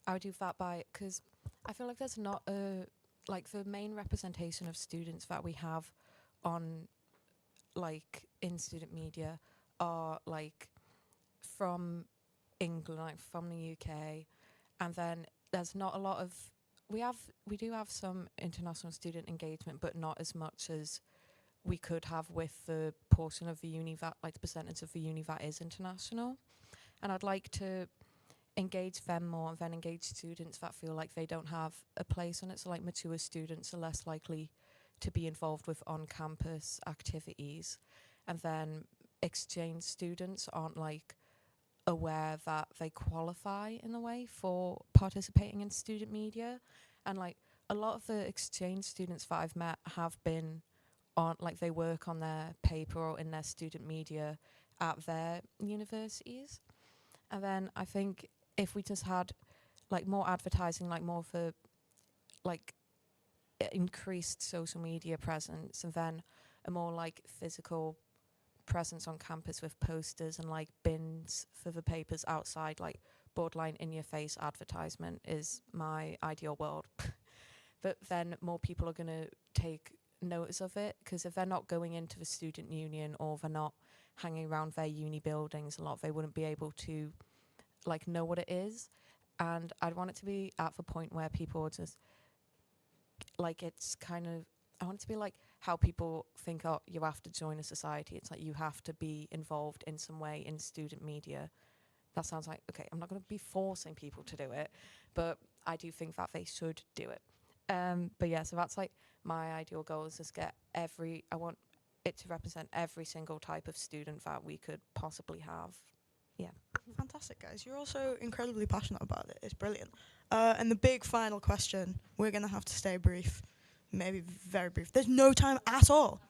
I would do that by, because I feel like there's not a, like, the main representation of students that we have on, like, in student media are like from England, like from the UK, and then there's not a lot of, we do have some international student engagement, but not as much as we could have with the portion of the uni that, like the percentage of the uni that is international. And I'd like to engage them more, and then engage students that feel like they don't have a place in it. So like mature students are less likely to be involved with on-campus activities, and then exchange students aren't like aware that they qualify in a way for participating in student media. And like a lot of the exchange students that I've met have been on, like they work on their paper or in their student media at their universities. And then I think if we just had like more advertising, like more for like increased social media presence, and then a more like physical presence on campus with posters and like bins for the papers outside, like borderline in your face advertisement is my ideal world. But then more people are going to take notice of it, because if they're not going into the student union or they're not hanging around their uni buildings a lot, they wouldn't be able to like know what it is. And I'd want it to be at the point where people just like, it's kind of, I want it to be like how people think, oh, you have to join a society. It's like you have to be involved in some way in student media. That sounds like, okay, I'm not going to be forcing people to do it, but I do think that they should do it. But yeah, so that's like my ideal goal, is just get I want it to represent every single type of student that we could possibly have. Yeah. Fantastic, guys. You're also incredibly passionate about it. It's brilliant. And the big final question, we're going to have to stay brief, maybe very brief. There's no time at all.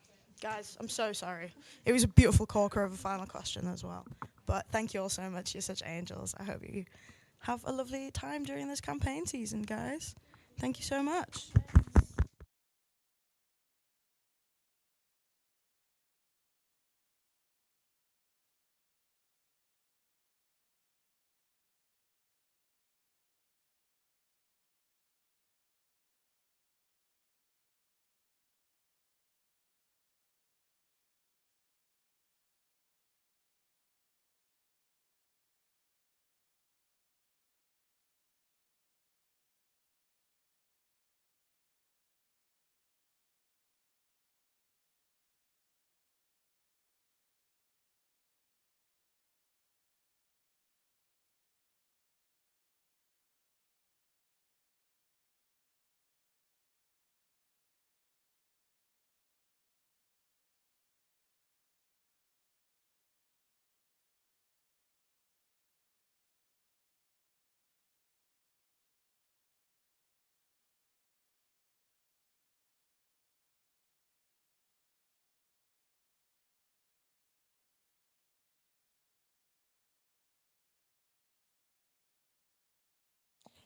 Guys, I'm so sorry. It was a beautiful corker of a final question as well. But thank you all so much. You're such angels. I hope you have a lovely time during this campaign season, guys. Thank you so much.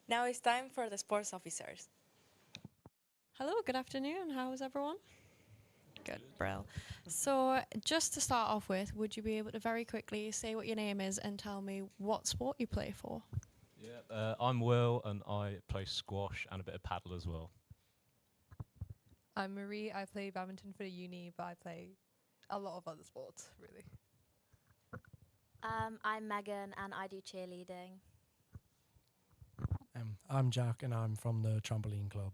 Now it's time for the sports officers. Hello, good afternoon. How is everyone? Good, Brill. So, just to start off with, would you be able to very quickly say what your name is and tell me what sport you play for? Yeah, I'm Will and I play squash and a bit of paddle as well. I'm Marie. I play badminton for the uni, but I play a lot of other sports, really. I'm Megan and I do cheerleading. I'm Jack and I'm from the trampoline club.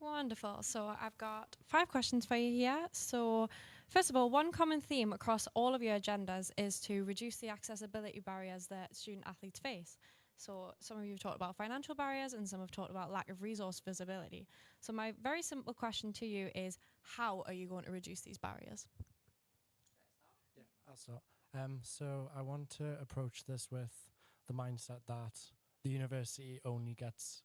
Wonderful. So I've got 5 questions for you here. So first of all, one common theme across all of your agendas is to reduce the accessibility barriers that student athletes face. So some of you have talked about financial barriers and some have talked about lack of resource visibility. So my very simple question to you is, how are you going to reduce these barriers? Yeah, I'll start. So I want to approach this with the mindset that the university only gets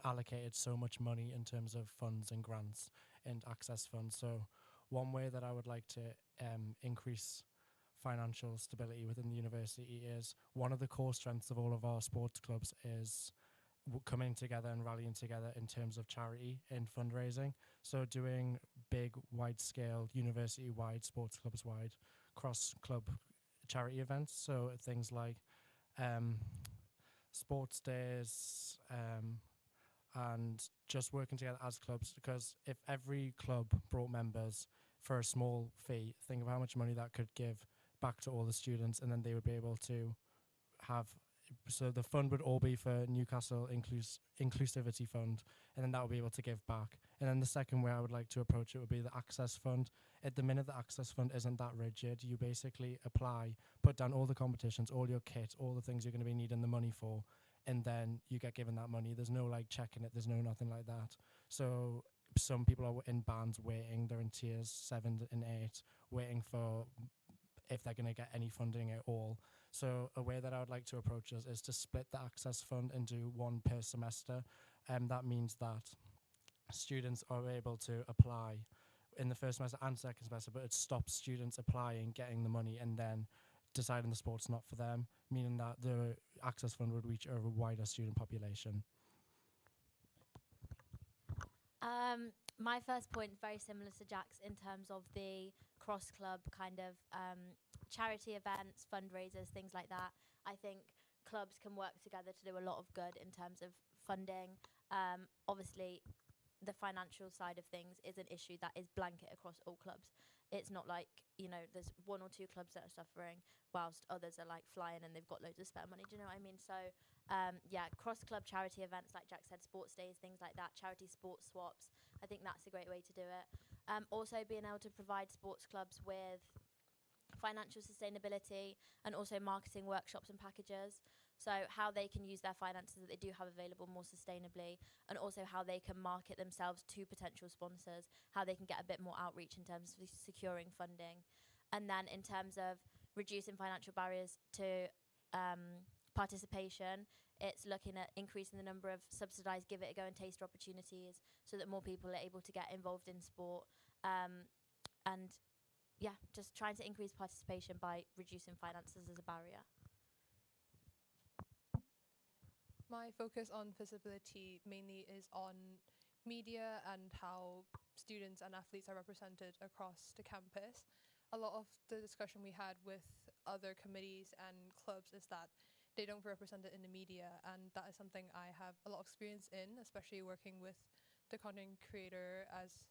allocated so much money in terms of funds and grants and access funds. So one way that I would like to increase financial stability within the university is one of the core strengths of all of our sports clubs is coming together and rallying together in terms of charity and fundraising. So doing big, wide-scale, university-wide, sports clubs-wide, cross-club charity events. So things like sports days, and just working together as clubs, because if every club brought members for a small fee, think of how much money that could give back to all the students, and then they would be able to have, so the fund would all be for Newcastle Inclusivity Fund, and then that would be able to give back. And then the second way I would like to approach it would be the Access Fund. At the minute, the Access Fund isn't that rigid. You basically apply, put down all the competitions, all your kit, all the things you're going to be needing the money for, and then you get given that money. There's no like checking it, there's no nothing like that. So some people are in bands waiting, they're in tiers 7 and 8, waiting for if they're going to get any funding at all. So a way that I would like to approach this is to split the Access Fund into one per semester. And that means that students are able to apply in the first semester and second semester, but it stops students applying, getting the money, and then deciding the sport's not for them, meaning that the Access Fund would reach a wider student population. My first point, very similar to Jack's in terms of the cross-club kind of charity events, fundraisers, things like that. I think clubs can work together to do a lot of good in terms of funding. Obviously, the financial side of things is an issue that is blanket across all clubs. It's not like, you know, there's 1 or 2 clubs that are suffering whilst others are like flying and they've got loads of spare money. Do you know what I mean? So, yeah, cross-club charity events, like Jack said, sports days, things like that, charity sports swaps. I think that's a great way to do it. Also being able to provide sports clubs with financial sustainability and also marketing workshops and packages. So how they can use their finances that they do have available more sustainably, and also how they can market themselves to potential sponsors, how they can get a bit more outreach in terms of securing funding. And then in terms of reducing financial barriers to participation, it's looking at increasing the number of subsidised give it a go and taster opportunities so that more people are able to get involved in sport. And yeah, just trying to increase participation by reducing finances as a barrier. My focus on visibility mainly is on media and how students and athletes are represented across the campus. A lot of the discussion we had with other committees and clubs is that they don't represent it in the media, and that is something I have a lot of experience in, especially working with the content creator as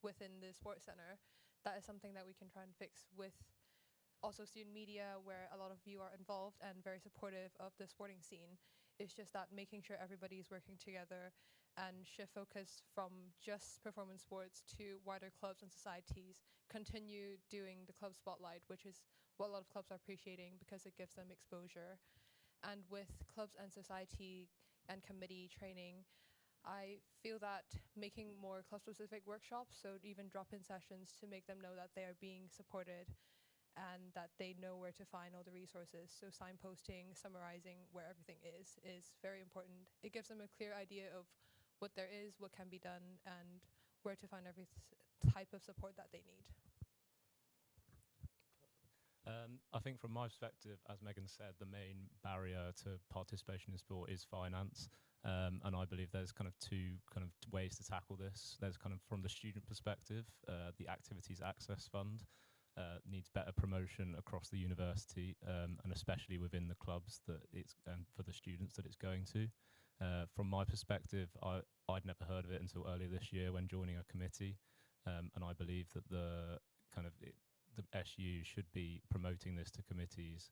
within the sports center. That is something that we can try and fix with also student media, where a lot of you are involved and very supportive of the sporting scene. It's just that making sure everybody is working together and shift focus from just performance sports to wider clubs and societies, continue doing the club spotlight, which is what a lot of clubs are appreciating because it gives them exposure. And with clubs and society and committee training, I feel that making more club-specific workshops, so even drop-in sessions to make them know that they are being supported and that they know where to find all the resources. So signposting, summarizing where everything is very important. It gives them a clear idea of what there is, what can be done, and where to find every type of support that they need. I think from my perspective, as Megan said, the main barrier to participation in sport is finance. And I believe there's kind of two kind of ways to tackle this. There's kind of from the student perspective, the Activities Access Fund needs better promotion across the university, and especially within the clubs that it's and for the students that it's going to. From my perspective, I'd never heard of it until earlier this year when joining a committee, and I believe that the SU should be promoting this to committees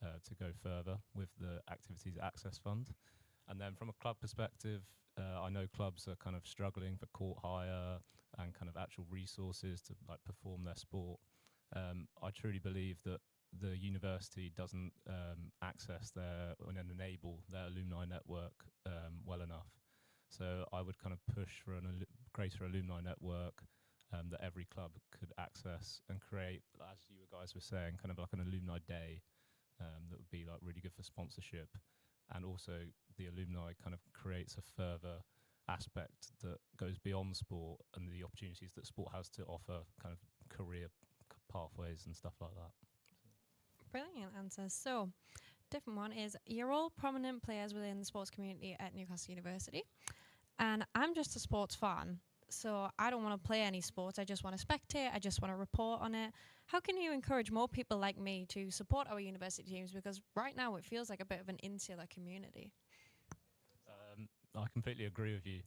to go further with the Activities Access Fund. And then from a club perspective, I know clubs are kind of struggling for court hire and kind of actual resources to like perform their sport. I truly believe that the university doesn't access and enable their alumni network well enough. So I would kind of push for a greater alumni network that every club could access and create, as you guys were saying, kind of like an alumni day that would be like really good for sponsorship. And also the alumni kind of creates a further aspect that goes beyond sport and the opportunities that sport has to offer, kind of career pathways and stuff like that. Brilliant answers. So, different one is you're all prominent players within the sports community at Newcastle University, and I'm just a sports fan. So I don't want to play any sports. I just want to spectate. I just want to report on it. How can you encourage more people like me to support our university teams? Because right now it feels like a bit of an insular community. I completely agree with you.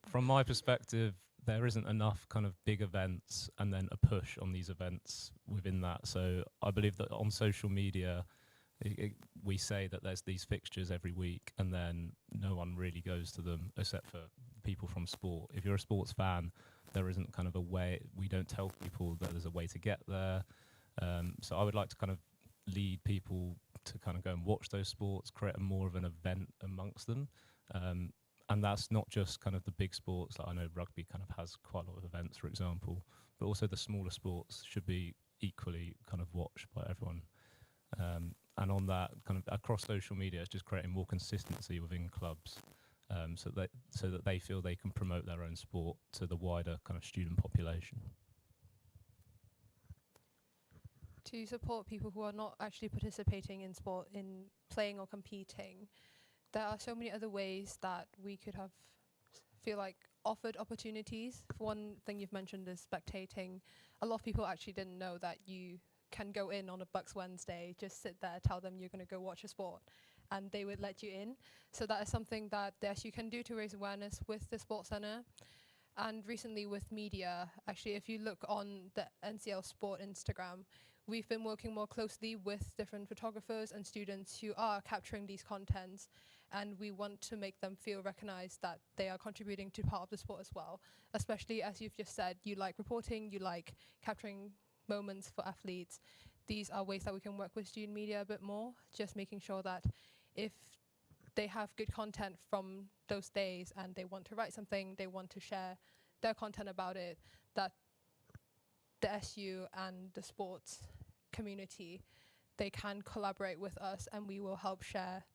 From my perspective, there isn't enough kind of big events and then a push on these events within that. So I believe that on social media, we say that there's these fixtures every week and then no one really goes to them except for people from sport. If you're a sports fan, there isn't kind of a way, we don't tell people that there's a way to get there. So I would like to kind of lead people to kind of go and watch those sports, create more of an event amongst them. And that's not just kind of the big sports. Like I know rugby kind of has quite a lot of events, for example, but also the smaller sports should be equally kind of watched by everyone. And on that, kind of across social media, it's just creating more consistency within clubs, so that they feel they can promote their own sport to the wider kind of student population. To support people who are not actually participating in sport, in playing or competing, there are so many other ways that we could have feel like offered opportunities. For one thing you've mentioned is spectating. A lot of people actually didn't know that you can go in on a Bucks Wednesday, just sit there, tell them you're going to go watch a sport, and they would let you in. So that is something that the SU can do to raise awareness with the Sports Centre. And recently with media, actually, if you look on the NCL Sport Instagram, we've been working more closely with different photographers and students who are capturing these contents, and we want to make them feel recognized that they are contributing to part of the sport as well. Especially as you've just said, you like reporting, you like capturing moments for athletes. These are ways that we can work with student media a bit more, just making sure that if they have good content from those days and they want to write something, they want to share their content about it, that the SU and the sports community, they can collaborate with us and we will help share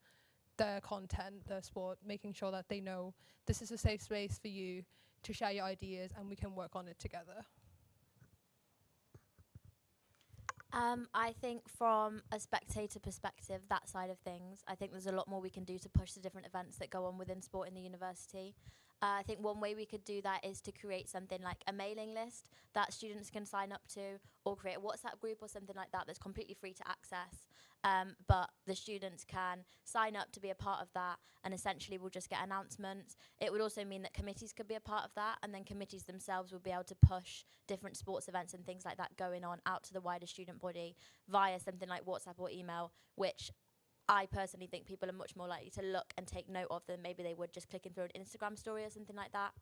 their content, their sport, making sure that they know this is a safe space for you to share your ideas and we can work on it together. I think from a spectator perspective, that side of things, I think there's a lot more we can do to push the different events that go on within sport in the university. I think one way we could do that is to create something like a mailing list that students can sign up to, or create a WhatsApp group or something like that that's completely free to access. But the students can sign up to be a part of that, and essentially we'll just get announcements. It would also mean that committees could be a part of that, and then committees themselves will be able to push different sports events and things like that going on out to the wider student body via something like WhatsApp or email, which I personally think people are much more likely to look and take note of than maybe they would just clicking through an Instagram story or something like that.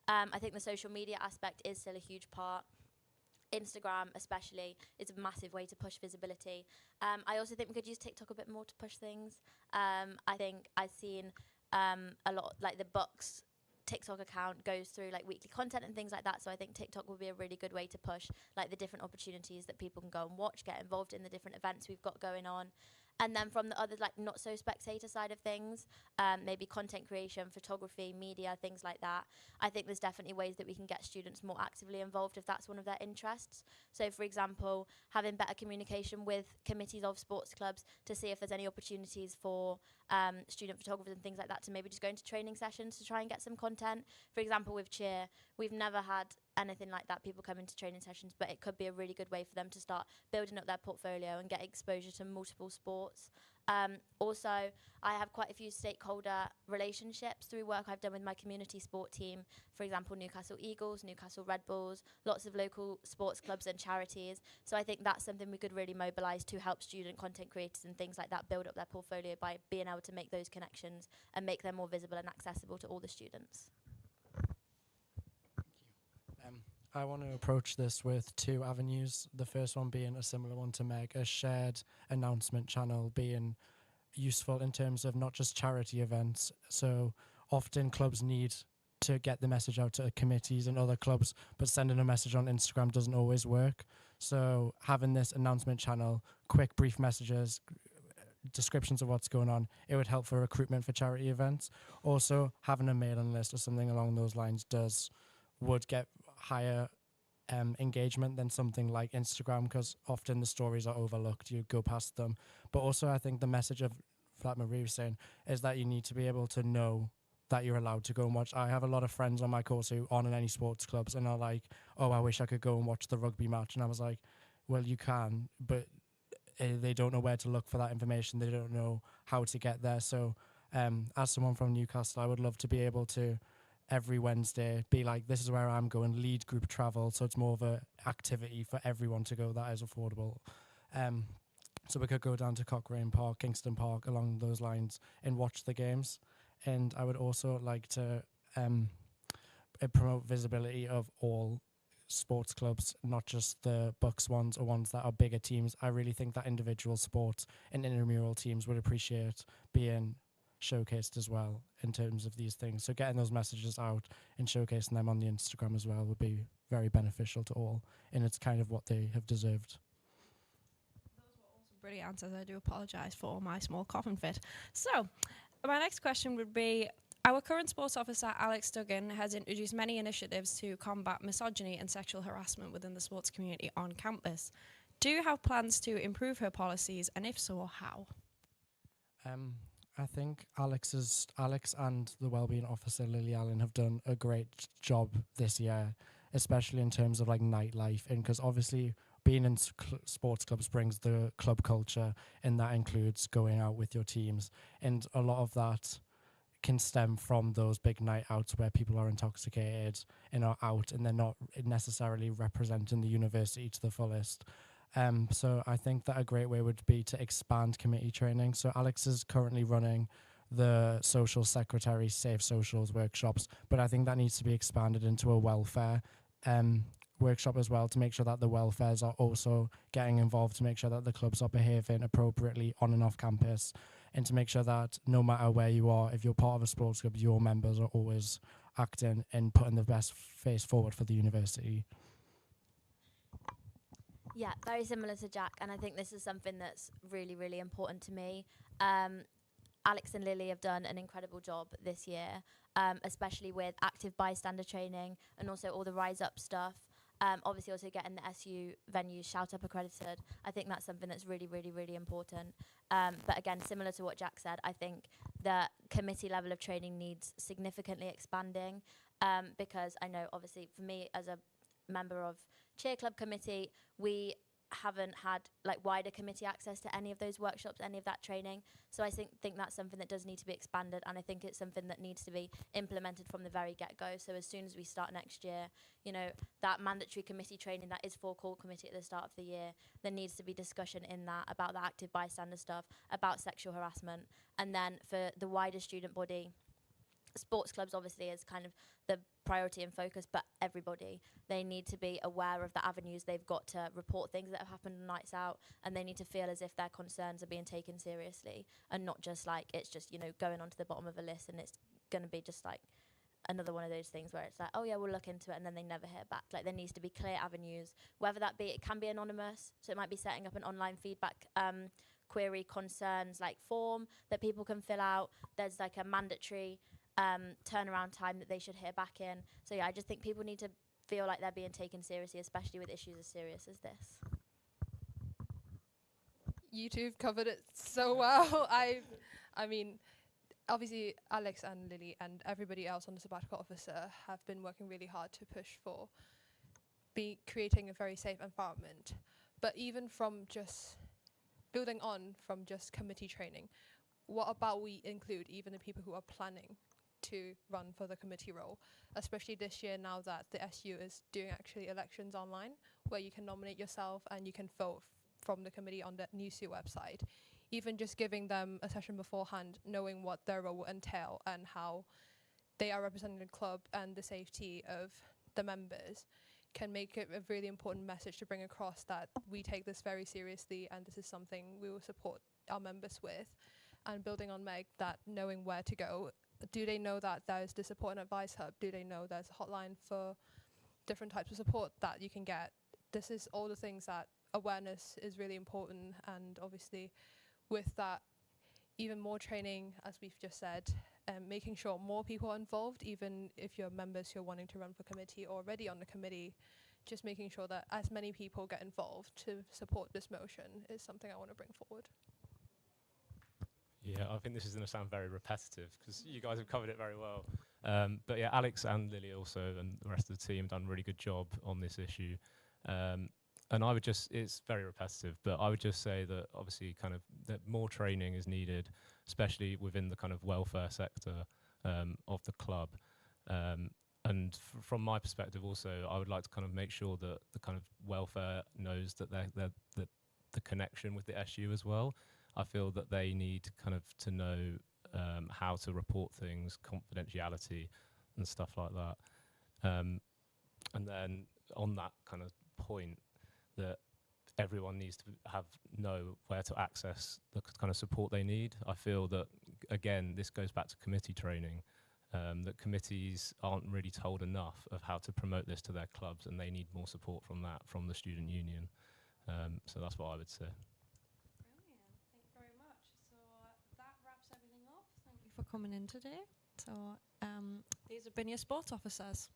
I think the social media aspect is still a huge part. Instagram especially is a massive way to push visibility. I also think we could use TikTok a bit more to push things. I think I've seen a lot, like the Bucks TikTok account goes through like weekly content and things like that, so I think TikTok will be a really good way to push like the different opportunities that people can go and watch, get involved in the different events we've got going on. And then from the other like not so spectator side of things, maybe content creation, photography, media, things like that, I think there's definitely ways that we can get students more actively involved if that's one of their interests. So for example, having better communication with committees of sports clubs to see if there's any opportunities for student photographers and things like that to maybe just go into training sessions to try and get some content. For example, with cheer, we've never had anything like that, people come into training sessions, but it could be a really good way for them to start building up their portfolio and get exposure to multiple sports. Also, I have quite a few stakeholder relationships through work I've done with my community sport team. For example, Newcastle Eagles, Newcastle Red Bulls, lots of local sports clubs and charities. So I think that's something we could really mobilise to help student content creators and things like that build up their portfolio by being able to make those connections and make them more visible and accessible to all the students. I want to approach this with two avenues. The first one being a similar one to Meg, a shared announcement channel being useful in terms of not just charity events. So often clubs need to get the message out to committees and other clubs, but sending a message on Instagram doesn't always work. So having this announcement channel, quick brief messages, descriptions of what's going on, it would help for recruitment for charity events. Also having a mailing list or something along those lines would get higher engagement than something like Instagram, because often the stories are overlooked, you go past them. But also I think the message of that Marie was saying is that you need to be able to know that you're allowed to go and watch. I have a lot of friends on my course who aren't in any sports clubs and are like, oh, I wish I could go and watch the rugby match. And I was like, well, you can, but they don't know where to look for that information. They don't know how to get there. So as someone from Newcastle, I would love to be able to every Wednesday be like, this is where I'm going, lead group travel, so it's more of a activity for everyone to go that is affordable. So we could go down to Cochrane Park, Kingston Park, along those lines and watch the games. And I would also like to promote visibility of all sports clubs, not just the Bucks ones or ones that are bigger teams. I really think that individual sports and intramural teams would appreciate being showcased as well in terms of these things. So getting those messages out and showcasing them on the Instagram as well would be very beneficial to all, and it's kind of what they have deserved. Brilliant answers. I do apologise for my small coughing fit. So my next question would be, our current sports officer, Alex Duggan, has introduced many initiatives to combat misogyny and sexual harassment within the sports community on campus. Do you have plans to improve her policies, and if so, how? I think Alex and the wellbeing officer, Lily Allen, have done a great job this year, especially in terms of like nightlife. And because obviously being in sports clubs brings the club culture, and that includes going out with your teams. And a lot of that can stem from those big night outs where people are intoxicated and are out and they're not necessarily representing the university to the fullest. So I think that a great way would be to expand committee training. So Alex is currently running the social secretary safe socials workshops, but I think that needs to be expanded into a welfare workshop as well, to make sure that the welfares are also getting involved, to make sure that the clubs are behaving appropriately on and off campus, and to make sure that no matter where you are, if you're part of a sports club, your members are always acting and putting the best face forward for the university. Yeah, very similar to Jack, and I think this is something that's really, really important to me. Alex and Lily have done an incredible job this year, especially with active bystander training and also all the Rise Up stuff. Obviously also getting the SU venues Shout Up accredited. I think that's something that's really, really, really important. But again, similar to what Jack said, I think the committee level of training needs significantly expanding, because I know obviously for me as a member of cheer club committee, we haven't had like wider committee access to any of those workshops, any of that training. So I think that's something that does need to be expanded, and I think it's something that needs to be implemented from the very get-go. So as soon as we start next year, you know, that mandatory committee training that is for core committee at the start of the year, there needs to be discussion in that about the active bystander stuff, about sexual harassment, and then for the wider student body, sports clubs obviously is kind of the priority and focus, but everybody, they need to be aware of the avenues they've got to report things that have happened on nights out, and they need to feel as if their concerns are being taken seriously and not just like it's just, you know, going onto the bottom of a list and it's going to be just like another one of those things where it's like, oh yeah, we'll look into it, and then they never hear back. Like there needs to be clear avenues, whether that be, it can be anonymous, so it might be setting up an online feedback query concerns like form that people can fill out. There's like a mandatory turnaround time that they should hear back in. So yeah, I just think people need to feel like they're being taken seriously, especially with issues as serious as this. you two have covered it so well. I mean, obviously Alex and Lily and everybody else on the sabbatical officer have been working really hard to push for creating a very safe environment. But even from just building on from just committee training, what about we include even the people who are planning to run for the committee role, especially this year now that the SU is doing actually elections online, where you can nominate yourself and you can vote from the committee on the NUTV website. Even just giving them a session beforehand, knowing what their role will entail and how they are representing the club and the safety of the members can make it a really important message to bring across that we take this very seriously and this is something we will support our members with. And building on Meg, that knowing where to go. Do they know that there's the support and advice hub? Do they know there's a hotline for different types of support that you can get? This is all the things that awareness is really important, and obviously with that, even more training, as we've just said, making sure more people are involved, even if you're members who are wanting to run for committee or already on the committee, just making sure that as many people get involved to support this motion is something I want to bring forward. Yeah, I think this is going to sound very repetitive because you guys have covered it very well. But yeah, Alex and Lily also and the rest of the team done a really good job on this issue. And I would just, it's very repetitive, but I would just say that obviously kind of that more training is needed, especially within the kind of welfare sector of the club. And from my perspective also, I would like to kind of make sure that the kind of welfare knows that that the connection with the SU as well. I feel that they need kind of to know how to report things, confidentiality and stuff like that. And then on that kind of point, that everyone needs to know where to access the kind of support they need. I feel that, again, this goes back to committee training, that committees aren't really told enough of how to promote this to their clubs, and they need more support from that, from the student union. So that's what I would say. Brilliant. Thank you very much. So that wraps everything up. Thank you for coming in today. So these have been your sports officers.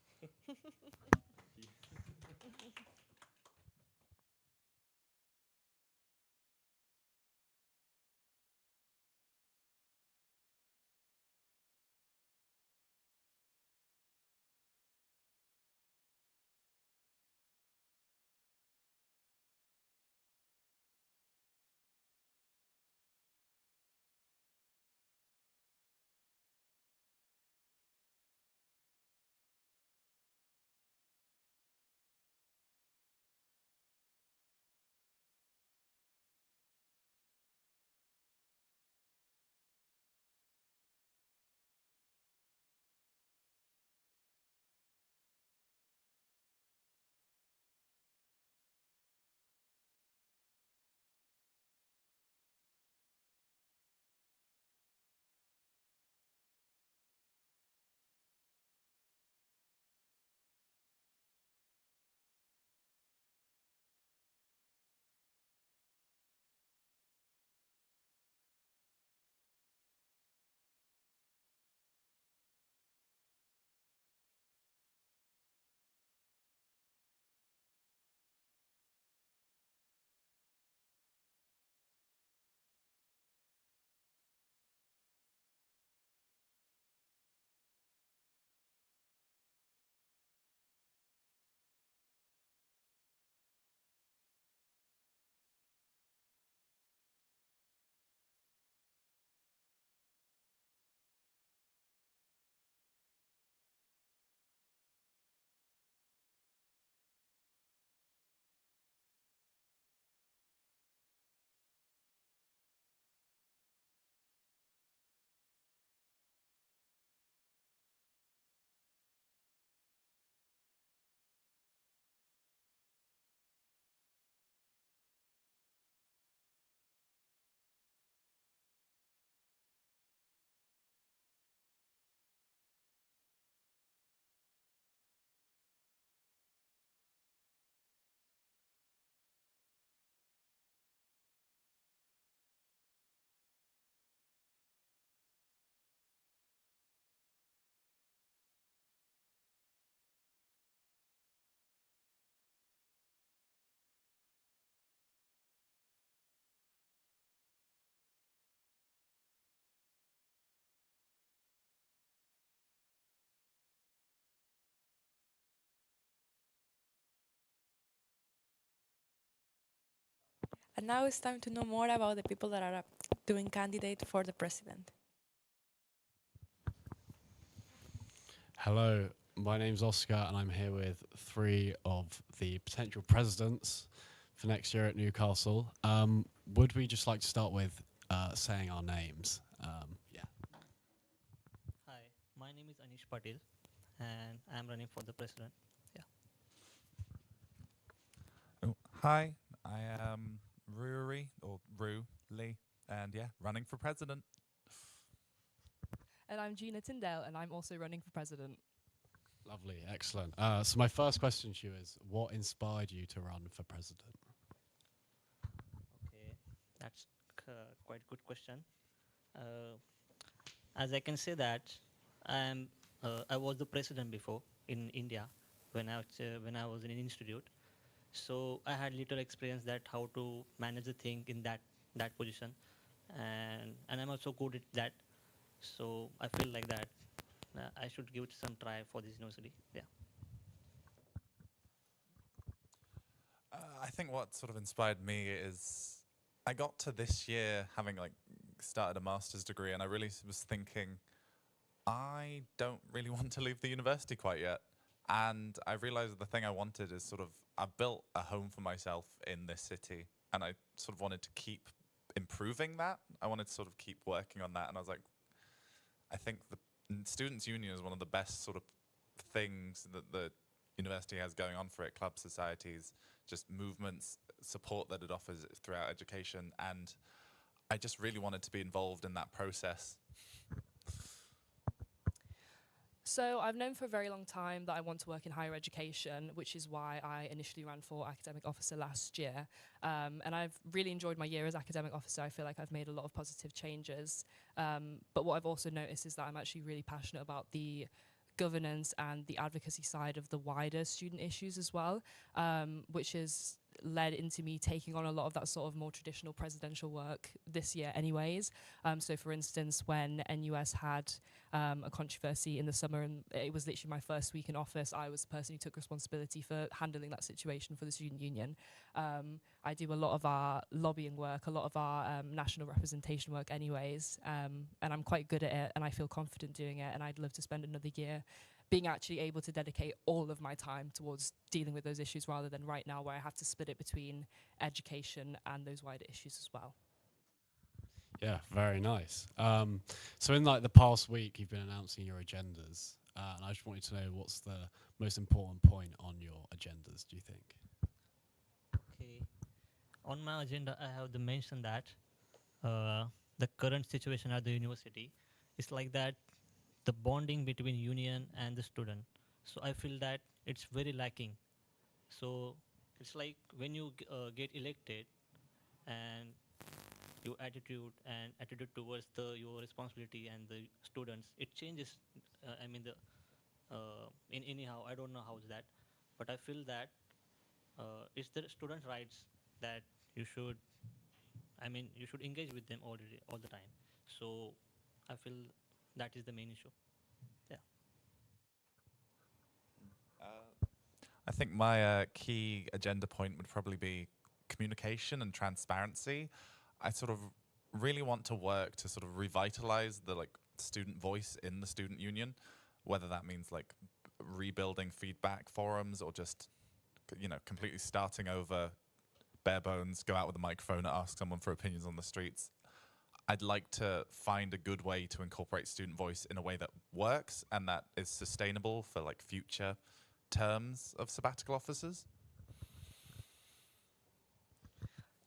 And now it's time to know more about the people that are doing candidate for the president. Hello, my name's Oscar and I'm here with 3 of the potential presidents for next year at Newcastle. Would we just like to start with saying our names? Yeah. Hi, my name is Anish Patil and I'm running for the president. Yeah. Oh, hi, I am Ruri, or Rue Lee, and yeah, running for president. And I'm Gina Tyndale, and I'm also running for president. Lovely, excellent. So my first question to you is, what inspired you to run for president? Okay, that's quite a good question. As I can say that I was the president before in India when I was in an institute. So I had little experience that how to manage the thing in that position, and I'm also good at that. So I feel like that I should give it some try for this university. Yeah. I think what sort of inspired me is I got to this year having like started a master's degree, and I really was thinking I don't really want to leave the university quite yet. And I realized the thing I wanted is sort of, I built a home for myself in this city, and I sort of wanted to keep improving that. I wanted to sort of keep working on that, and I was like, I think the Students' Union is one of the best sort of things that the university has going on for it, club societies, just movements, support that it offers throughout education, and I just really wanted to be involved in that process. So I've known for a very long time that I want to work in higher education, which is why I initially ran for academic officer last year. And I've really enjoyed my year as academic officer. I feel like I've made a lot of positive changes. But what I've also noticed is that I'm actually really passionate about the governance and the advocacy side of the wider student issues as well, which has led into me taking on a lot of that sort of more traditional presidential work this year anyways. So for instance, when NUS had a controversy in the summer, and it was literally my first week in office, I was the person who took responsibility for handling that situation for the student union. I do a lot of our lobbying work, a lot of our national representation work anyways, and I'm quite good at it and I feel confident doing it, and I'd love to spend another year being actually able to dedicate all of my time towards dealing with those issues rather than right now where I have to split it between education and those wider issues as well. Yeah, very nice. So in like the past week, you've been announcing your agendas, and I just wanted to know what's the most important point on your agendas, do you think? Okay. On my agenda, I have to mention that the current situation at the university is like that the bonding between union and the student. So I feel that it's very lacking. So it's like when you get elected and your attitude towards your responsibility and the students, it changes. I mean in anyhow, I don't know how is that, but I feel that it's the student rights that you should engage with them all the time. So I feel that is the main issue. Yeah. I think my key agenda point would probably be communication and transparency. I sort of really want to work to sort of revitalize the like student voice in the student union, whether that means like rebuilding feedback forums or just, you know, completely starting over, bare bones, go out with a microphone and ask someone for opinions on the streets. I'd like to find a good way to incorporate student voice in a way that works and that is sustainable for like future terms of sabbatical officers.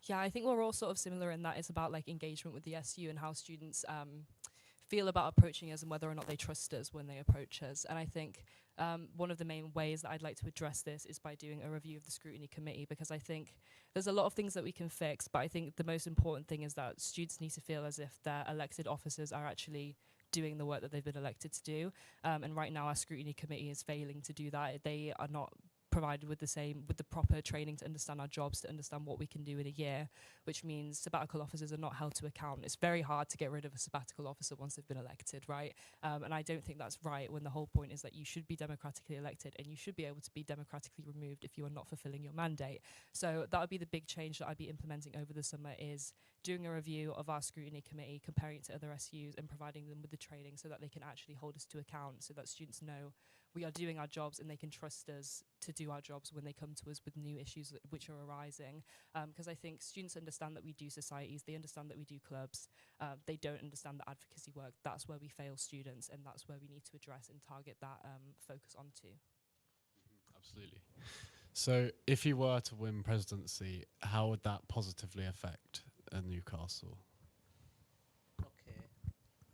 Yeah, I think we're all sort of similar in that it's about like engagement with the SU and how students feel about approaching us and whether or not they trust us when they approach us. And I think one of the main ways that I'd like to address this is by doing a review of the scrutiny committee, because I think there's a lot of things that we can fix, but I think the most important thing is that students need to feel as if their elected officers are actually doing the work that they've been elected to do. And right now our scrutiny committee is failing to do that. They are not provided with the proper training to understand our jobs, to understand what we can do in a year, which means sabbatical officers are not held to account. It's very hard to get rid of a sabbatical officer once they've been elected, right? And I don't think that's right, when the whole point is that you should be democratically elected and you should be able to be democratically removed if you are not fulfilling your mandate. So that would be the big change that I'd be implementing over the summer, is doing a review of our scrutiny committee, comparing it to other SUs and providing them with the training so that they can actually hold us to account, so that students know we are doing our jobs and they can trust us to do our jobs when they come to us with new issues which are arising. Because I think students understand that we do societies, they understand that we do clubs, they don't understand the advocacy work. That's where we fail students, and that's where we need to address and target that focus onto. Absolutely. So if you were to win presidency, how would that positively affect Newcastle? Okay,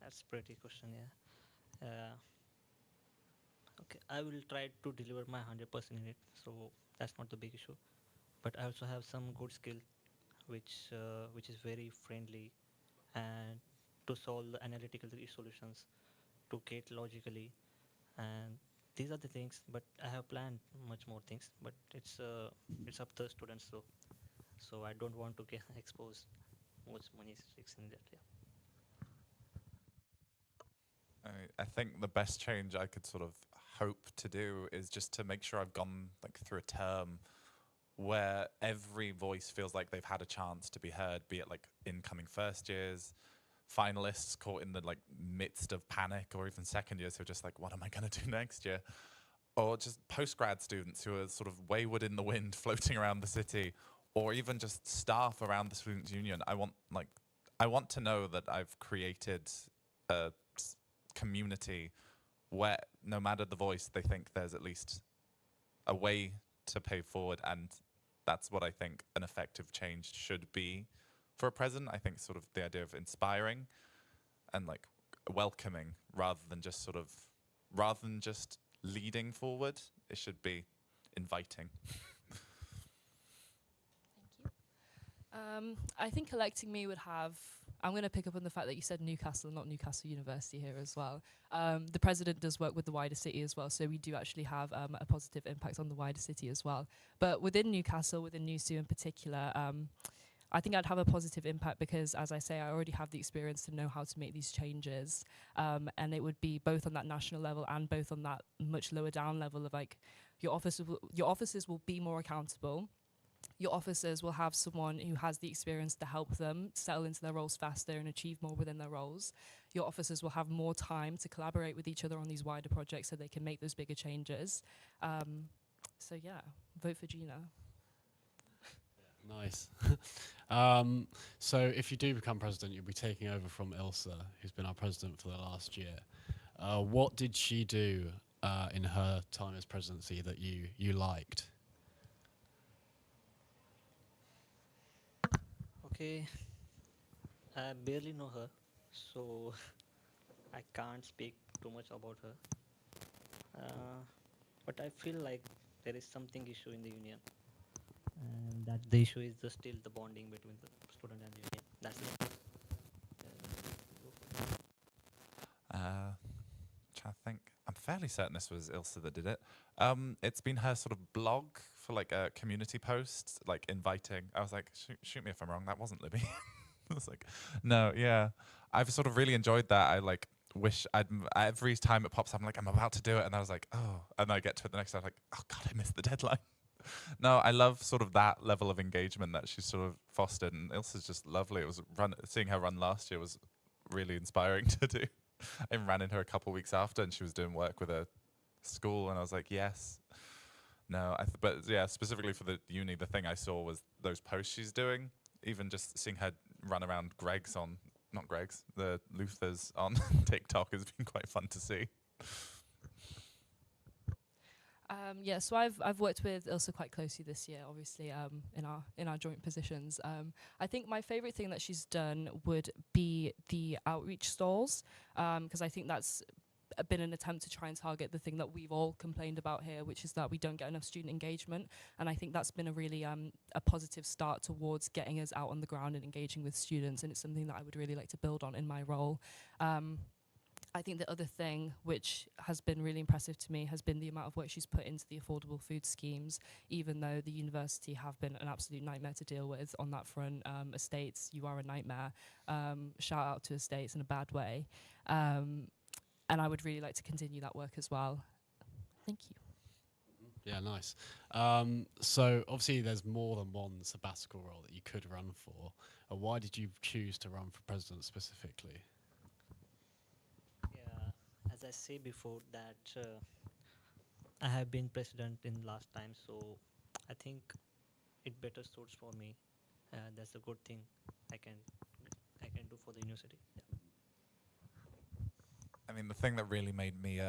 that's pretty question, yeah. Okay, I will try to deliver my 100% in it, so that's not the big issue. But I also have some good skill, which is very friendly, and to solve the analytical solutions, to get logically, and these are the things. But I have planned much more things, but it's up to the students, so I don't want to get exposed much money sticks in that. Yeah. I think the best change I could sort of hope to do is just to make sure I've gone like through a term where every voice feels like they've had a chance to be heard, be it like incoming first years, finalists caught in the like midst of panic, or even second years who are just like, what am I going to do next year? Or just post-grad students who are sort of wayward in the wind, floating around the city, or even just staff around the Students' Union. I want to know that I've created a community where no matter the voice, they think there's at least a way to pay forward, and that's what I think an effective change should be for a president. I think sort of the idea of inspiring and like welcoming rather than just leading forward. It should be inviting. I think electing me would have, I'm going to pick up on the fact that you said Newcastle, not Newcastle University here as well. The president does work with the wider city as well, so we do actually have a positive impact on the wider city as well. But within Newcastle, within NUSU in particular, I think I'd have a positive impact because, as I say, I already have the experience to know how to make these changes. And it would be both on that national level and both on that much lower down level of like, your officers will be more accountable. Your officers will have someone who has the experience to help them settle into their roles faster and achieve more within their roles. Your officers will have more time to collaborate with each other on these wider projects so they can make those bigger changes. So yeah, vote for Gina. Nice. So if you do become president, you'll be taking over from Ilse, who's been our president for the last year. What did she do in her time as presidency that you liked? Okay, I barely know her, so I can't speak too much about her. But I feel like there is something issue in the union, and that the issue is still the bonding between the student and the union. That's it. Trying to think. I'm fairly certain this was Ilse that did it. It's been her sort of blog for like a community post, like inviting. I was like, shoot me if I'm wrong. That wasn't Libby. I was like, no, yeah. I've sort of really enjoyed that. I like wish every time it pops up, I'm like, I'm about to do it, and I was like, oh, and I get to it the next time, I'm like, oh god, I missed the deadline. No, I love sort of that level of engagement that she's sort of fostered, and Ilse's just lovely. It was seeing her run last year was really inspiring to do. I ran into her a couple of weeks after, and she was doing work with a school, and I was like, yes. No, but yeah, specifically for the uni, the thing I saw was those posts she's doing. Even just seeing her run around the Luther's on TikTok has been quite fun to see. Yeah, so I've worked with Ilse quite closely this year, obviously, in our joint positions. I think my favourite thing that she's done would be the outreach stalls, because I think that's been an attempt to try and target the thing that we've all complained about here, which is that we don't get enough student engagement. And I think that's been a really a positive start towards getting us out on the ground and engaging with students, and it's something that I would really like to build on in my role. I think the other thing which has been really impressive to me has been the amount of work she's put into the affordable food schemes, even though the university have been an absolute nightmare to deal with on that front. Estates, you are a nightmare. Shout out to Estates in a bad way. And I would really like to continue that work as well. Thank you. Yeah, nice. So obviously there's more than one sabbatical role that you could run for. Why did you choose to run for president specifically? Yeah, as I say before that I have been president in last time, so I think it better suits for me. That's a good thing I can do for the university. Yeah. I mean, the thing that really made me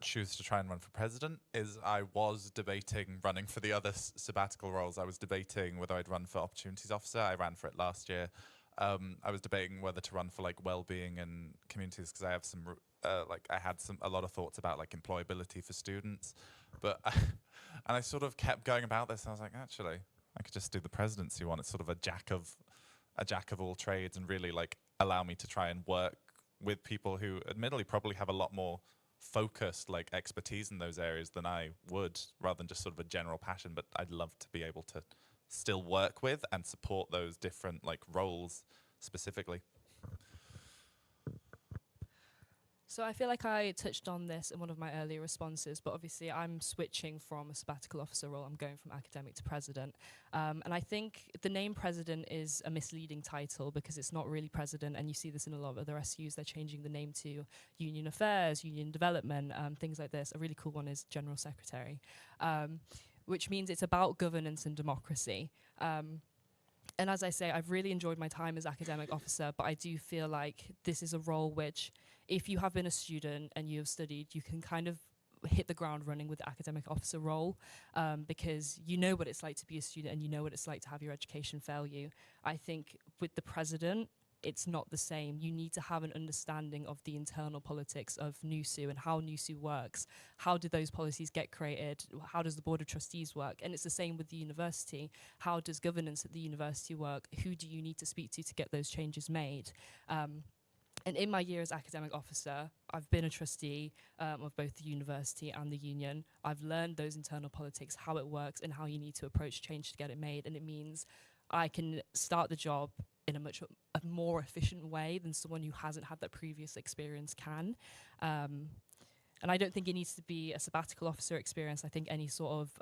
choose to try and run for president is I was debating running for the other sabbatical roles. I was debating whether I'd run for opportunities officer. I ran for it last year. I was debating whether to run for like well-being and communities because I have some I had a lot of thoughts about like employability for students, but and I sort of kept going about this. And I was like, actually, I could just do the presidency one. It's sort of a jack of all trades, and really like allow me to try and work with people who admittedly probably have a lot more focused like expertise in those areas than I would, rather than just sort of a general passion. But I'd love to be able to still work with and support those different like roles specifically. So I feel like I touched on this in one of my earlier responses, but obviously I'm switching from a sabbatical officer role. I'm going from academic to president. And I think the name president is a misleading title because it's not really president, and you see this in a lot of other SUs. They're changing the name to union affairs, union development, things like this. A really cool one is general secretary, which means it's about governance and democracy. And as I say, I've really enjoyed my time as academic officer, but I do feel like this is a role which, if you have been a student and you have studied, you can kind of hit the ground running with the academic officer role, because you know what it's like to be a student and you know what it's like to have your education fail you. I think with the president, it's not the same. You need to have an understanding of the internal politics of NUSU and how NUSU works. How do those policies get created? How does the Board of Trustees work? And it's the same with the university. How does governance at the university work? Who do you need to speak to get those changes made? And in my year as academic officer, I've been a trustee of both the university and the union. I've learned those internal politics, how it works and how you need to approach change to get it made. And it means I can start the job in a more efficient way than someone who hasn't had that previous experience can. And I don't think it needs to be a sabbatical officer experience. I think any sort of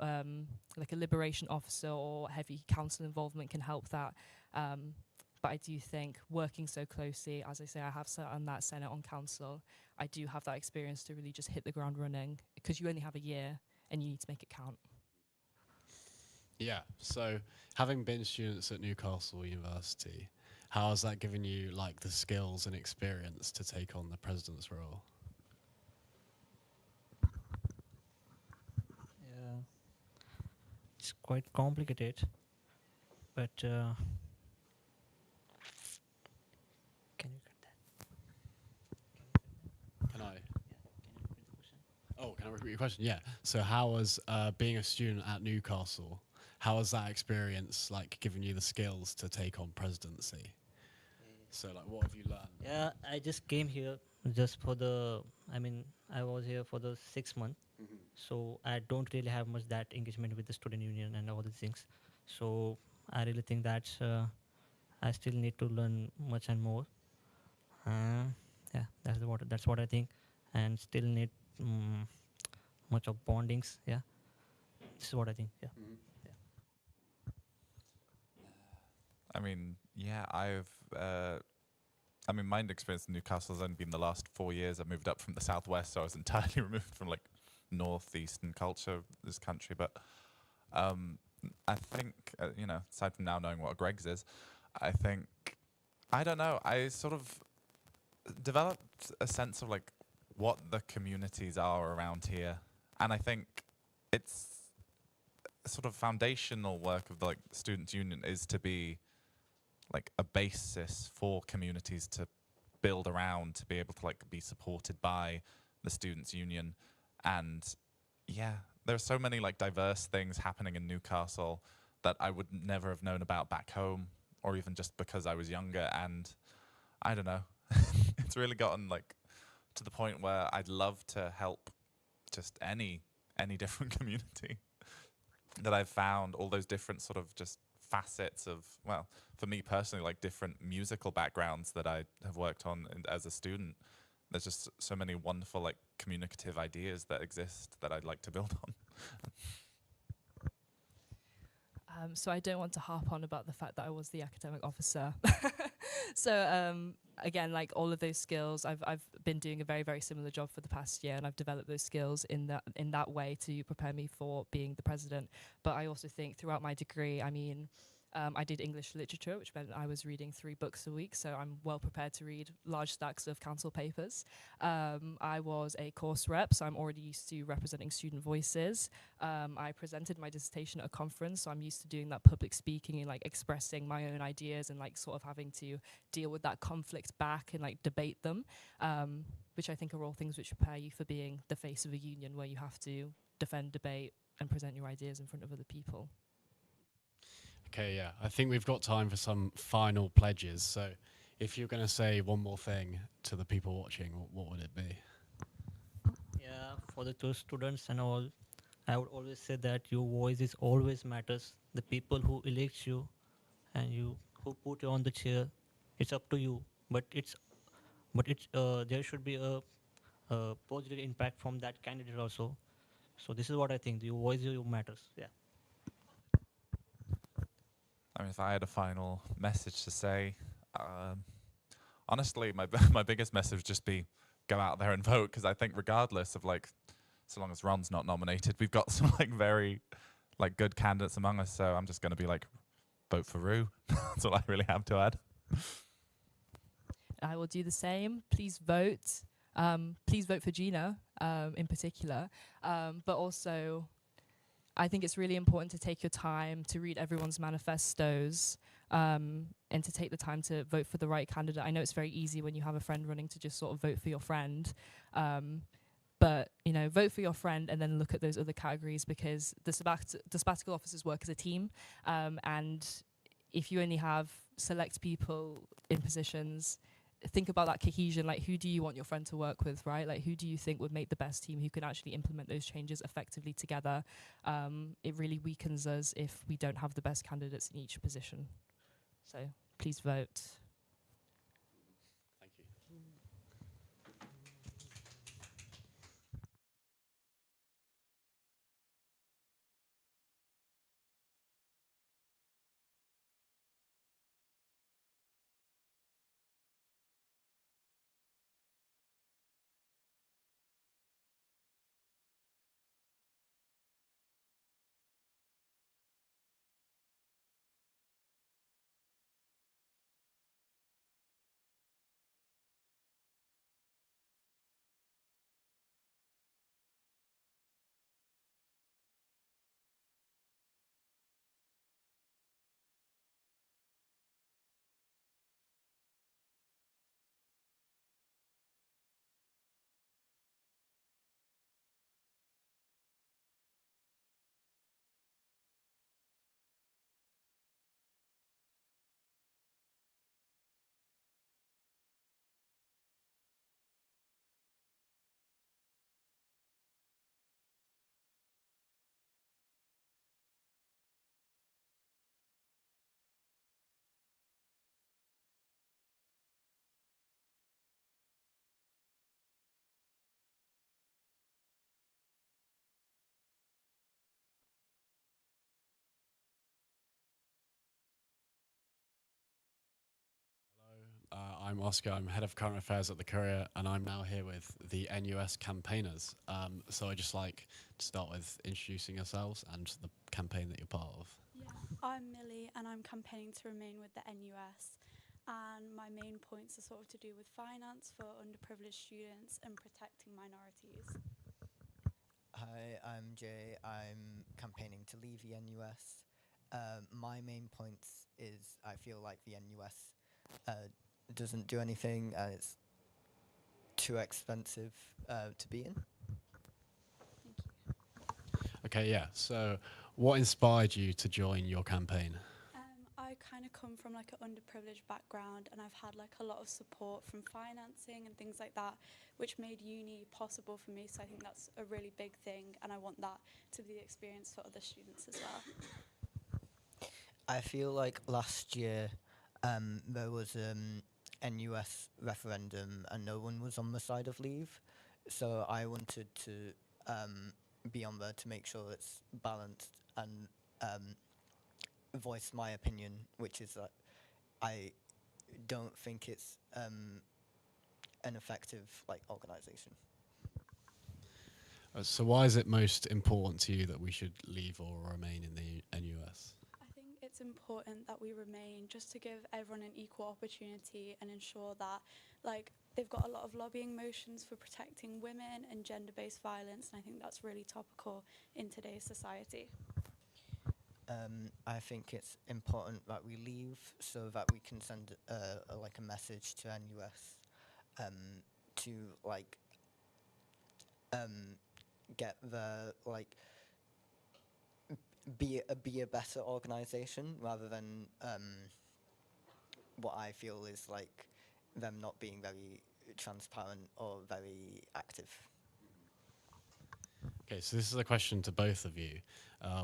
like a liberation officer or heavy council involvement can help that. But I do think working so closely, as I say, I have sat on that Senate on council, I do have that experience to really just hit the ground running, because you only have a year and you need to make it count. Yeah, so having been students at Newcastle University, how has that given you like the skills and experience to take on the president's role? Yeah, it's quite complicated, but can you get that? Can I? Oh, can I repeat your question? Yeah. So how was being a student at Newcastle, how has that experience like given you the skills to take on presidency? So like what have you learned? Yeah, I just came here just for I was here for the 6 months. So I don't really have much that engagement with the student union and all these things. So I really think that I still need to learn much and more. Yeah, that's what I think, and still need much of bondings. Yeah, this is what I think. Yeah. I mean, yeah, my experience in Newcastle has only been the last 4 years. I moved up from the southwest, so I was entirely removed from like northeastern culture of this country. But I think, aside from now knowing what a Greggs is, I think, I don't know, I sort of developed a sense of like what the communities are around here. And I think it's sort of foundational work of the like students' union is to be like a basis for communities to build around, to be able to like be supported by the students' union. And yeah, there are so many like diverse things happening in Newcastle that I would never have known about back home, or even just because I was younger. And I don't know, it's really gotten like to the point where I'd love to help just any different community that I've found, all those different sort of just facets of, well, for me personally, like different musical backgrounds that I have worked on as a student. There's just so many wonderful like communicative ideas that exist that I'd like to build on. So I don't want to harp on about the fact that I was the academic officer. So again, like all of those skills, I've been doing a very, very similar job for the past year, and I've developed those skills in that way to prepare me for being the president. But I also think throughout my degree, I mean, I did English literature, which meant I was reading 3 books a week, so I'm well prepared to read large stacks of council papers. I was a course rep, so I'm already used to representing student voices. I presented my dissertation at a conference, so I'm used to doing that public speaking and like expressing my own ideas and like sort of having to deal with that conflict back and like debate them, which I think are all things which prepare you for being the face of a union where you have to defend, debate, and present your ideas in front of other people. Okay, yeah. I think we've got time for some final pledges. So if you're going to say one more thing to the people watching, what would it be? Yeah, for the two students and all, I would always say that your voice is always matters. The people who elect you and who put you on the chair, it's up to you. But there should be a positive impact from that candidate also. So this is what I think. Your voice matters. Yeah. I mean, if I had a final message to say, honestly, my biggest message would just be go out there and vote, because I think regardless of like, so long as Ron's not nominated, we've got some like very like good candidates among us. So I'm just going to be like, vote for Rue. That's all I really have to add. I will do the same. Please vote. Please vote for Gina in particular. But also, I think it's really important to take your time to read everyone's manifestos and to take the time to vote for the right candidate. I know it's very easy when you have a friend running to just sort of vote for your friend. But, you know, vote for your friend and then look at those other categories, because the sabbatical officers work as a team. And if you only have select people in positions, think about that cohesion. Like, who do you want your friend to work with, right? Like, who do you think would make the best team, who can actually implement those changes effectively together? It really weakens us if we don't have the best candidates in each position. So please vote. Thank you. I'm Oscar. I'm head of current affairs at the Courier, and I'm now here with the NUS campaigners. So I'd just like to start with introducing yourselves and the campaign that you're part of. Yeah, I'm Millie, and I'm campaigning to remain with the NUS. And my main points are sort of to do with finance for underprivileged students and protecting minorities. Hi, I'm Jay. I'm campaigning to leave the NUS. My main points is I feel like the NUS doesn't do anything, and it's too expensive to be in. Okay, yeah. So what inspired you to join your campaign? I kind of come from like an underprivileged background, and I've had like a lot of support from financing and things like that, which made uni possible for me. So I think that's a really big thing, and I want that to be the experience for other students as well. I feel like last year there was NUS referendum and no one was on the side of leave. So I wanted to be on there to make sure it's balanced and voice my opinion, which is that I don't think it's an effective like organisation. So why is it most important to you that we should leave or remain in the NUS? I think it's important that we remain just to give everyone an equal opportunity and ensure that like they've got a lot of lobbying motions for protecting women and gender-based violence, and I think that's really topical in today's society. I think it's important that we leave so that we can send like a message to NUS to like get the like be a better organisation rather than what I feel is like them not being very transparent or very active. Okay, so this is a question to both of you.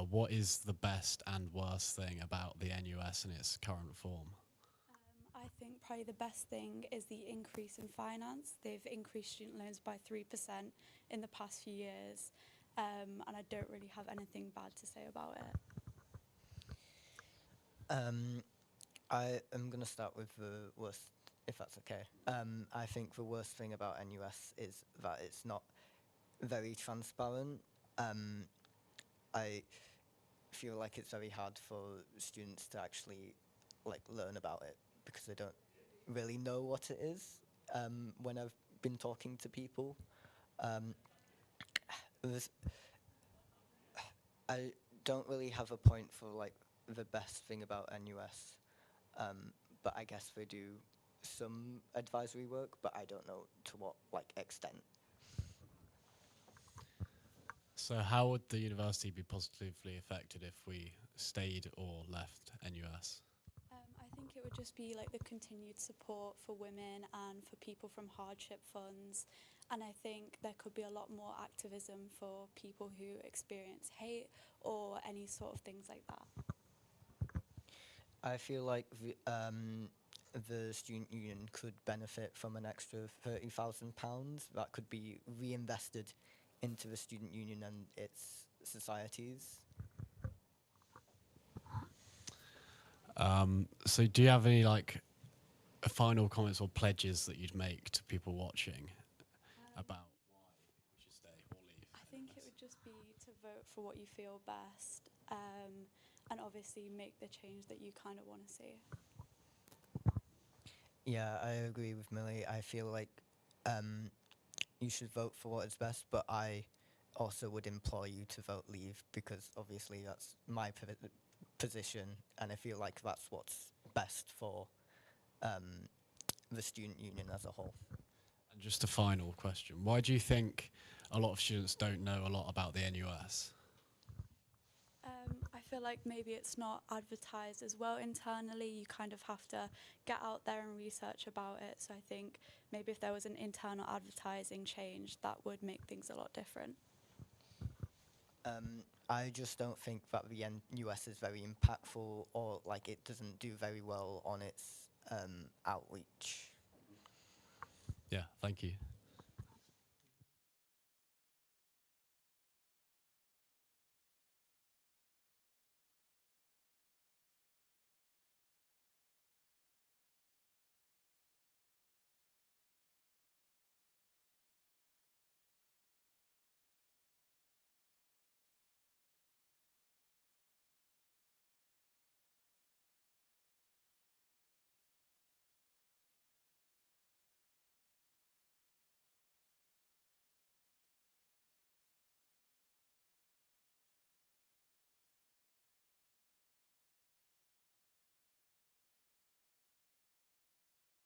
What is the best and worst thing about the NUS in its current form? I think probably the best thing is the increase in finance. They've increased student loans by 3% in the past few years, and I don't really have anything bad to say about it. I am going to start with the worst, if that's okay. I think the worst thing about NUS is that it's not very transparent. I feel like it's very hard for students to actually like learn about it because they don't really know what it is. When I've been talking to people, I don't really have a point for like the best thing about NUS, but I guess they do some advisory work, but I don't know to what like extent. So how would the university be positively affected if we stayed or left NUS? I think it would just be like the continued support for women and for people from hardship funds, and I think there could be a lot more activism for people who experience hate or any sort of things like that. I feel like the student union could benefit from an extra £30,000 that could be reinvested into the student union and its societies. So do you have any like final comments or pledges that you'd make to people watching about why we should stay or leave? I think it would just be to vote for what you feel best, and obviously make the change that you kind of want to see. Yeah, I agree with Millie. I feel like you should vote for what is best, but I also would implore you to vote leave because obviously that's my position, and I feel like that's what's best for the student union as a whole. And just a final question. Why do you think a lot of students don't know a lot about the NUS? I feel like maybe it's not advertised as well internally. You kind of have to get out there and research about it. So I think maybe if there was an internal advertising change, that would make things a lot different. I just don't think that the NUS is very impactful, or like it doesn't do very well on its outreach. Yeah, thank you.